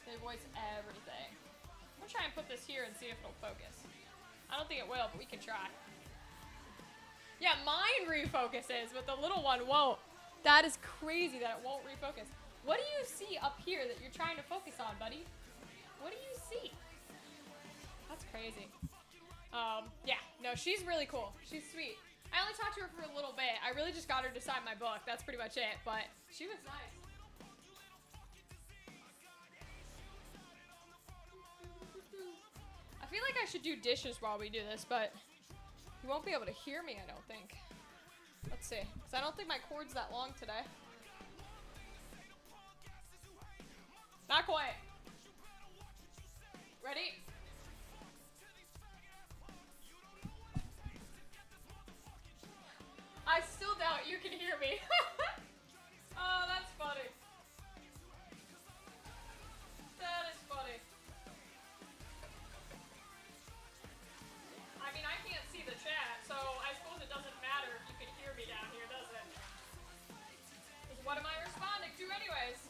They voice everything. I'm gonna try and put this here and see if it'll focus. I don't think it will, but we can try. Yeah, mine refocuses, but the little one won't. That is crazy that it won't refocus. What do you see up here that you're trying to focus on, buddy? What do you see? That's crazy. Yeah, no, she's really cool. She's sweet. I only talked to her for a little bit. I really just got her to sign my book. That's pretty much it, but she was nice. I feel like I should do dishes while we do this, but you won't be able to hear me, I don't think. Let's see, because I don't think my cord's that long today. Not quite. Ready? I still doubt you can hear me. Oh, that's funny. That is funny. I mean, I can't see the chat, so I suppose it doesn't matter if you can hear me down here, does it? Because what am I responding to anyways?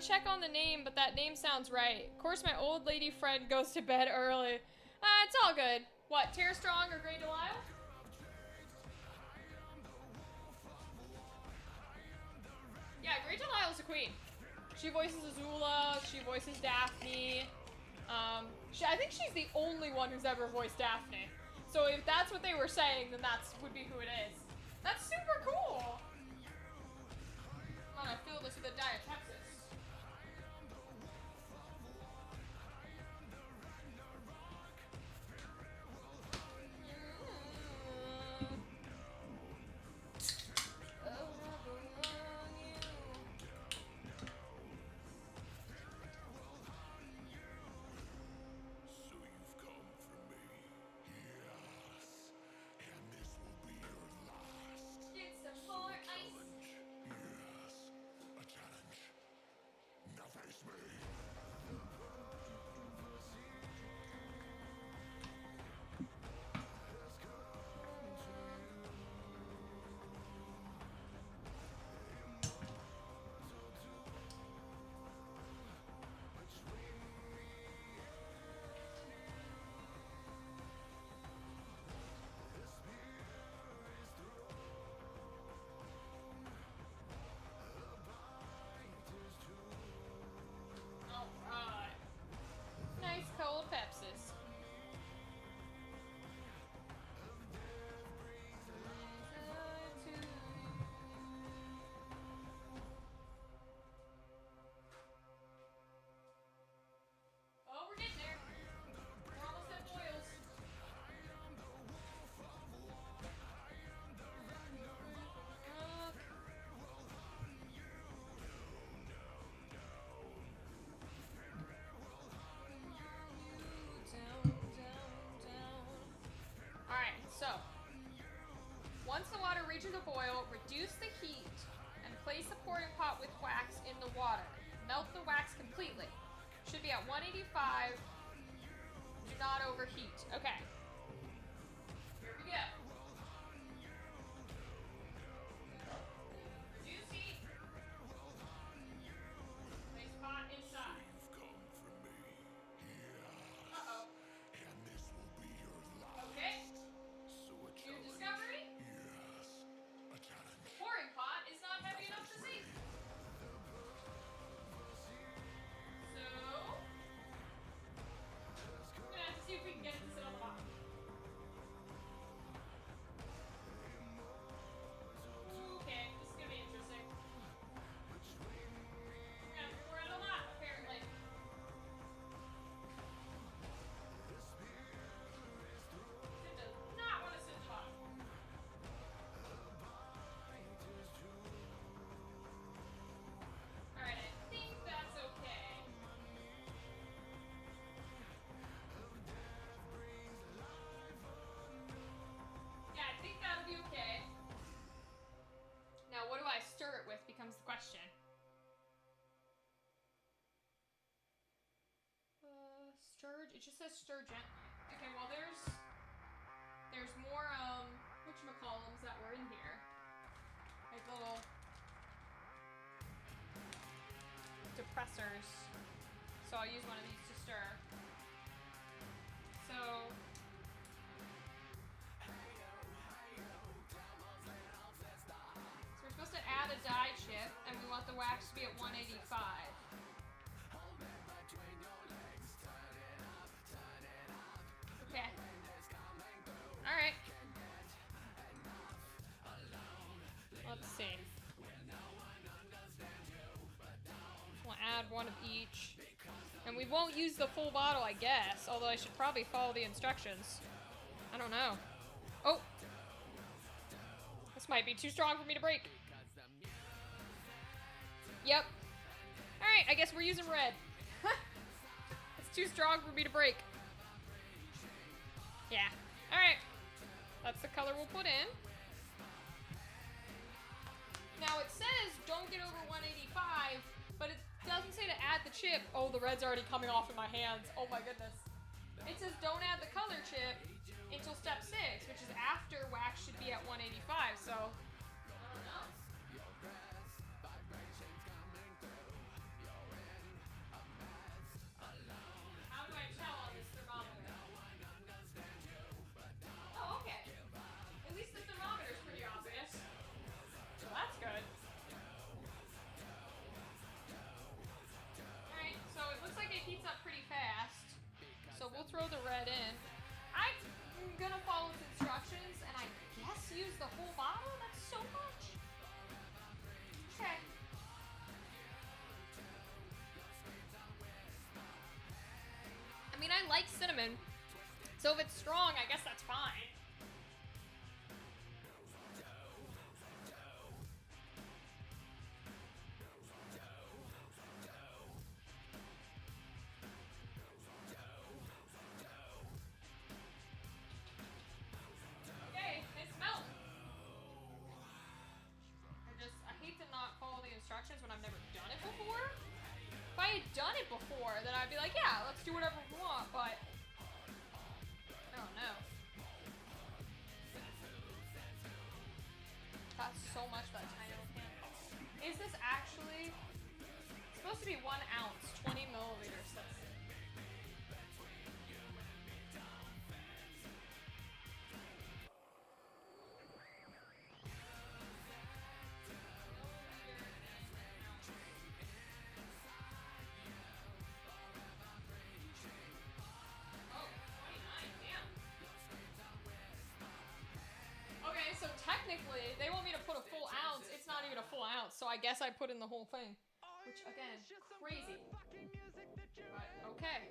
check on the name, but that name sounds right. Of course, my old lady friend goes to bed early. It's all good. What, Tara Strong or Grey Delisle? Yeah, Grey Delisle's a queen. She voices Azula, she voices Daphne. I think she's the only one who's ever voiced Daphne. So if that's what they were saying, then that's would be who it is. That's super cool. I'm gonna fill this with a Diet Texas. Nice cold Pepsis. Oh, we're getting there. We're almost at boils. Alright, so once the water reaches a boil, reduce the heat and place the pouring pot with wax in the water. Melt the wax completely. Should be at 185. Do not overheat. Okay. Here we go. Reduce heat. Place pot inside. Uh-oh. Okay. New discovery? Pouring pot is not heavy enough to sink. So, we're gonna have to see if we can get it to sit on the bottom. Okay, this is gonna be interesting. We're gonna have to pour it a lot, apparently. It does not want to sit at the bottom. Alright, I think that's okay. Yeah, I think that'll be okay. Now, what do I stir it with becomes the question. Stir, it just says stir gently. Okay, well there's more, whatchamacallums that were in here. Like little depressors. So I'll use one of these to stir. So we're supposed to add a dye chip, and we want the wax to be at 185. Okay. Alright. Let's see. We'll add one of each. And we won't use the full bottle, I guess. Although I should probably follow the instructions. I don't know. Oh! This might be too strong for me to break. Yep. Alright, I guess we're using red. It's too strong for me to break. Yeah. Alright. That's the color we'll put in. Now it says don't get over 185, but it doesn't say to add the chip. Oh, the red's already coming off in my hands. Oh my goodness. It says don't add the color chip until step 6, which is after wax should be at 185, so I don't know. mean, I like cinnamon, so if it's strong, I guess that's fine. Okay, it's melting. I hate to not follow the instructions when I've never done it before. If I had done it before, then I'd be like, yeah, let's do whatever we want, but I don't know. That's so much that tiny little can. Is this actually supposed to be 1 ounce, 20 milliliters? So technically, they want me to put a full ounce. It's not even a full ounce, so I guess I put in the whole thing. Which, again, crazy. But, okay.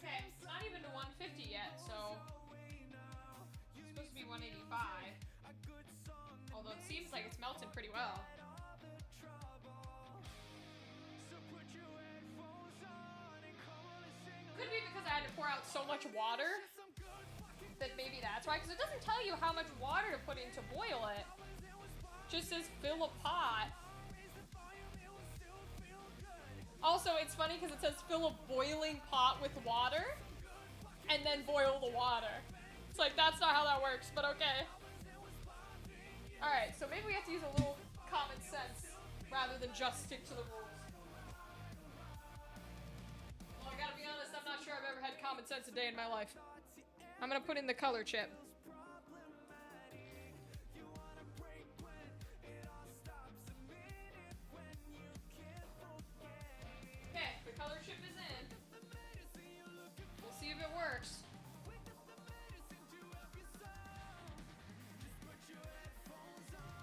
It's not even to 150 yet, so it's supposed to be 185. Although it seems like it's melted pretty well. Could be because I had to pour out so much water that maybe that's why, because it doesn't tell you how much water to put in to boil it. It just says fill a pot. Also, it's funny because it says fill a boiling pot with water and then boil the water. It's like, that's not how that works, but okay. Alright, so maybe we have to use a little common sense rather than just stick to the rules. Well, I gotta be honest, I'm not sure I've ever had common sense a day in my life. I'm gonna put in the color chip. Okay, the color chip is in. We'll see if it works.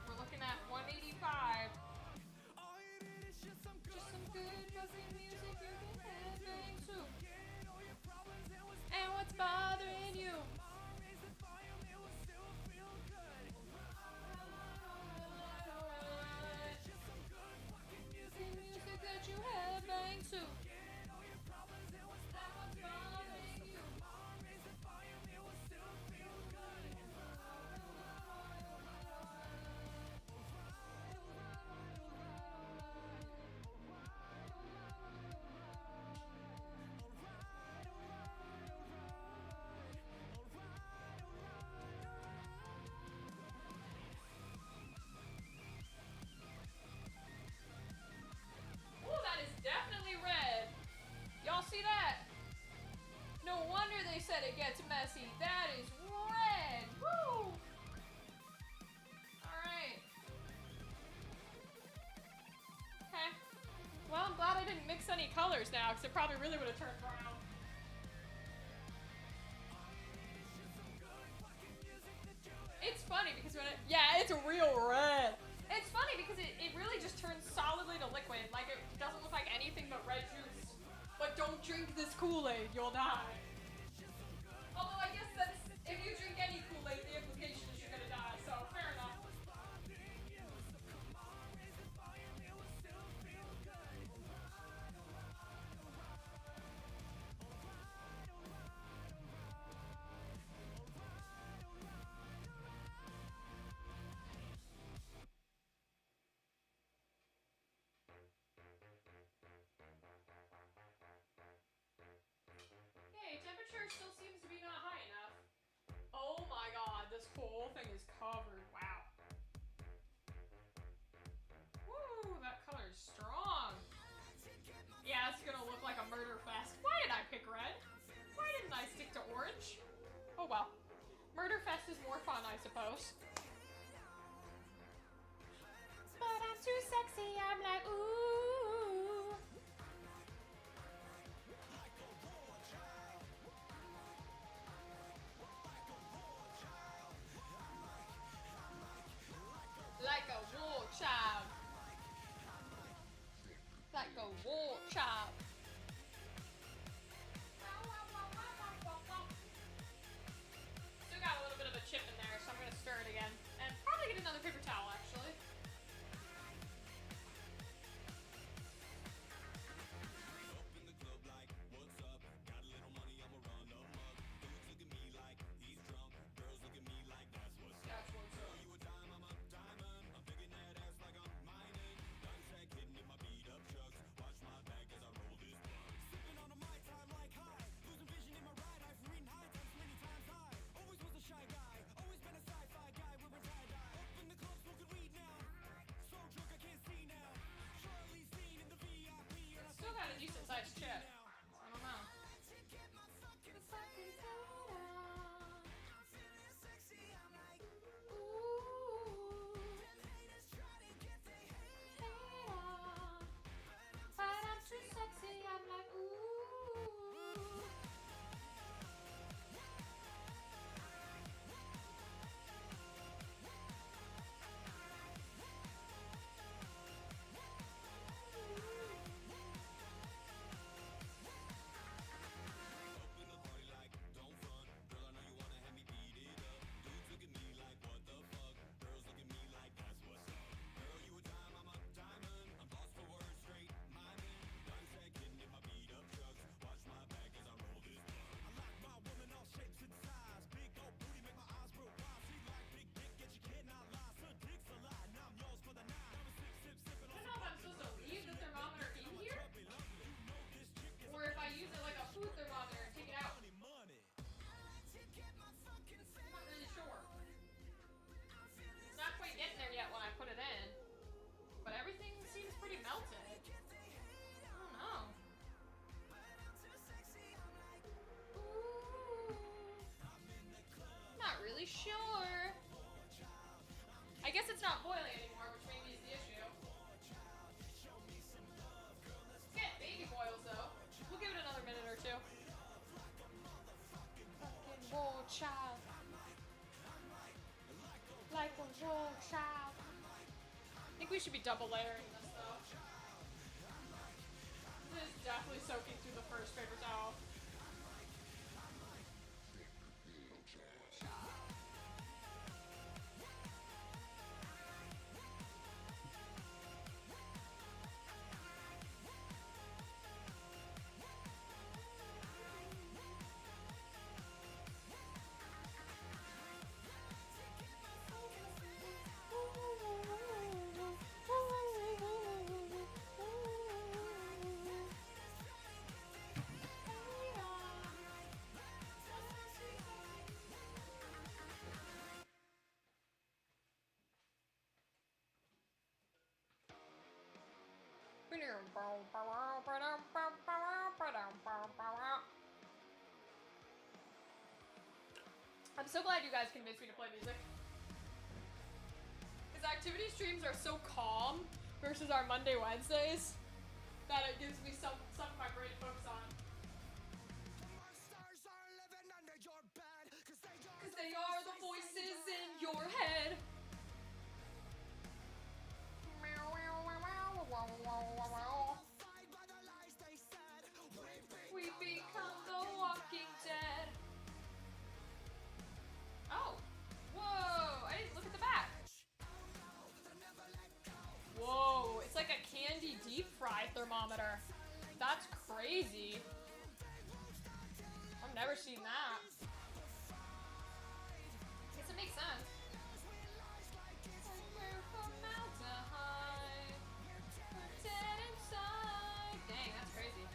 We're looking at 185. Just some good buzzing music you can headbang to. And what's bothering you? Music that you headbang to. Definitely red. Y'all see that? No wonder they said it gets messy. That is red. Woo! Alright. Okay. Well, I'm glad I didn't mix any colors now, because it probably really would have turned brown. It's funny because when yeah, it's a real red. It's funny because it really just turns solidly to liquid. Like, it doesn't look like anything but red juice. But don't drink this Kool-Aid, you'll die. Although I guess that's, if you drink any Kool-Aid, the implication is you're gonna die, so fair enough. Temperature still seems to be not high enough. Oh my god, this whole thing is covered. Wow. Woo, that color is strong. Yeah, it's gonna look like a murder fest. Why did I pick red? Why didn't I stick to orange? Oh well. Murder is more fun, I suppose. But I'm too sexy, I'm like, ooh. Like a war child. Like a war child. Still got a little bit of a chip in there, so I'm gonna stir it again. And probably get another paper towel, actually. Still got a decent sized chip. I don't know. But I'm too sexy, I'm like, ooh. Or if I use it like a food thermometer and take it out. I'm not really sure. It's not quite getting there yet when I put it in. But everything seems pretty melted. I don't know. Not really sure. I guess it's not boiling anymore, which maybe is the issue. Get baby boils though. We'll give it another minute or two. Fucking war child. Like a war child. I think we should be double layering this though. This is definitely soaking through the first paper towel. I'm so glad you guys convinced me to play music. Because activity streams are so calm versus our Monday, Wednesdays that it gives me some of my brain to focus on. Because they are the voices in your head. We become the Walking Dead. Oh, whoa, I didn't look at the back. Whoa, it's like a candy deep fry thermometer. That's crazy. I've never seen that. Guess it makes sense. Dang, that's crazy.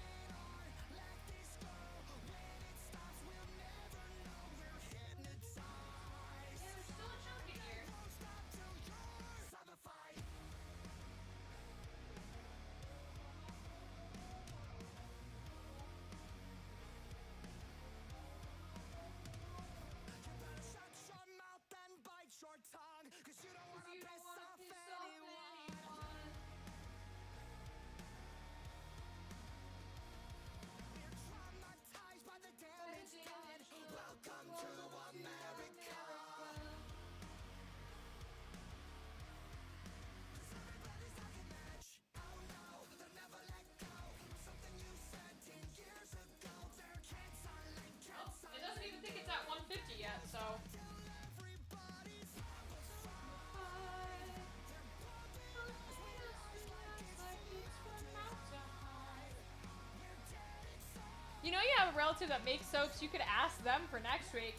relative that makes soaps, you could ask them for next week.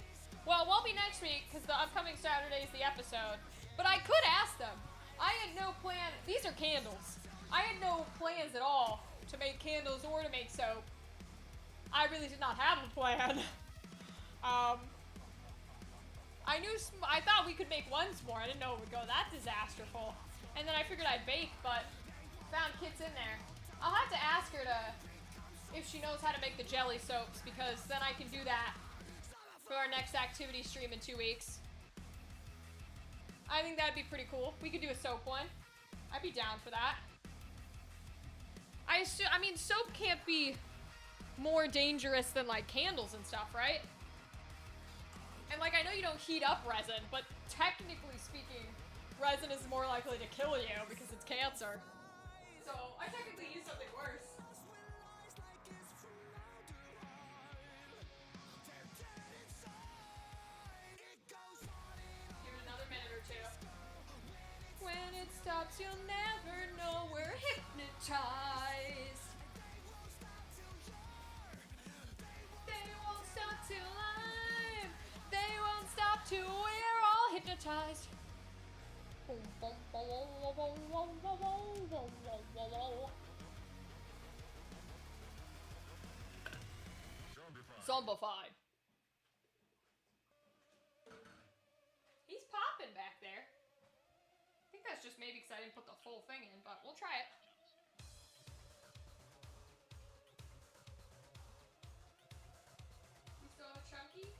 Well, it won't be next week because the upcoming Saturday is the episode. But I could ask them. I had no plan. These are candles. I had no plans at all to make candles or to make soap. I really did not have a plan. I thought we could make ones more. I didn't know it would go that disasterful. And then I figured I'd bake, but found kits in there. I'll have to ask her if she knows how to make the jelly soaps, because then I can do that for our next activity stream in 2 weeks. I think that'd be pretty cool. We could do a soap one. I'd be down for that. I mean, soap can't be more dangerous than like candles and stuff, right? And like, I know you don't heat up resin, but technically speaking, resin is more likely to kill you because it's cancer. So I technically use something worse. Give it another minute or two. When it stops, you'll never know we're hypnotized. They won't stop till they won't stop till we're all hypnotized. Zombified. He's popping back there. I think that's just maybe because I didn't put the full thing in, but we'll try it. You still have a chunky?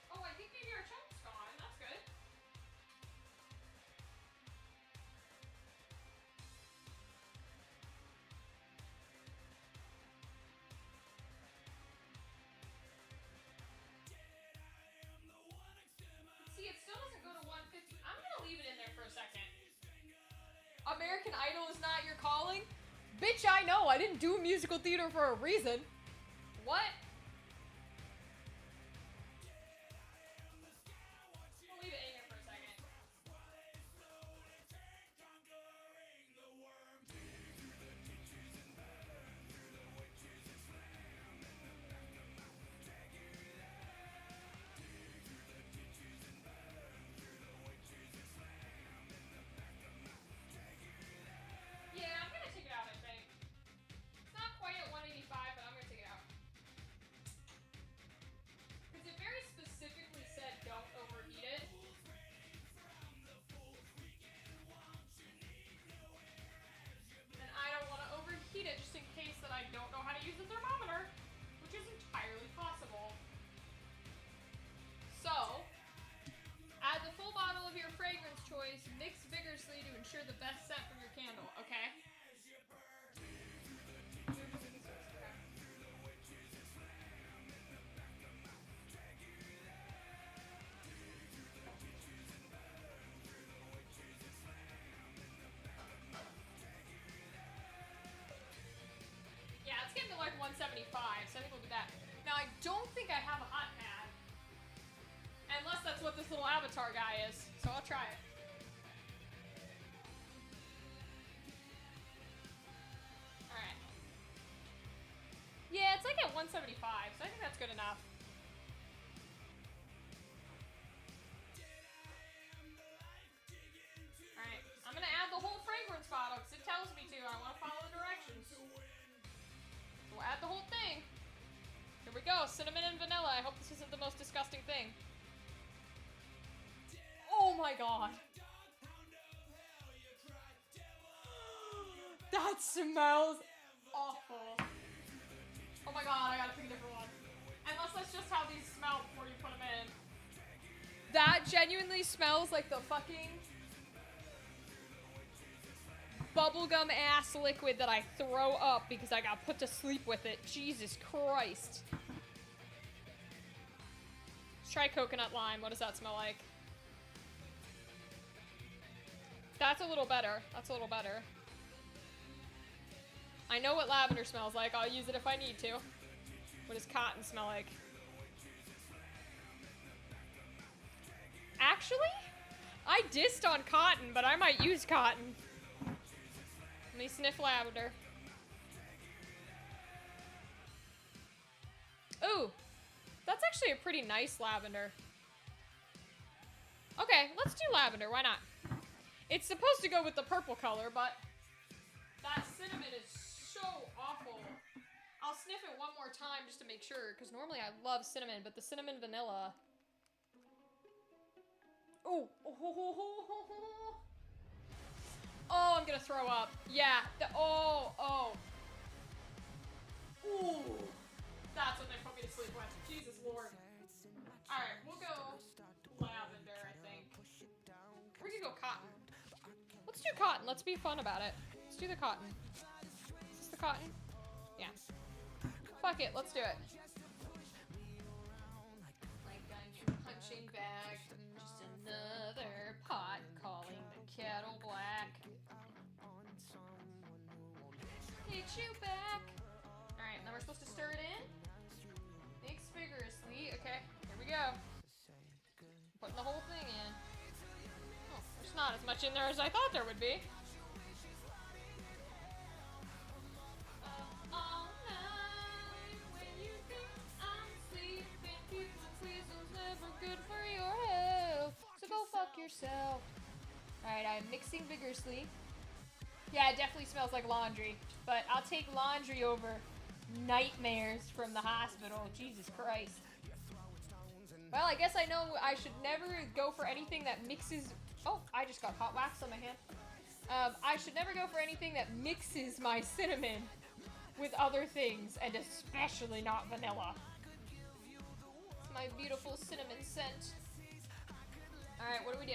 Oh, I think maybe our chunk's gone. That's good. See, it still doesn't go to 150. I'm gonna leave it in there for a second. American Idol is not your calling? Bitch, I know. I didn't do musical theater for a reason. What? We'll leave it in here for a second. Yeah, I'm gonna take it out, I think. It's not quite at 185, but I'm gonna take it out. Because it very specifically said don't overheat it. And I don't want to overheat it just in case that I don't know how to use the thermometer, which is entirely possible. So, add the full bottle of your fragrance choice, mix vigorously to ensure the best scent from your candle, okay? Yeah, it's getting to like 175, so I think we'll do that. Now, I don't think I have a hot pad. Unless that's what this little avatar guy is. So I'll try it. Alright. Yeah, it's like at 175, so I think that's good enough. Alright, I'm gonna add the whole fragrance bottle because it tells me to. I want to follow the directions. So we'll add the whole thing. Here we go, cinnamon and vanilla. I hope this isn't the most disgusting thing. Oh my god. That smells awful. Oh my god, I gotta pick a different one. Unless that's just how these smell before you put them in. That genuinely smells like the fucking bubblegum ass liquid that I throw up because I got put to sleep with it. Jesus Christ. Let's try coconut lime. What does that smell like? That's a little better. That's a little better. I know what lavender smells like. I'll use it if I need to. What does cotton smell like? Actually, I dissed on cotton, but I might use cotton. Let me sniff lavender. Ooh, that's actually a pretty nice lavender. Okay, let's do lavender. Why not? It's supposed to go with the purple color, but that cinnamon is so awful. I'll sniff it one more time just to make sure, because normally I love cinnamon, but the cinnamon vanilla. Ooh. Oh, I'm gonna throw up. Yeah. Oh. Ooh. That's what they put me to sleep with. Jesus Lord. Alright, we'll go lavender, I think. We could go cotton. Let's do cotton. Let's be fun about it. Let's do the cotton. Is this the cotton? Yeah. Fuck it. Let's do it. Like a punching bag. Just another pot calling the kettle black. Hit you back. Alright, now we're supposed to stir it in. Mix vigorously. Okay, here we go. Putting the whole thing in. Oh, there's not as much in there as I thought there would be. All night when you think I'm sleeping, people squeezes never good for your health. So go fuck yourself. Alright, I'm mixing vigorously. Yeah, it definitely smells like laundry, but I'll take laundry over nightmares from the hospital. Jesus Christ. Well, I guess I know I should never go for anything that mixes... Oh, I just got hot wax on my hand. I should never go for anything that mixes my cinnamon with other things, and especially not vanilla. It's my beautiful cinnamon scent. Alright, what do?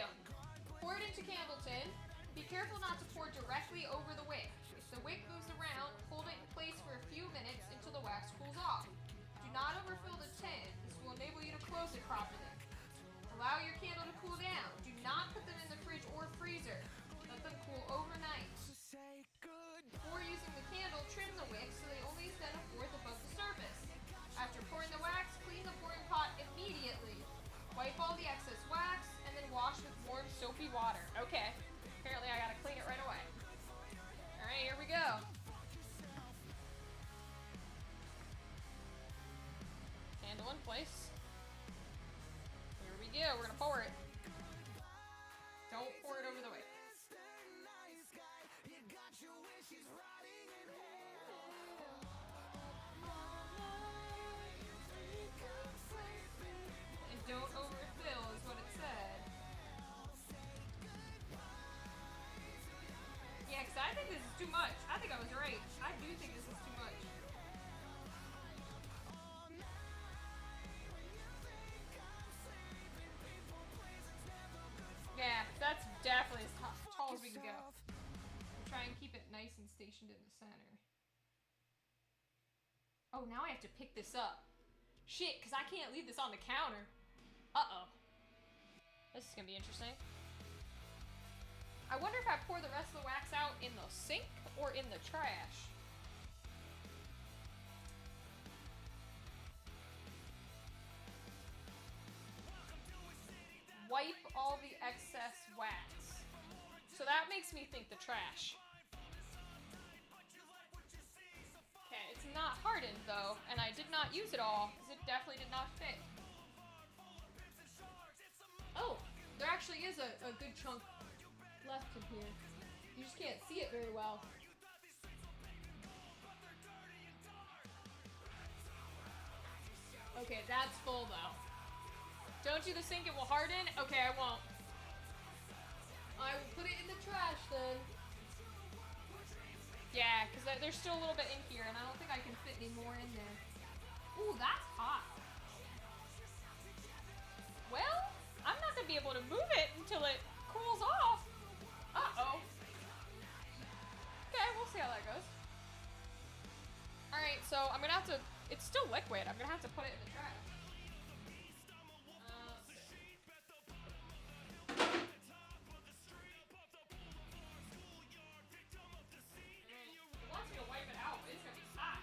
Pour it into candle tin. Be careful not to pour directly over the wick. If the wick moves around, hold it in place for a few minutes until the wax cools off. Do not overfill the tin. This will enable you to close it properly. Allow your candle to cool down. Do not put them in the fridge or freezer. Let them cool overnight. Before using the candle, trim the wick so they only extend a fourth above the surface. After pouring the wax, clean the pouring pot immediately. Wipe all the excess wax and then wash with warm soapy water. Okay. Apparently I gotta clean it right away. Alright, here we go. Candle in place. Here we go, we're gonna pour it. Don't pour it over the way. And don't overfill is what it said. Yeah, because I think this is too much. I think I was right. I do think this is too much. Yeah, that's definitely as tall as we can go. We'll try and keep it nice and stationed in the center. Oh, now I have to pick this up. Shit, because I can't leave this on the counter. Uh-oh. This is going to be interesting. I wonder if I pour the rest of the wax out in the sink or in the trash. Wipe all the excess wax. So that makes me think the trash. Okay, it's not hardened though, and I did not use it all because it definitely did not fit. Oh, there actually is a good chunk left in here. You just can't see it very well. Okay, that's full though. Don't do the sink, it will harden. Okay, I won't. I will put it in the trash then. Yeah, because there's still a little bit in here and I don't think I can fit any more in there. Ooh, that's hot. Well, I'm not gonna be able to move it until it cools off. Uh-oh. Okay, we'll see how that goes. Alright, so I'm gonna have to... It's still liquid. I'm gonna have to put it in the trash. It wants me to wipe it out, but it's gonna be hot.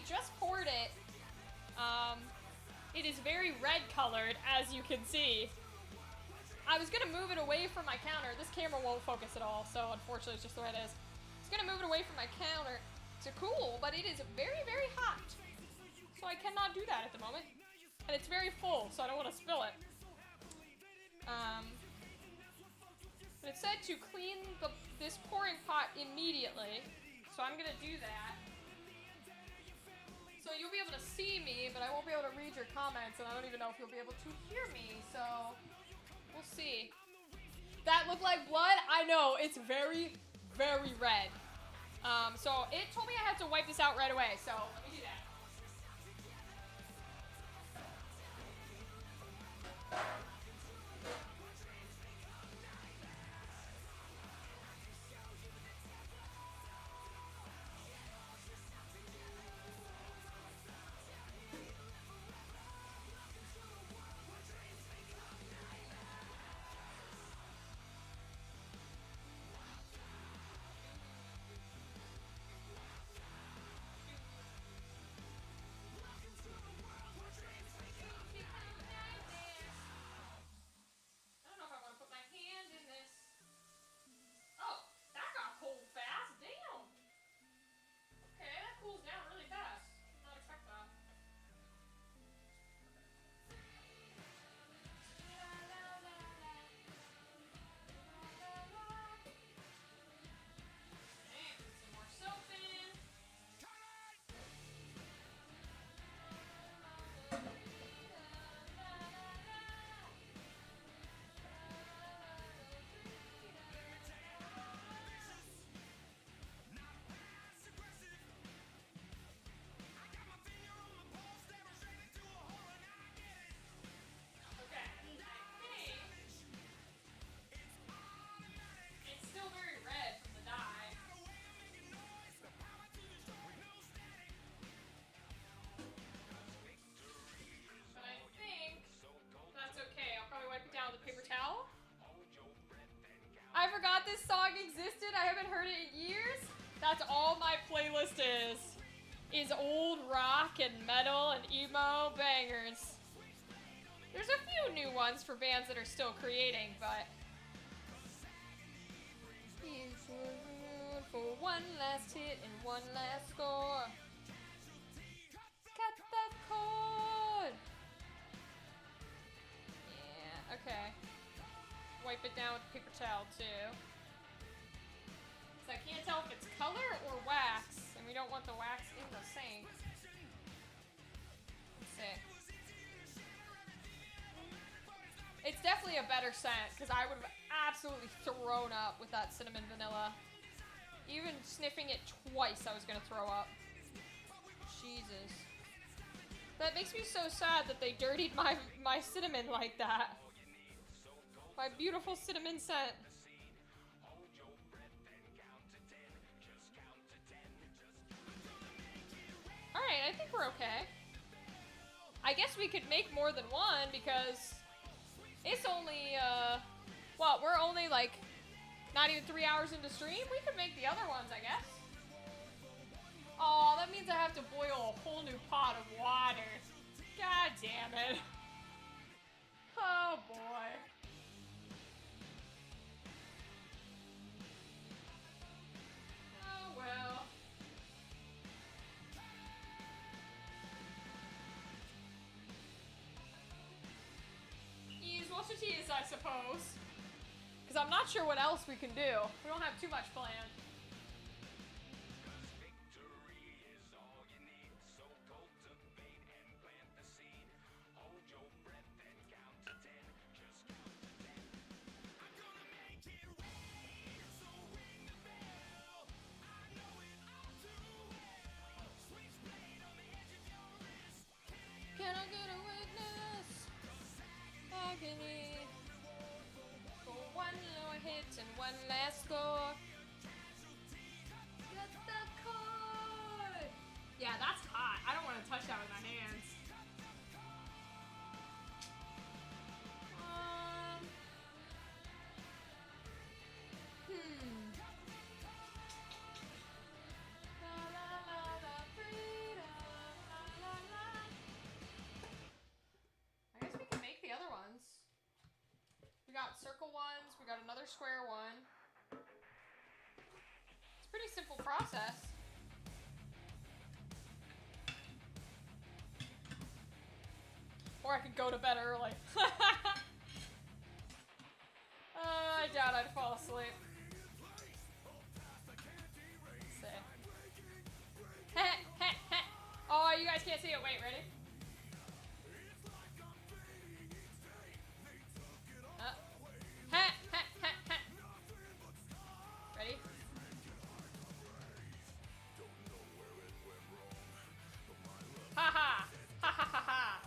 just poured it. It is very red colored, as you can see. I was gonna move it away from my counter. This camera won't focus at all, so unfortunately it's just the way it is. I was gonna move it away from my counter to cool, but it is very, very hot. So I cannot do that at the moment. And it's very full, so I don't want to spill it. But it said to clean this pouring pot immediately, so I'm gonna do that. So you'll be able to see me, but I won't be able to read your comments, and I don't even know if you'll be able to hear me, so we'll see. That looked like blood? I know, it's very, very red. So it told me I had to wipe this out right away, so let me do that. I don't know if I want to put my hand in this. Oh, that got cold fast. Damn. Okay, that cools down really fast. Did not expect that. Okay, put some more soap in. Okay, I think it's still very red from the dye. But I think that's okay. I'll probably wipe it down with a paper towel. I forgot this song existed. I haven't heard it in years. That's all my playlist is old rock and metal and emo bangers. There's a few new ones for bands that are still creating, but for one last hit and one last score. Cut that cord. Yeah, okay. Wipe it down with a paper towel too. So I can't tell if it's color or wax, and we don't want the wax in the sink. Let's see. It's definitely a better scent, because I would have absolutely thrown up with that cinnamon vanilla. Even sniffing it twice, I was gonna throw up. Jesus. That makes me so sad that they dirtied my cinnamon like that. My beautiful cinnamon scent. Alright, I think we're okay. I guess we could make more than one because it's only, well, we're only like not even 3 hours into stream. We could make the other ones, I guess. Oh, that means I have to boil a whole new pot of water. God damn it. Oh boy. Oh well. Ease what's it is, I suppose. Because I'm not sure what else we can do. We don't have too much planned. Can I get a witness? Agony. For one lower hit and one last score. Get the cord. Yeah, that's hot. I don't want to touch that with my hands. La, la, la, la, freedom. ones. We got another square one. It's a pretty simple process. Or I could go to bed early. I doubt I'd fall asleep. Let's see. Oh, you guys can't see it. Wait, ready? Ready? Ha ha! Ha ha ha ha!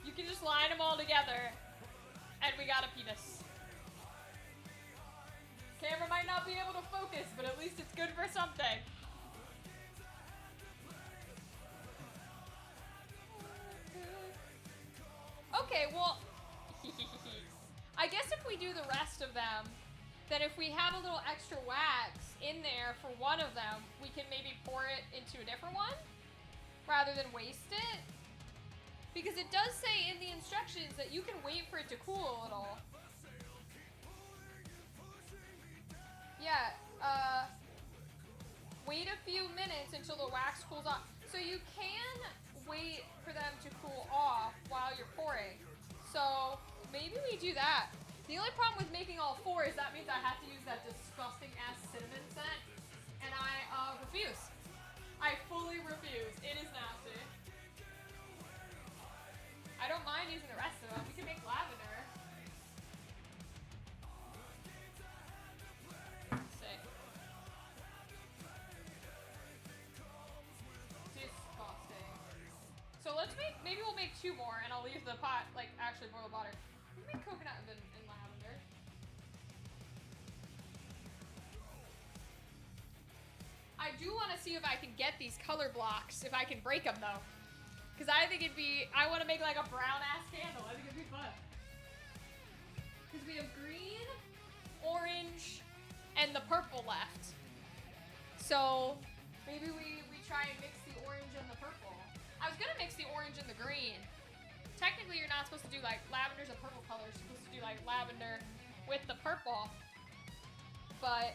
You can just line them all together, and we got a penis. Camera might not be able to focus, but at least it's good for something. Okay, well, I guess if we do the rest of them, then if we have a little extra wax in there for one of them, we can maybe pour it into a different one rather than waste it. Because it does say in the instructions that you can wait for it to cool a little. Yeah, wait a few minutes until the wax cools off. So you can wait for them to cool off while you're pouring. So maybe we do that. The only problem with making all four is that means I have to use that disgusting ass cinnamon scent. And I refuse. I fully refuse. It is nasty. I don't mind using the rest of them. We can make lavender. Sick. Disgusting. So let's make, maybe we'll make two more and I'll leave the pot, like, actually boil water. We can make coconut and lavender. I do want to see if I can get these color blocks, if I can break them though. Because I think it'd be, I want to make like a brown ass candle. I think it'd be fun. Because we have green, orange, and the purple left. So maybe we try and mix the orange and the purple. I was going to mix the orange and the green. Technically you're not supposed to do like lavender's a purple color. You're supposed to do like lavender with the purple. But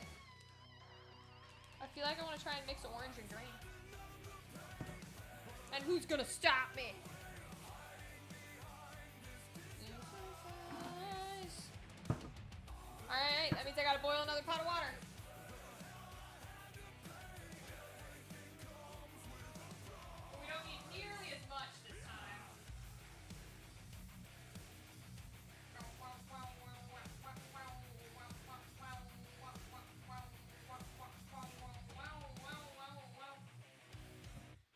I feel like I want to try and mix orange and green. And who's gonna stop me? Alright, that means I gotta boil another pot of water. But we don't need nearly as much this time.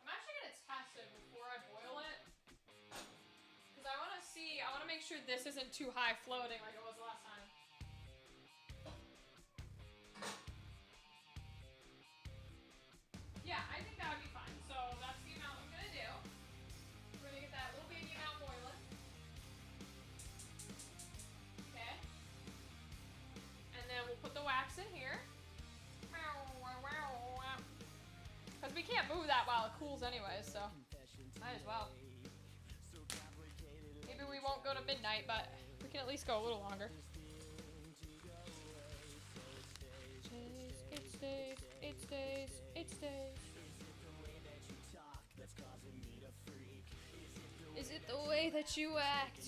I'm actually gonna test it before I boil it. Because I wanna see, I wanna make sure this isn't too high floating like it was last time. Yeah, I think that would be fine. So that's the amount I'm gonna do. We're gonna get that little baby amount boiling. Okay. And then we'll put the wax in here. Because we can't move that while it cools anyways, so might as well. Maybe we won't go to midnight, but we can at least go a little longer. It stays, it stays, it stays. Is it the way that you act?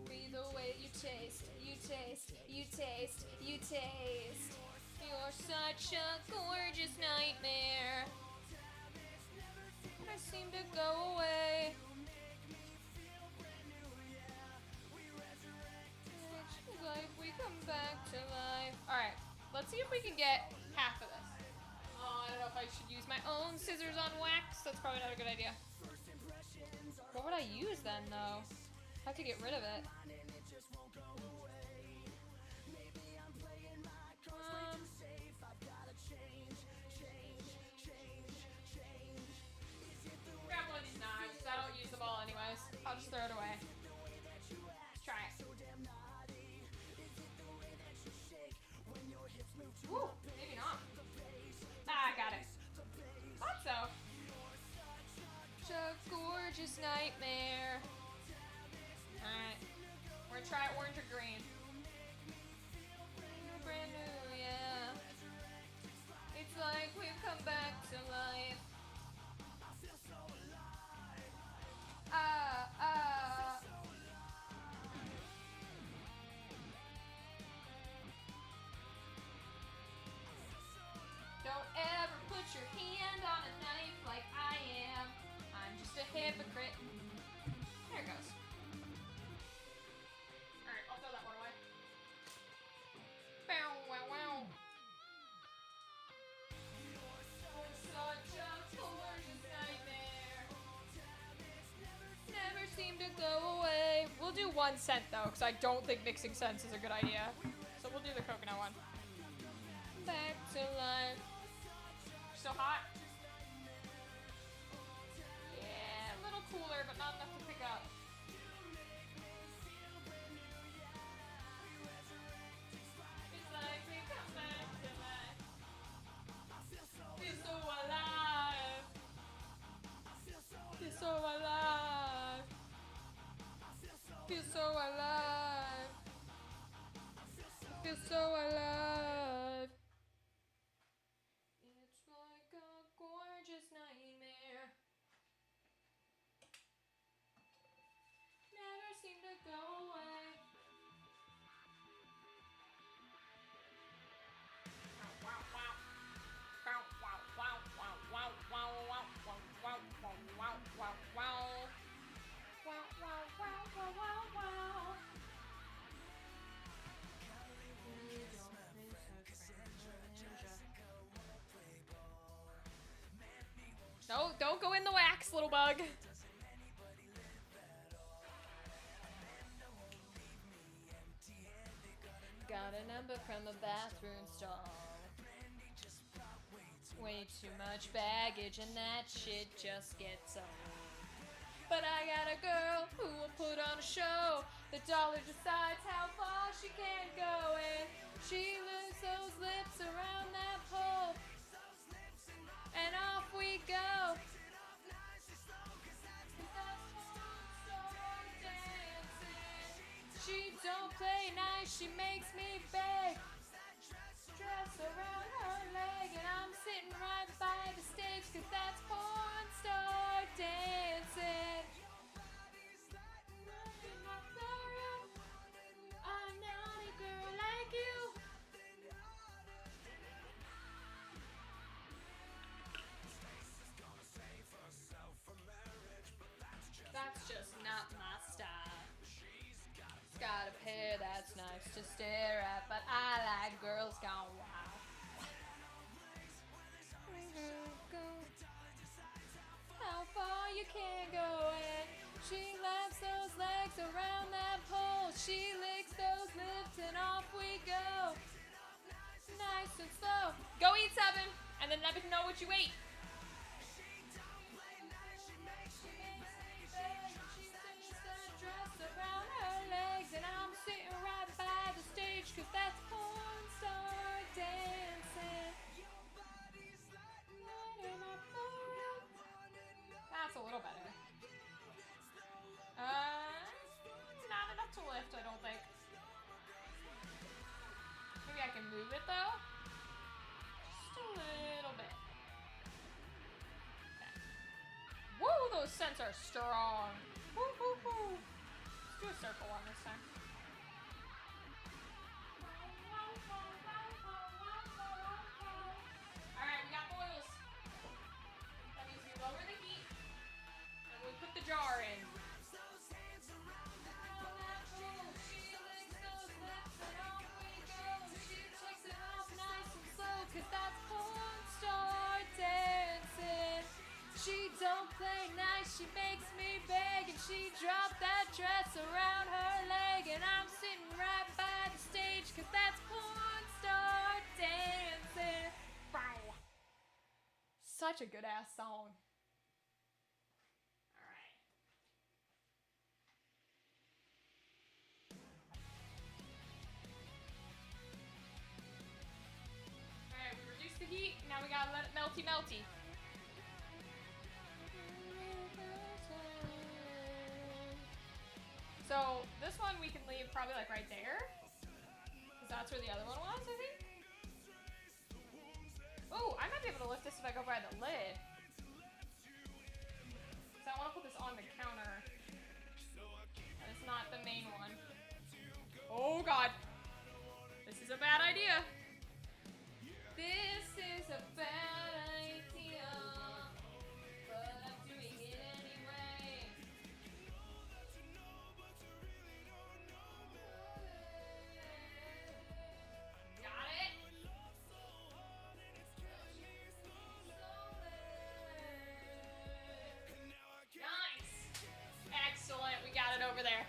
Be the way you taste, you taste, you taste, you taste. You're such a gorgeous nightmare. I seem to go away. Life, we come back to life. Alright, let's see if we can get half of this. Oh, I don't know if I should use my own scissors on wax. That's probably not a good idea. What would I use then, though? I have to get rid of it. Grab one of these knives. I don't use them all anyways. I'll just throw it away. Let's try it. Woo, maybe not. Ah, I got it. Thought so. Such a gorgeous nightmare. one scent though, because I don't think mixing scents is a good idea. So we'll do the coconut one. Back to life. Still hot? Yeah, a little cooler, but not enough to pick up. It's like we come back to life. Feel so alive. Feel so alive. Feel so alive. Feel so alive. It's like a gorgeous nightmare. Never seem to go away. Wow, wow, wow, wow, wow, wow, wow, wow, wow, wow, wow, wow, wow, wow. Wow, wow, wow, wow, wow, wow. No, don't go in the wax, little bug. Got a number from a bathroom stall. Way too much baggage and that shit just gets old. But I got a girl who will put on a show. The dollar decides how far she can go, and she moves those lips around that pole. And off we go. She don't play nice, she makes me beg. Dress around her leg, and I'm sitting right by the stage, 'cause that's porn star dancing. I'm not a girl like you. That's just not my style. She's got a pair that's nice to stare at, but I like girls gone wild. How far you can go, and she laps those legs around that pole. She licks those lips, and off we go. Nice and slow. Go eat 7, and then let me know what you ate. Around her legs, and I'm sitting right by the stage, 'cause that's porn star dancing. That's a little better. Not enough to lift, I don't think. Maybe I can move it though. Just a little bit. Okay. Woo, those scents are strong. Woo, woo, woo. Let's do a circle one this time. Alright, we got boils. That means we lower the heat and we put the jar in. Cause that's porn star dancing. She don't play nice, she makes me beg, and she dropped that dress around her leg, and I'm sitting right by the stage, 'cause that's porn star dancing. Wow. Such a good ass song. Alright. Alright, we reduced the heat, now we gotta let it melty melty. So this one we can leave probably like right there, because that's where the other one was, I think. Oh, I might be able to lift this if I go by the lid. So I want to put this on the counter. And it's not the main one. Oh god. This is a bad idea. This is a bad idea. But I'm doing it anyway. Got it? Nice. Excellent. We got it over there.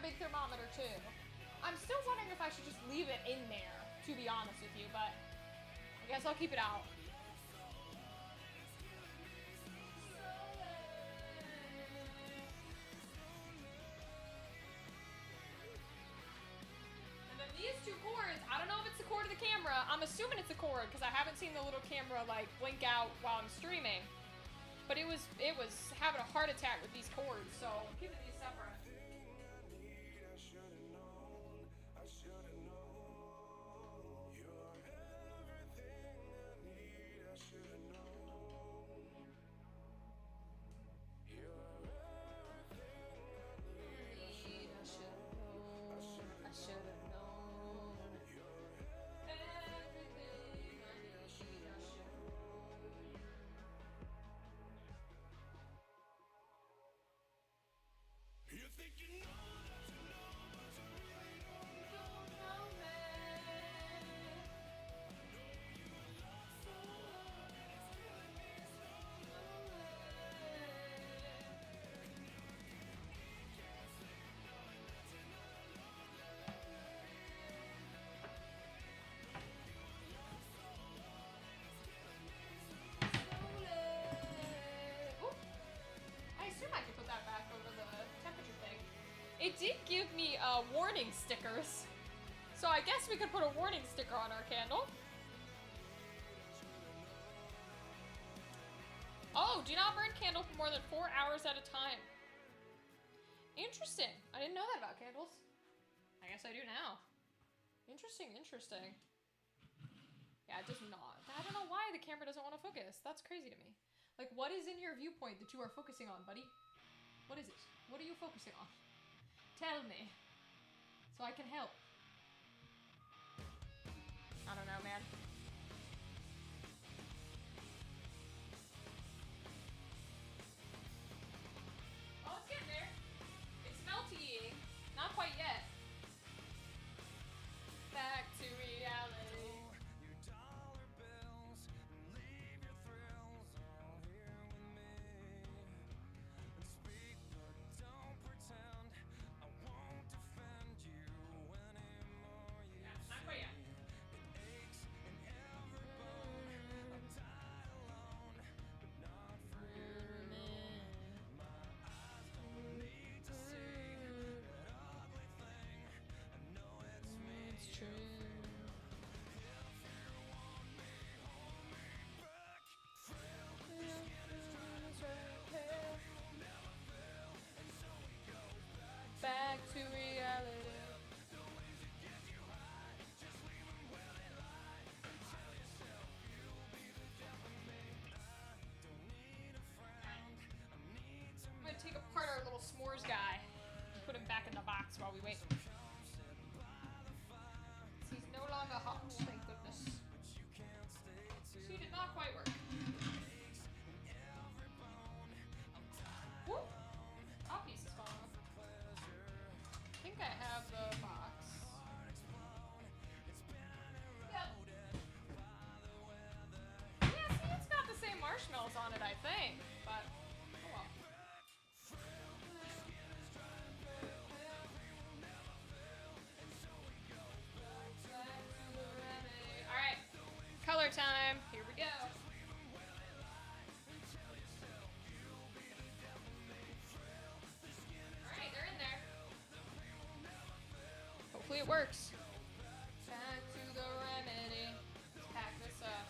a big thermometer too. I'm still wondering if I should just leave it in there, to be honest with you, but I guess I'll keep it out. And then these two cords, I don't know if it's the cord of the camera. I'm assuming it's a cord because I haven't seen the little camera like blink out while I'm streaming. But it was having a heart attack with these cords, so I'm keeping these separate. I could put that back over the temperature thing. It did give me warning stickers. So I guess we could put a warning sticker on our candle. Oh, do not burn candle for more than 4 hours at a time. Interesting. I didn't know that about candles. I guess I do now. Interesting, interesting. Yeah, it does not. I don't know why the camera doesn't want to focus. That's crazy to me. Like, what is in your viewpoint that you are focusing on, buddy? What is it? What are you focusing on? Tell me. So I can help. I don't know, man. Oh, it's getting there. It's melty. Not quite yet. Back to reality. Back to reality. I'm gonna take apart our little s'mores guy and put him back in the box while we wait. He's no longer hot, thank goodness. She did not quite work. Woo! Top piece is falling off. I think I have the box. Yep. Yeah, see, it's got the same marshmallows on it, I think. But, oh well. Alright. Color time. Here we go. Alright, they're in there. Hopefully it works. Back to the remedy. Let's pack this up.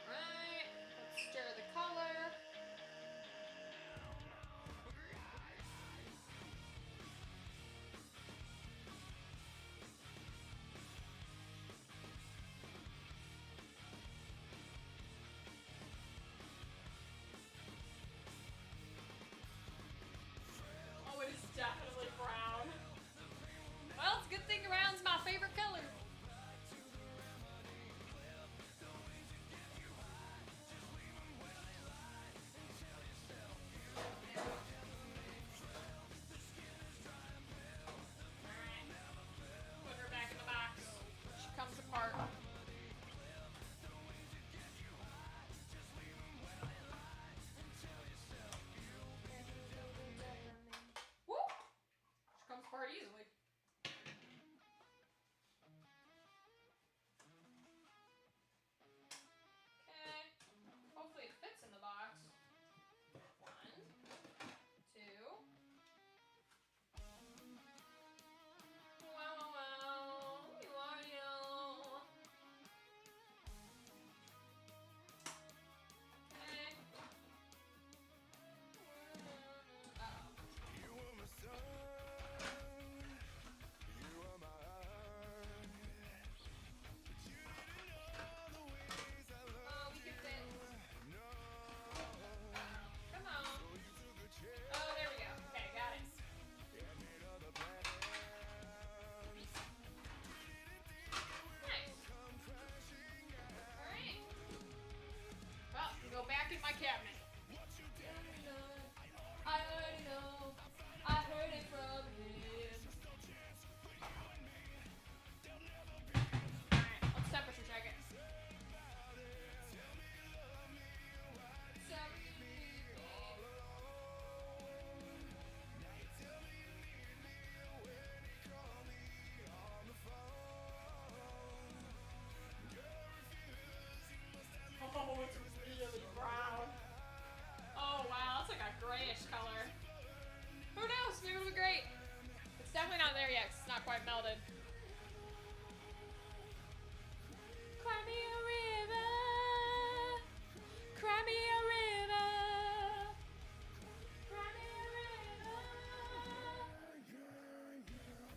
Right, let's stir the color. greenish color. Who knows? Maybe it'll be great. It's definitely not there yet 'cause it's not quite melted. Cry me a river. Cry me a river. Cry me a river.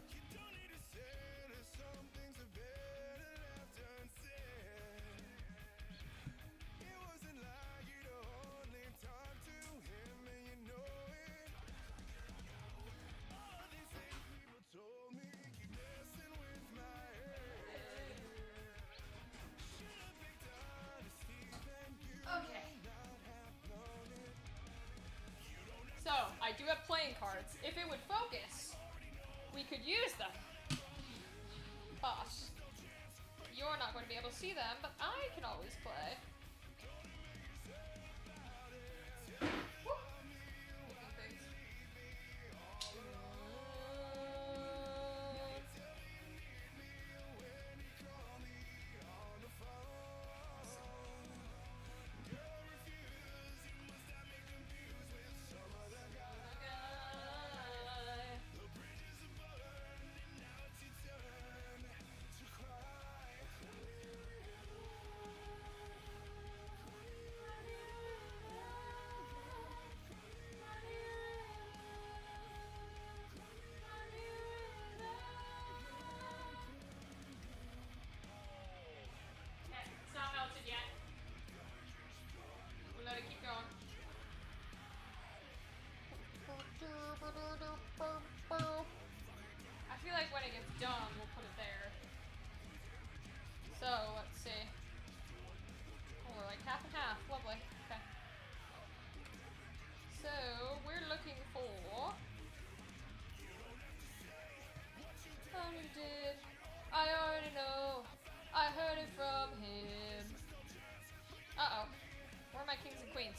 You don't need to say that some things are better left unsaid. It wasn't like you'd only talk to him and you know it. All these things people told me keep messing with my head. Should've picked honesty then you Okay. not have known it. So, I do have playing cards. If it would focus, we could use them. But you're not going to be able to see them, but I can always play. Woo. Making things. Okay, it's not melted yet. We'll let it keep going. I feel like when it gets done, we'll put it there. So, let's see. Oh, we're like half and half. Lovely. Okay. So, we're looking for... Already did. I already know. I heard it from him. Uh-oh. Where are my kings and queens?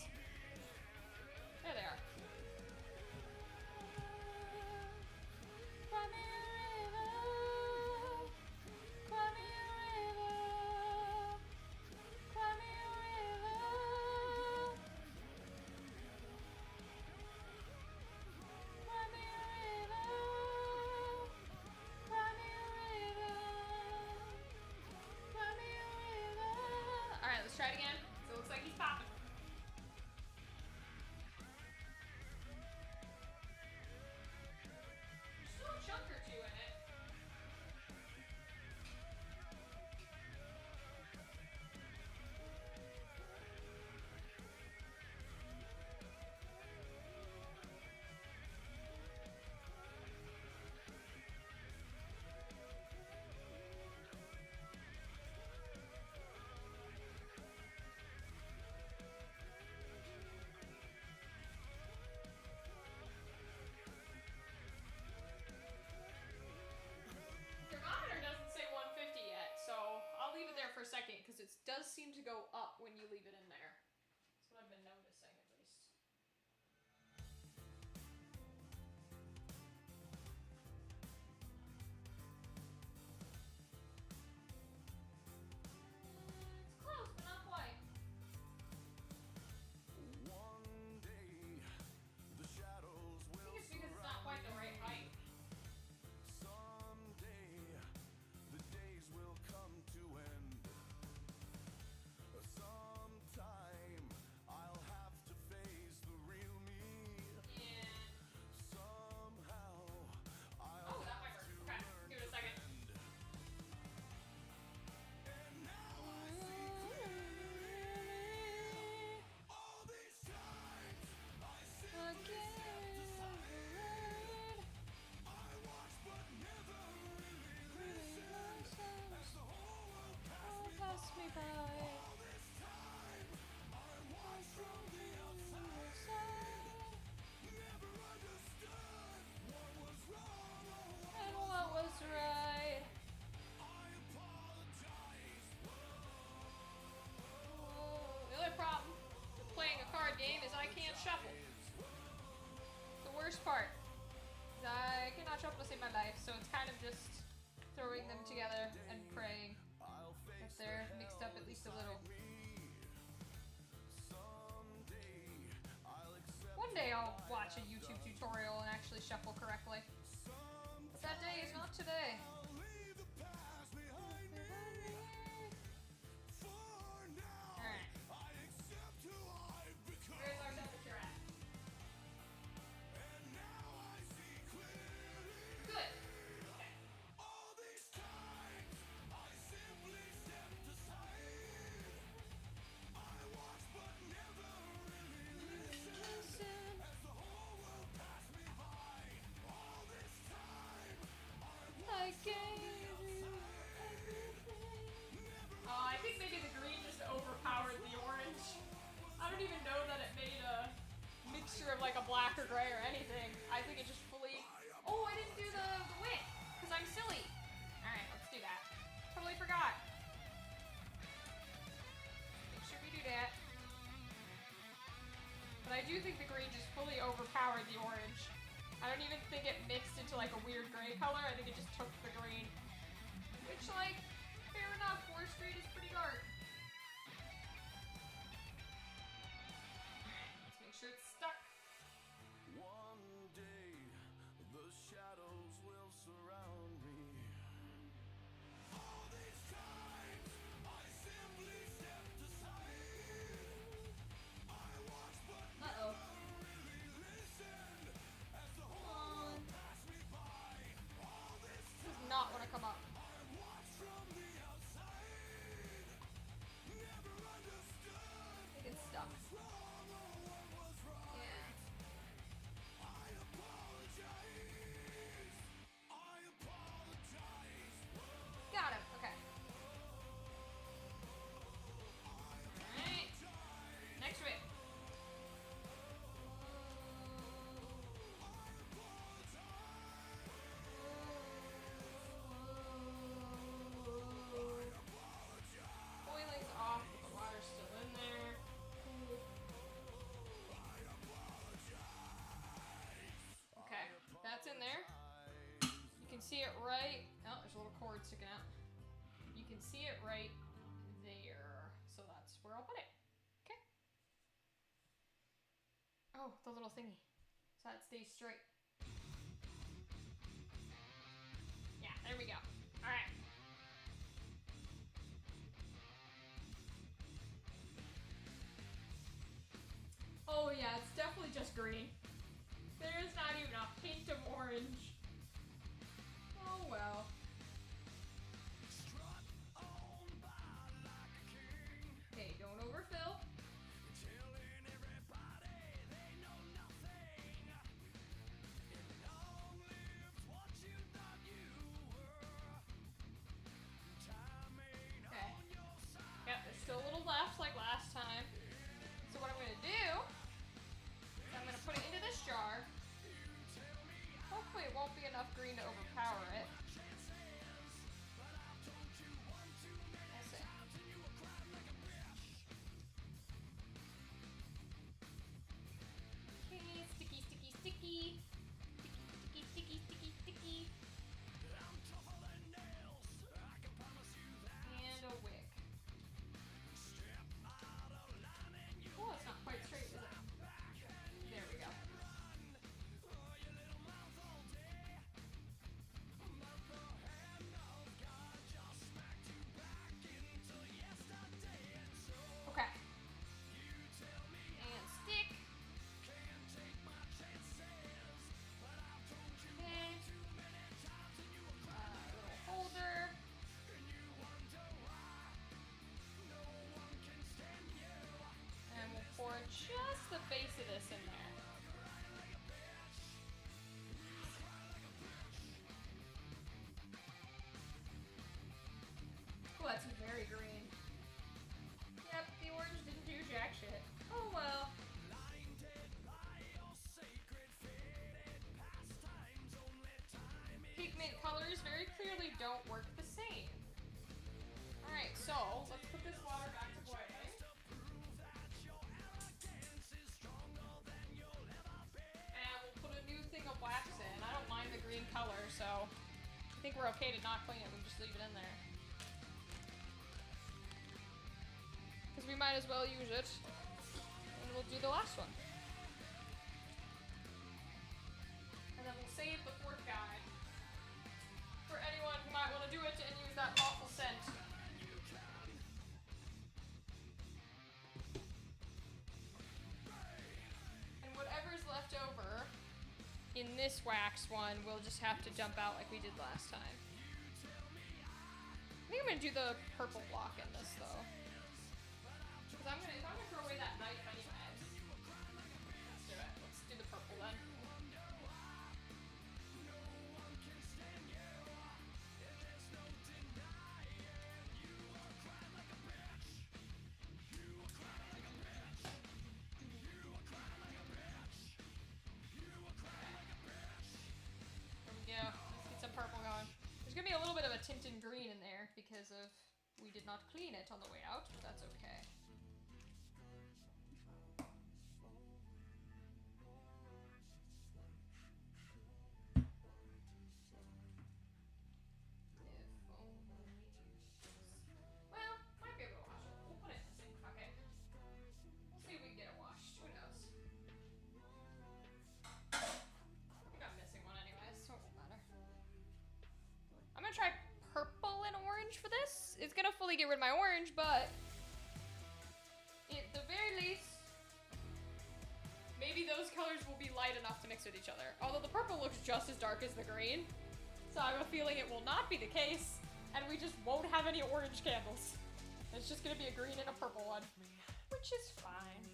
There they are. Cry me a river. Cry me a river. Cry me a river. Cry me a river. Cry me a river. Cry me a river. Alright, let's try it again. So it looks like he's popping. There's still a chunk or two in it. Thermometer doesn't say 150 yet, so I'll leave it there for a second because it does seem to go up when you leave it in there. That's what I've been noticing at least. It's close, but not quite. One day the shadows I will think it's because it's not quite the right height. someday the days will come to end. Sometime I'll have to face the real me. Yeah. Somehow I'll Oh, that might work. Okay, give it a second. all these times I sit I watch but never really listen as the whole world Pass me by. all this time I watch from the outside. Never understood what was wrong or what And what was right? I apologize. The other problem with playing a card game is I can't shuffle. The worst part is I cannot shuffle to save my life, so it's kind of just throwing them together and praying I'll that face they're mixed up at least a little. someday I'll accept One day I'll watch a YouTube tutorial and actually shuffle correctly. But that day is not today. Alright. Where's our temperature at? Good. Okay. I gave you everything. I think maybe the green just overpowered the orange. I don't even know that it made a mixture of like a black or gray or anything. I think it just fully... Oh, I didn't do the wick, because I'm silly. Alright, let's do that. Totally forgot. Make sure we do that. But I do think the green just fully overpowered the orange. I don't even think it mixed into like a weird gray color. I think it just took the green. Which, like, fair enough, 4th Street is pretty dark. Let's make sure it's stuck. One day, the shadows will surround me. All these times, I simply stepped aside. I watched but Uh-oh. really listened as the Come whole on. passed me by. All this This does not want to come up. I watched from the outside. Never understood I think it's stuck. wrong or what was right. Yeah. I apologize. I apologize. Got him. Okay. Alright. Next whip. Boiling's off, but the water's still in there. Cool. Okay, that's in there. You can see it right. Oh, there's a little cord sticking out. You can see it right there. So that's where I'll put it. Okay. Oh, the little thingy. So that stays straight. Yeah, there we go. All right. Oh yeah, it's definitely just green. There's not even a hint of orange. Oh well. Strut on by like a king, Hey, don't overfill. telling everybody they know nothing. And long lived what you thought you were. Time ain't Okay. on your side. Yep, there's still a little left like last time. So what I'm gonna do is I'm gonna put it into this jar. Hopefully it won't be enough green to overpower it. We'll see. Okay, sticky, sticky, sticky. Sticky, sticky, sticky, sticky. I'm tougher than nails, I can promise you that. And a wick. Step out of line and you Oh, it's not quite straight, is it? There we go. oh, your little mouth all day. But the hand of God just smacked you back into yesterday. And so Okay. you tell me And stick. can't take my chances. But I've told you Okay. too many times and you were crying. Little holder. And you wonder why no one can stand you. And we'll pour just the base of this in there. Oh, that's very green. Yep, the orange didn't do jack shit. Oh well. Lying dead lie or sacred faded pastimes only time is Pigment colors very clearly don't work the same. Alright, so let's put this water back to boiling. prove that your arrogance is stronger than you'll ever be. And we'll put a new thing of wax in. I don't mind the green color, so I think we're okay to not clean it. We can just leave it in there. Because we might as well use it. And we'll do the last one. in this wax one, we'll just have to jump out like we did last time. I think I'm gonna do the purple block in this though. Because if I'm gonna throw away that knife anyways. Let's do it. Let's do the purple then. Yeah, let's get some purple going. There's gonna be a little bit of a tinted green in there because of we did not clean it on the way out, but that's okay. Well, might be able to wash it. We'll put it in the sink. Fuck it. We'll see if we can get it washed. Who knows? I think I'm missing one anyway, so it won't matter. I'm gonna try purple and orange for this. It's gonna fully get rid of my orange, but at the very least, maybe those colors will be light enough to mix with each other. Although the purple looks just as dark as the green, so I have a feeling it will not be the case, and we just won't have any orange candles. It's just gonna be a green and a purple one, which is fine.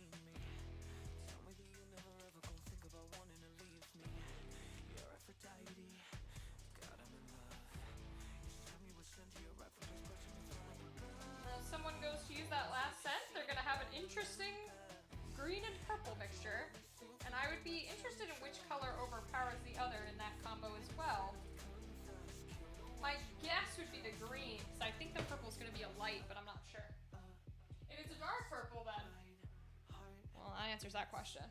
If someone goes to use that last scent, they're gonna have an interesting green and purple mixture, and I would be interested in which color overpowers the other in that combo as well. My guess would be the green, because I think the purple's gonna be a light, but I'm not sure. If it's a dark purple, then well, that answers that question.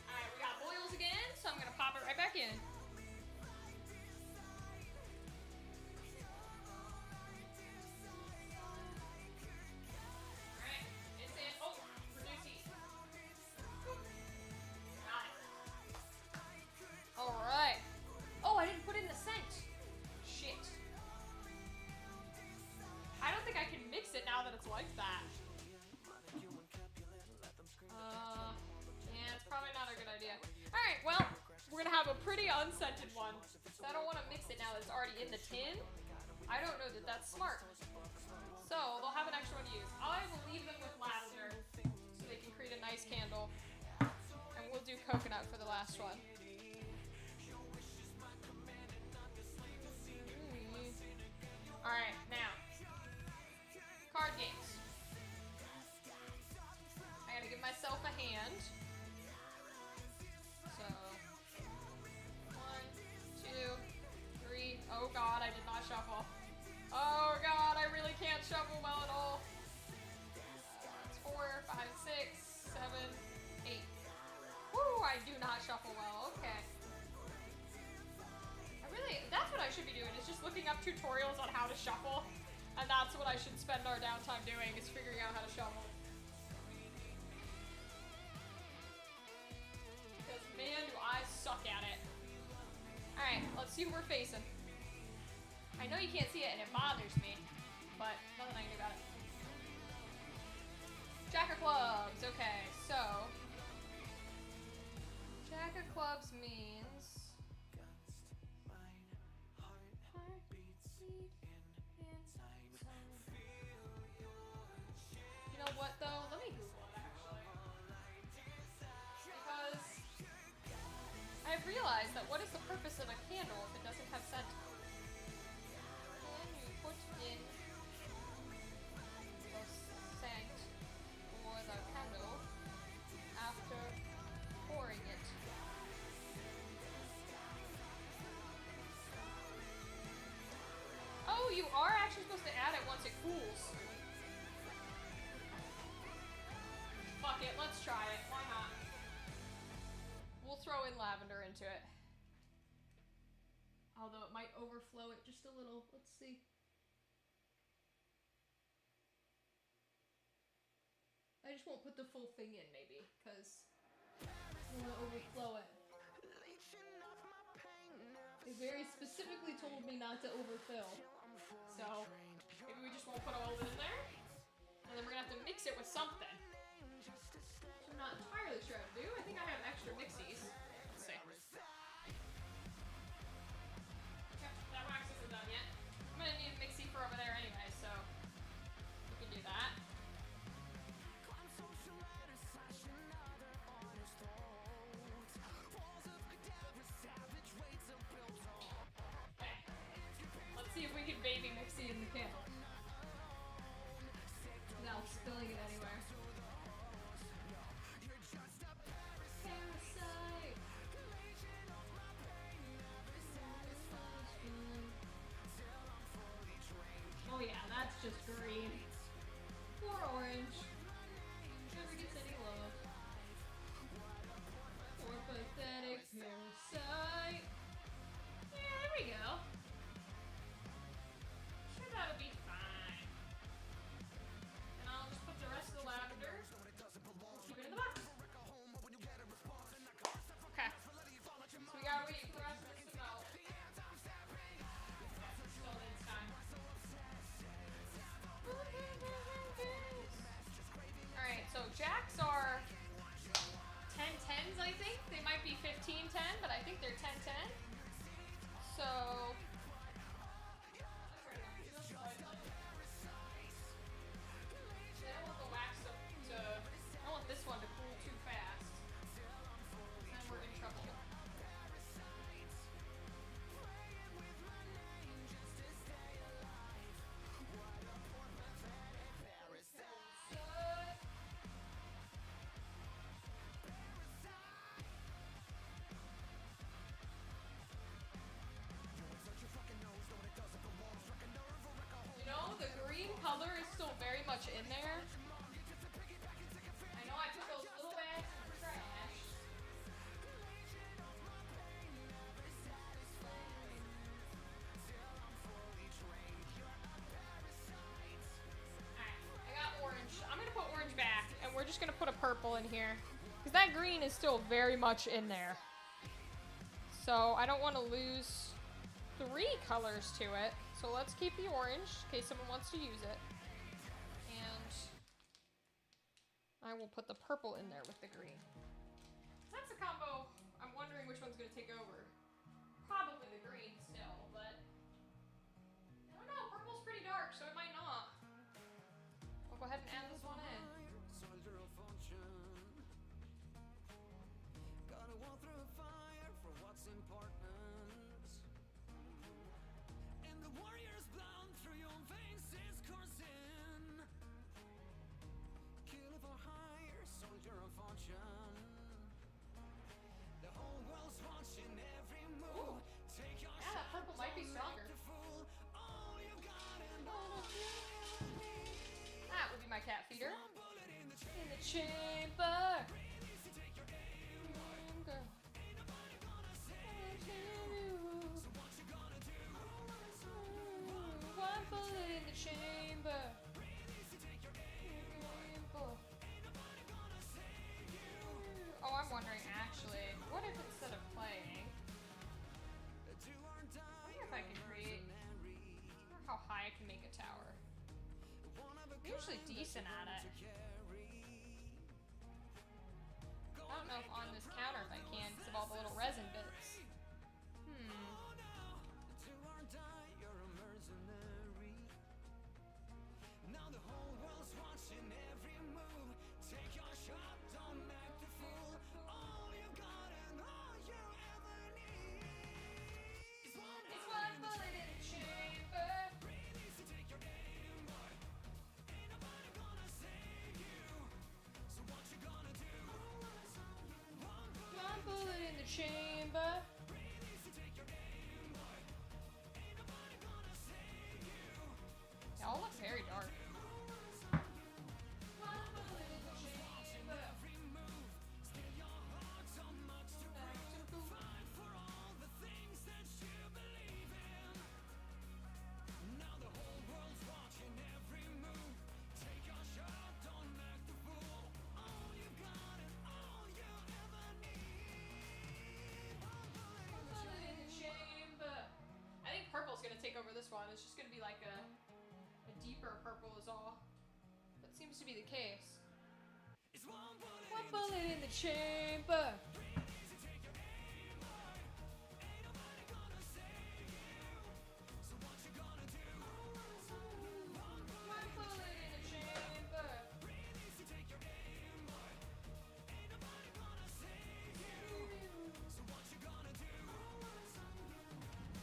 Alright, we got boils again, so I'm gonna pop it right back in. Alright, it's in. Oh, reduce heat. Got it. Alright. Oh, I didn't put in the scent. Shit. I don't think I can mix it now that it's like that. Yeah, it's probably not a good idea. Alright, well, we're gonna have a pretty unscented one. So I don't want to mix it now that it's already in the tin. I don't know that that's smart. So they'll have an extra one to use. I will leave them with lavender so they can create a nice candle. And we'll do coconut for the last one. Alright, now. Card games. I gotta give myself a hand. So, 1, 2, 3. Oh god, I did not shuffle. Oh god, I really can't shuffle well at all. That's 4, 5, 6, 7, 8. Woo, I do not shuffle well. Okay. That's what I should be doing, is just looking up tutorials on how to shuffle. And that's what I should spend our downtime doing, is figuring out how to shuffle. Because man, do I suck at it. Alright, let's see who we're facing. I know you can't see it and it bothers me, but nothing I can do about it. Jack of clubs, okay, so Jack of clubs means you know what though? Let me Google it actually. Because I've realized that what is the purpose of a candle if it doesn't have scent? Can you put in the scent for the candle after pouring it? Oh, you are actually supposed to add it once it cools. Fuck it, let's try it. Why not? We'll throw in lavender into it. Although it might overflow it just a little. Let's see. I just won't put the full thing in, maybe, because I don't want to overflow it. If very specifically told me not to overfill. So maybe we just won't put all of it in there. And then we're gonna have to mix it with something. Which I'm not entirely sure how to do. I think I have extra mixies. Let's see. Yep, that wax isn't done yet. I'm gonna need a mixie for over there anyway, so we can do that. Okay. Let's see if we can baby mixie in the can. Without spilling it anywhere. Parasite. Oh yeah, that's just green. Or orange. Never gets any love. Or pathetic parasite. Yeah, there we go. Sure, that'll be fine. And I'll just put the rest of the lavender. Keep it in the box. Okay. So we gotta wait for the rest of this to melt. Still needs time. Alright, so jacks are 10-10s, I think. They might be 15-10, but I think they're 10-10. So I don't want the wax to I don't want this one to cool too fast. Then we're in trouble. You know, the green color is still very much in there. I know I put those little bags in the trash. Alright, I got orange. I'm gonna put orange back, and we're just gonna put a purple in here. Because that green is still very much in there. So I don't want to lose 3 colors to it. So let's keep the orange in case someone wants to use it. And I will put the purple in there with the green. That's a combo. I'm wondering which one's going to take over. Probably the green still, but I don't know. Purple's pretty dark, so it might not. I'll go ahead and add this one in. Gotta walk through a fire for what's important. And the warrior's blood through your veins is coursing. Kill for hire, soldier of fortune. The whole world's watching every move. Take your Yeah, that purple might be stronger. all you got and That would be my cat feeder. In the chamber. One bullet in the chamber. Oh, I'm wondering actually, what if instead of playing, I wonder if I can create, I wonder how high I can make a tower. I'm usually decent at it. I don't know if on this counter if I can because of all the little resin bits. now the whole world's watching every move. Take your shot, don't act a fool. All you got and all you ever need is It's one bullet in the chamber. Breathe easy, take your aim, boy. Ain't nobody gonna save you. So what you gonna do? One bullet in the chamber. Breathe easy, take your aim, boy. Ain't nobody gonna save you. They all look very dark. One bullet in the chamber. Every move, still your heart so much to prove. Fight for all the things that you believe in. Now the whole world's watching every move. Take your shot, don't act the fool. All you got and all you ever need. One bullet One bullet in the chamber. this one. It's just gonna be like a deeper purple is all. That seems to be the case. One bullet in the chamber. One bullet in the chamber.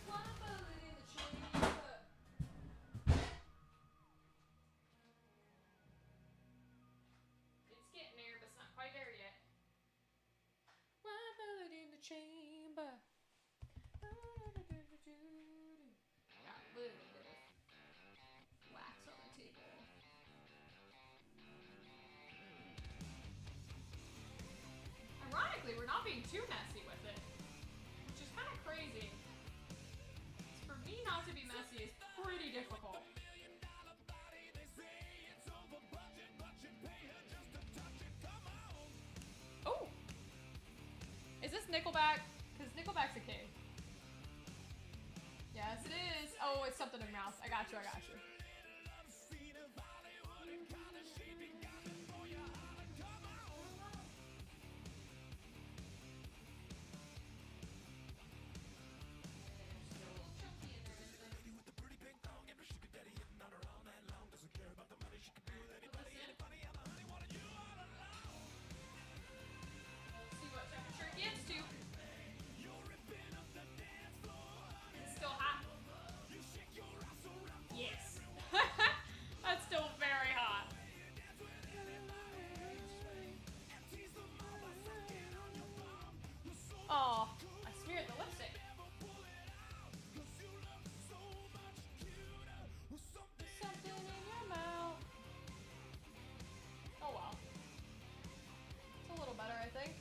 One bullet in the chamber. It's getting there, but it's not quite there yet. One bullet in the chamber. Got a little bit of wax on the table. Ironically, we're not being too messy with it, which is kind of crazy. For me not to be messy is pretty difficult. Oh! Is this Nickelback? Because Nickelback's a king. Yes, it is. Oh, it's something in your mouth. I got you, I got you. See what temperature it gets to. It's still hot. Yes. That's still very hot. Oh, I smeared the lipstick. Something in your mouth. Oh well. It's a little better, I think.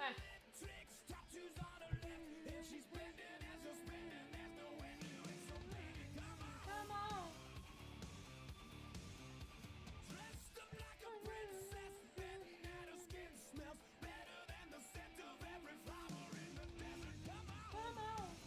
Eh. Come on. Come on.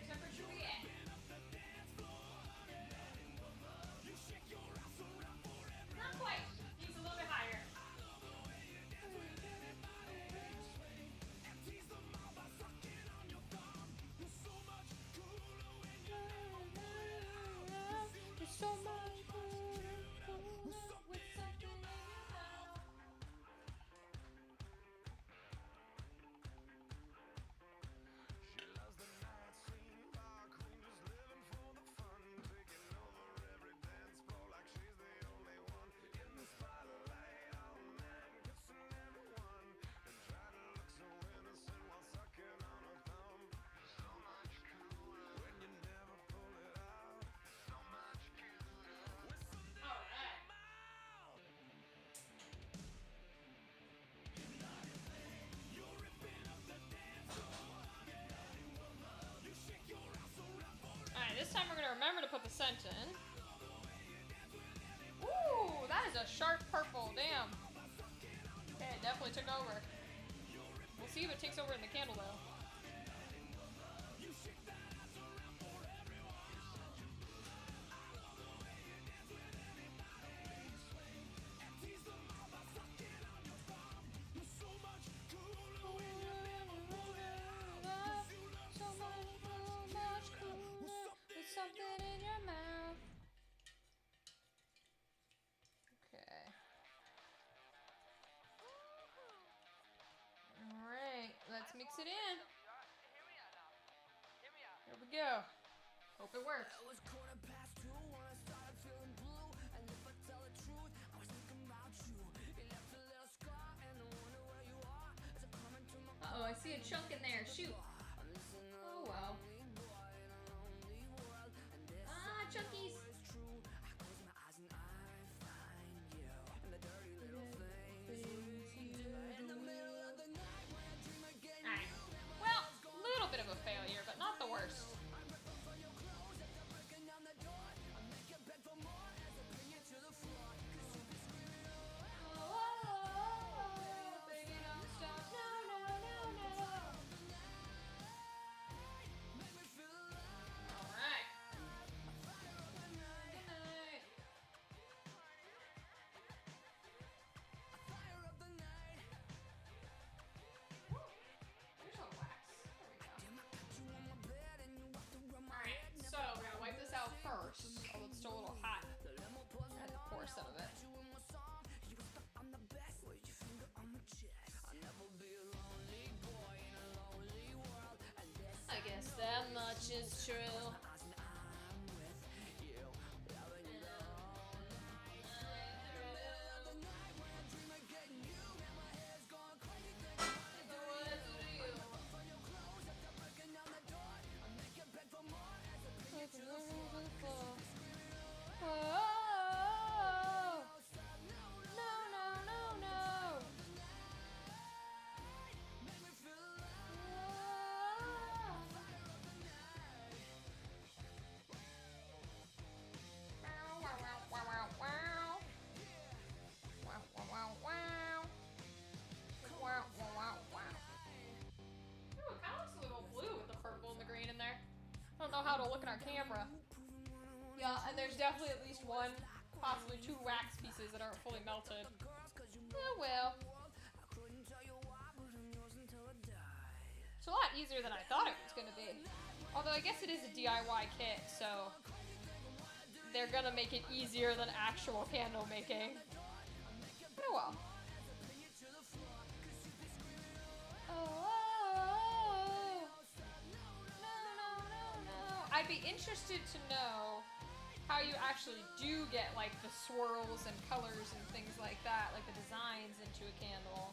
Temperature we at? Not quite. Needs a little bit higher. There's so much with something in your mouth. Alright. Alright, this time we're gonna remember to put the scent in. Ooh, that is a sharp purple, damn. Okay, it definitely took over. We'll see if it takes over in the candle though. Something in your mouth. Okay. Alright, let's mix it in. Here we go. Hope it works. It was 2:15 when I started feeling blue. And if I tell the truth, I was thinking about you. You left a little scar and I wonder where you are. As I come into my Uh-oh, I see a chunk in there. Shoot. Oh well. Ah, chunkies. Alright. Well, there's definitely at least one, possibly two wax pieces that aren't fully melted. Oh well. It's a lot easier than I thought it was gonna be. Although I guess it is a DIY kit, so they're gonna make it easier than actual candle making. Oh well. Oh, no. I'd be interested to know how you actually do get like the swirls and colors and things like that, like the designs into a candle.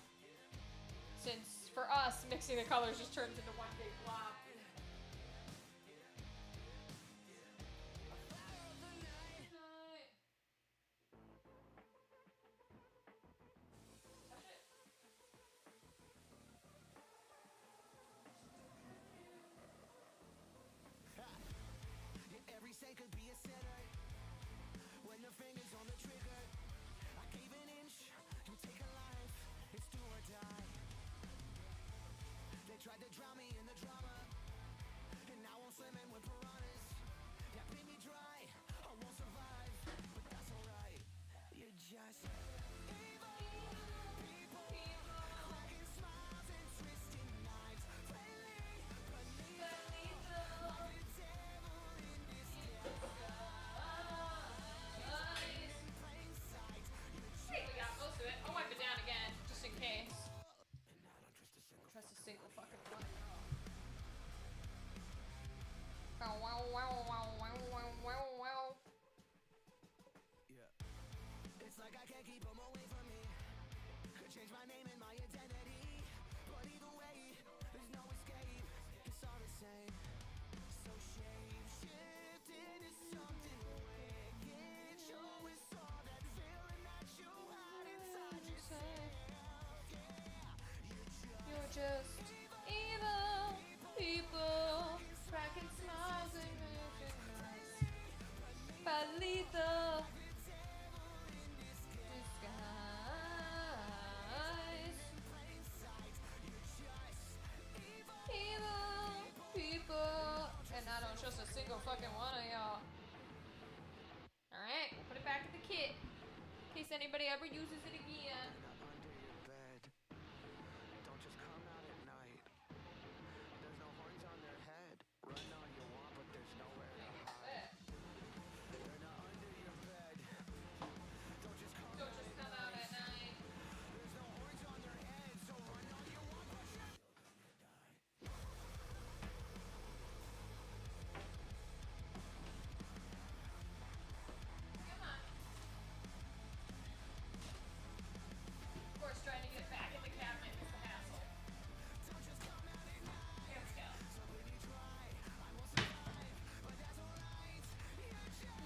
Since for us, mixing the colors just turns into one big blob. Every saint could be a sinner when the finger's on the trigger. I gave an inch, you take a life, it's do or die. They tried to drown me in the drama, and now I'm swimming with piranhas. That beat me dry, I won't survive, but that's alright. You're just evil people, cracking smiles and twisting knives. Friendly, but lethal, like the devil in disguise. I think we got most of it. I'll wipe it down again, just in case. Trust a single fucking one. Wow. Yeah. It's like I can't keep them away from me. Could change my name and my identity, but either way, there's no escape. It's all the same. So shape-shifted is something wicked. Show us all that feeling that you hide inside yourself. Yeah, You're just evil people, cracking smiles and making nice. But lethal disguise. Evil people, and I don't trust a single fucking one of y'all. Alright, put it back in the kit in case anybody ever uses it again. under your bed. Don't just come out at night. There's no horns on their head. Run all you want, but there's nowhere to hide. They're not under your bed. Don't just come Don't just come out at night. There's no horns on their head, so run all you want, but you're Come on. Of course, trying to get it back in the cabinet is the hassle. Let's go.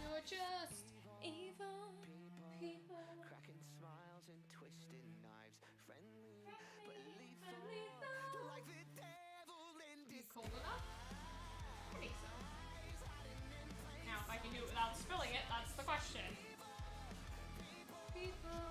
You're just evil people. cracking smiles and twisting knives. Friendly, but lethal. lethal. Like the devil in Is it disguise. cold enough? I think so. Now, if I can do it without spilling it, that's the question. People.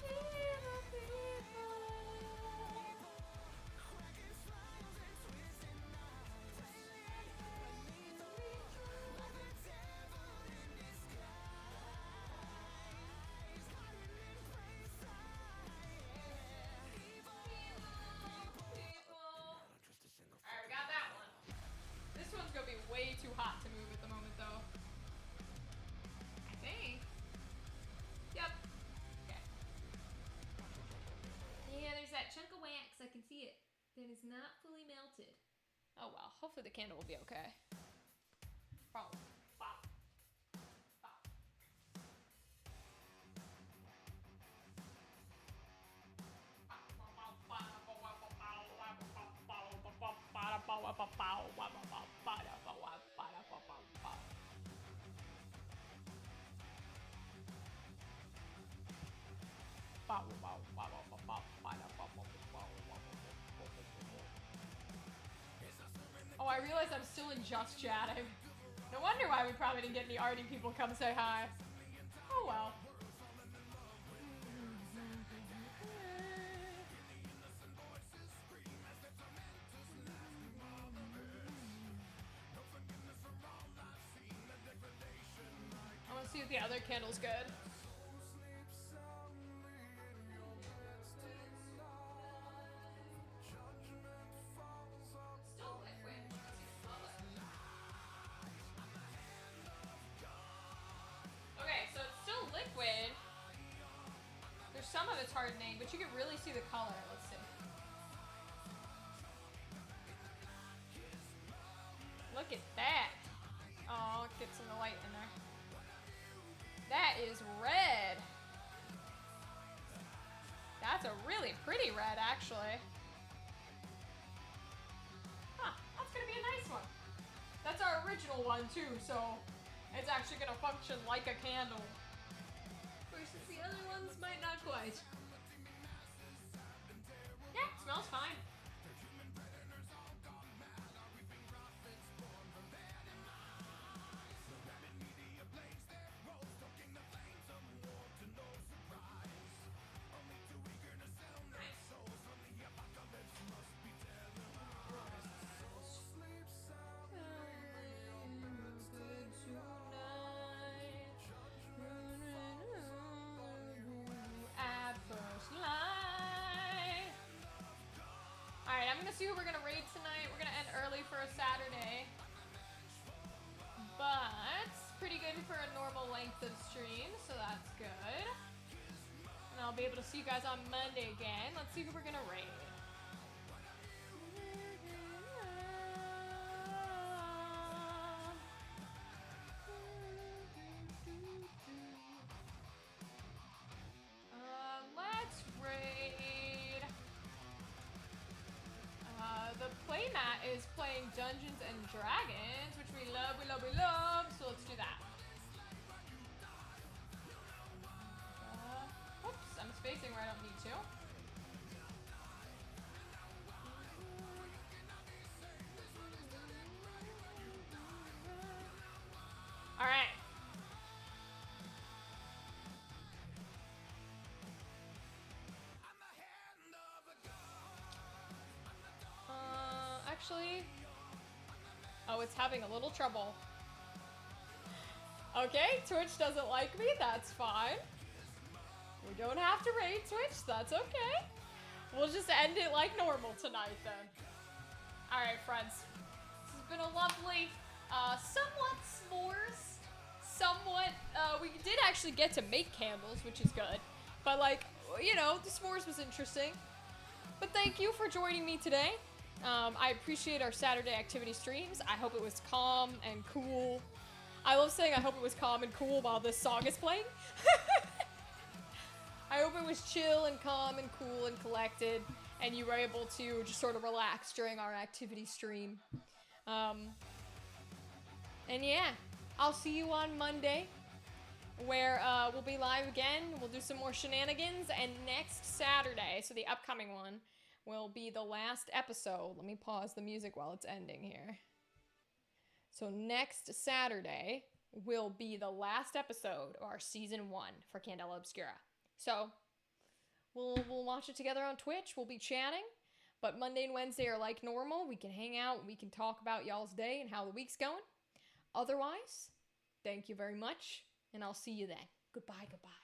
Evil people. Alright, we got that one. This one's gonna be way too hot to move at the moment, though. I think. Yep. Okay. Yeah, there's that chunk of wax. I can see it. That is not fully melted. Oh well. Hopefully the candle will be okay. Bow. Bow. Bow. Oh, I realize I'm still in just chatting. No wonder why we probably didn't get any arty people come say hi. Oh well. if the other candle's good. Still liquid. Okay, so it's still liquid. There's some of it's hardening, but you can really see the color. Let's see. Look at that. Oh, get some of the light in there. That is red. That's a really pretty red, actually. Huh, that's gonna be a nice one. That's our original one, too, so it's actually gonna function like a candle. Versus the other ones might not quite. Yeah, smells fine. At first light. Alright, I'm gonna see who we're gonna raid tonight. We're gonna end early for a Saturday. But pretty good for a normal length of stream, so that's good. And I'll be able to see you guys on Monday again. Let's see who we're gonna raid. Let's raid. The playmat is playing Dungeons and Dragons, which we love, we love, we love. So let's do that. Oops, I'm spacing where I don't need to. All right. Actually, oh, it's having a little trouble. Okay, Twitch doesn't like me, that's fine. We don't have to raid Twitch, that's okay. We'll just end it like normal tonight then. Alright, friends. This has been a lovely, somewhat s'mores. Somewhat, we did actually get to make candles, which is good. But like, you know, the s'mores was interesting. But thank you for joining me today. I appreciate our Saturday activity streams. I hope it was calm and cool. I love saying I hope it was calm and cool while this song is playing. I hope it was chill and calm and cool and collected, and you were able to just sort of relax during our activity stream. And yeah, I'll see you on Monday, where we'll be live again. We'll do some more shenanigans, and next Saturday, so the upcoming one, will be the last episode. Let me pause the music while it's ending here. So next Saturday will be the last episode of our season 1 for Candela Obscura. So we'll watch it together on Twitch. We'll be chatting, but Monday and Wednesday are like normal. We can hang out. We can talk about y'all's day and how the week's going. Otherwise, thank you very much, and I'll see you then. Goodbye, goodbye.